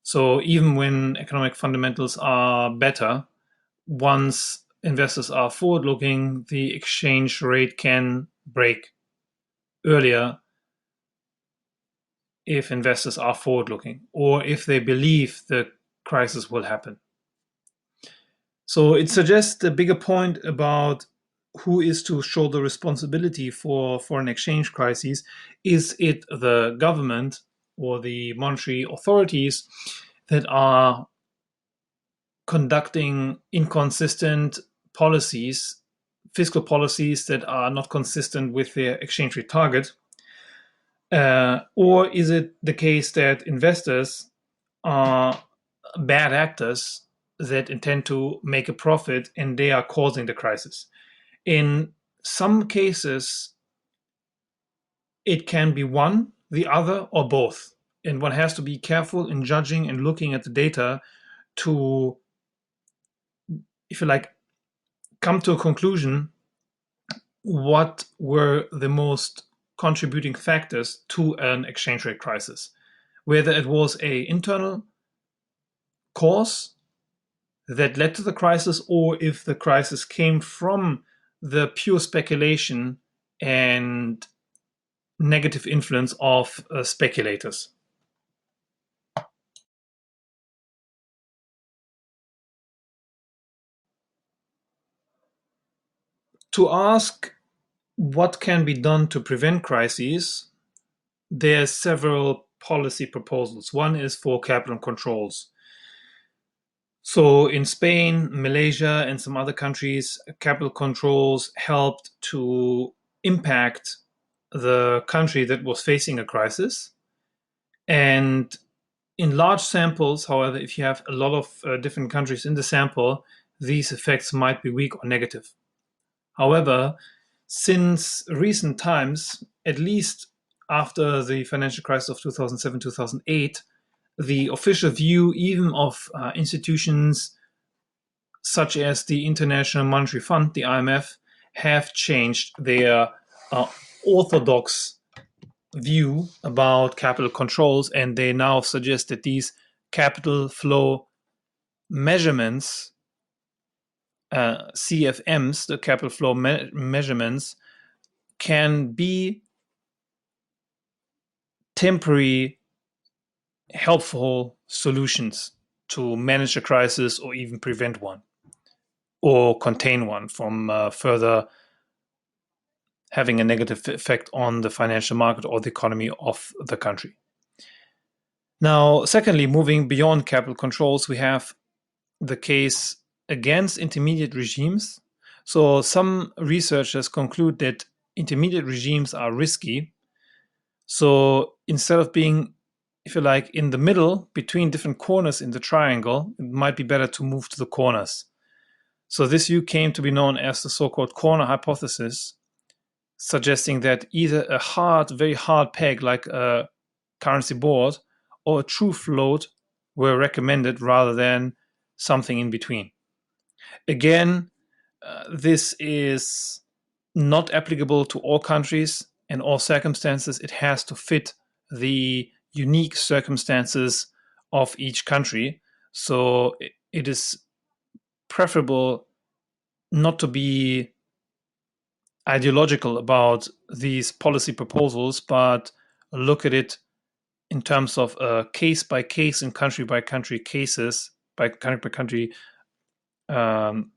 So even when economic fundamentals are better, once investors are forward-looking, the exchange rate can break earlier if investors are forward-looking or if they believe the crisis will happen. So it suggests a bigger point about who is to shoulder responsibility for foreign exchange crises. Is it the government or the monetary authorities that are conducting inconsistent policies, fiscal policies that are not consistent with their exchange rate target? Or is it the case that investors are bad actors that intend to make a profit and they are causing the crisis? In some cases, it can be one, the other, or both. And one has to be careful in judging and looking at the data to, if you like, come to a conclusion what were the most contributing factors to an exchange rate crisis, whether it was a internal cause that led to the crisis or if the crisis came from the pure speculation and negative influence of speculators. To ask what can be done to prevent crises, there are several policy proposals. One is for capital controls. So in Spain, Malaysia, and some other countries, capital controls helped to impact the country that was facing a crisis. And in large samples, however, if you have a lot of different countries in the sample, these effects might be weak or negative. However, since recent times, at least after the financial crisis of 2007 2008, the official view, even of institutions such as the International Monetary Fund, the IMF, have changed their uh, orthodox view about capital controls, and they now suggest that these capital flow measurements, CFMs, the capital flow measurements, can be temporary, helpful solutions to manage a crisis or even prevent one or contain one from further having a negative effect on the financial market or the economy of the country. Now, secondly, moving beyond capital controls, we have the case against intermediate regimes. So, some researchers conclude that intermediate regimes are risky. So, instead of being, if you like, in the middle between different corners in the triangle, it might be better to move to the corners. So, this view came to be known as the so called corner hypothesis, suggesting that either a hard, very hard peg like a currency board or a true float were recommended rather than something in between. Again, this is not applicable to all countries and all circumstances. It has to fit the unique circumstances of each country. So it is preferable not to be ideological about these policy proposals, but look at it in terms of case by case and country by country cases, by country, um,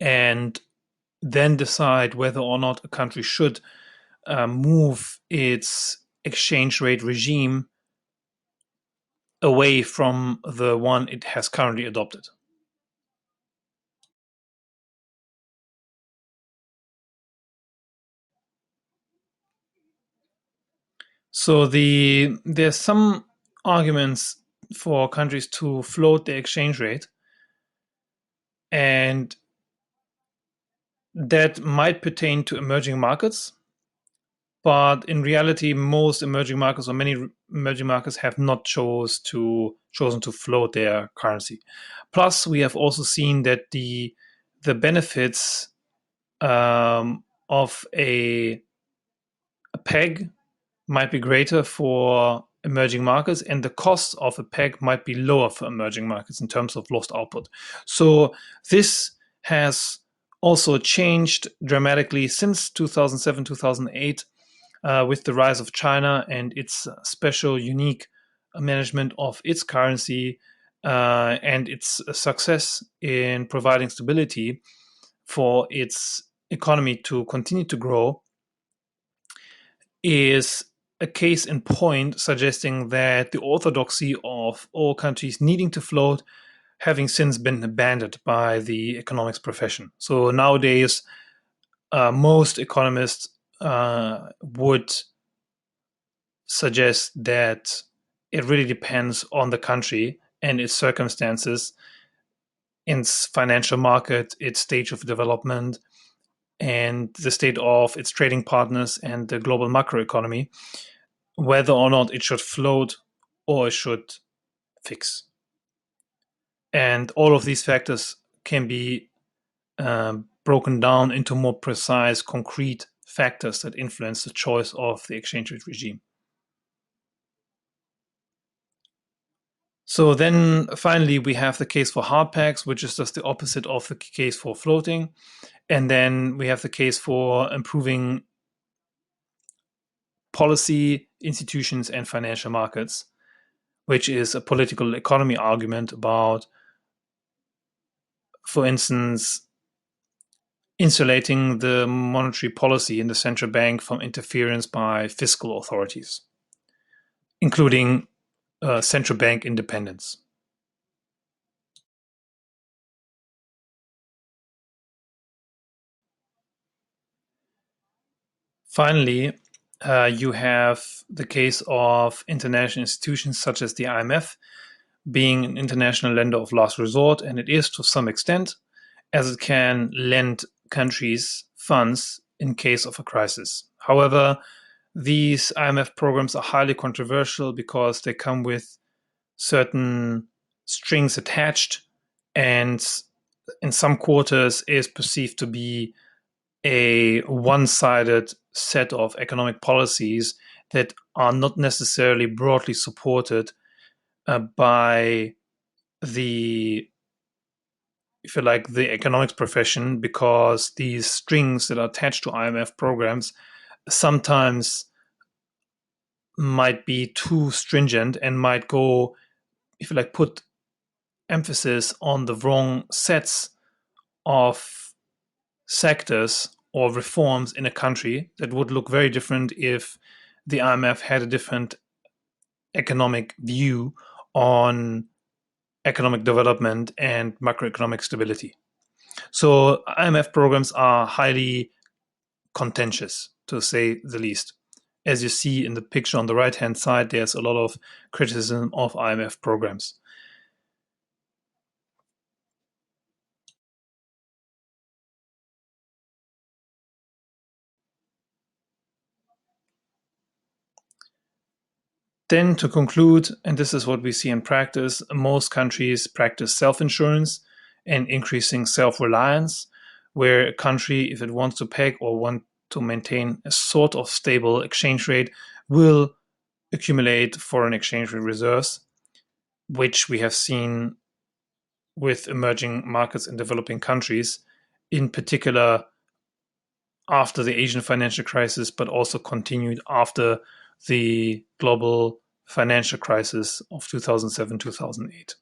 and then decide whether or not a country should move its exchange rate regime away from the one it has currently adopted. So there's some arguments for countries to float their exchange rate, and that might pertain to emerging markets. But in reality, most emerging markets or many emerging markets have not chosen to float their currency. Plus, we have also seen that the benefits of a peg might be greater for emerging markets, and the cost of a peg might be lower for emerging markets in terms of lost output. So this has also changed dramatically since 2007, 2008, with the rise of China and its special, unique management of its currency and its success in providing stability for its economy to continue to grow is a case in point suggesting that the orthodoxy of all countries needing to float having since been abandoned by the economics profession. So nowadays, most economists would suggest that it really depends on the country and its circumstances, its financial market, its stage of development, and the state of its trading partners and the global macroeconomy, whether or not it should float or it should fix. And all of these factors can be broken down into more precise, concrete factors that influence the choice of the exchange rate regime. So then finally, we have the case for hard pegs, which is just the opposite of the case for floating. And then we have the case for improving policy, institutions, and financial markets, which is a political economy argument about, for instance, insulating the monetary policy in the central bank from interference by fiscal authorities, including central bank independence. Finally, you have the case of international institutions such as the IMF being an international lender of last resort, and it is to some extent, as it can lend countries funds in case of a crisis. However, these IMF programs are highly controversial because they come with certain strings attached, and in some quarters is perceived to be a one-sided set of economic policies that are not necessarily broadly supported by the, if you like, the economics profession, because these strings that are attached to IMF programs sometimes might be too stringent and might go, if you like, put emphasis on the wrong sets of sectors or reforms in a country that would look very different if the IMF had a different economic view on economic development and macroeconomic stability. So IMF programs are highly contentious, to say the least. As you see in the picture on the right-hand side, there's a lot of criticism of IMF programs. Then to conclude, and this is what we see in practice, most countries practice self-insurance and increasing self-reliance, where a country, if it wants to peg or want to maintain a sort of stable exchange rate, will accumulate foreign exchange rate reserves, which we have seen with emerging markets in developing countries, in particular after the Asian financial crisis, but also continued after the global financial crisis of 2007 2008.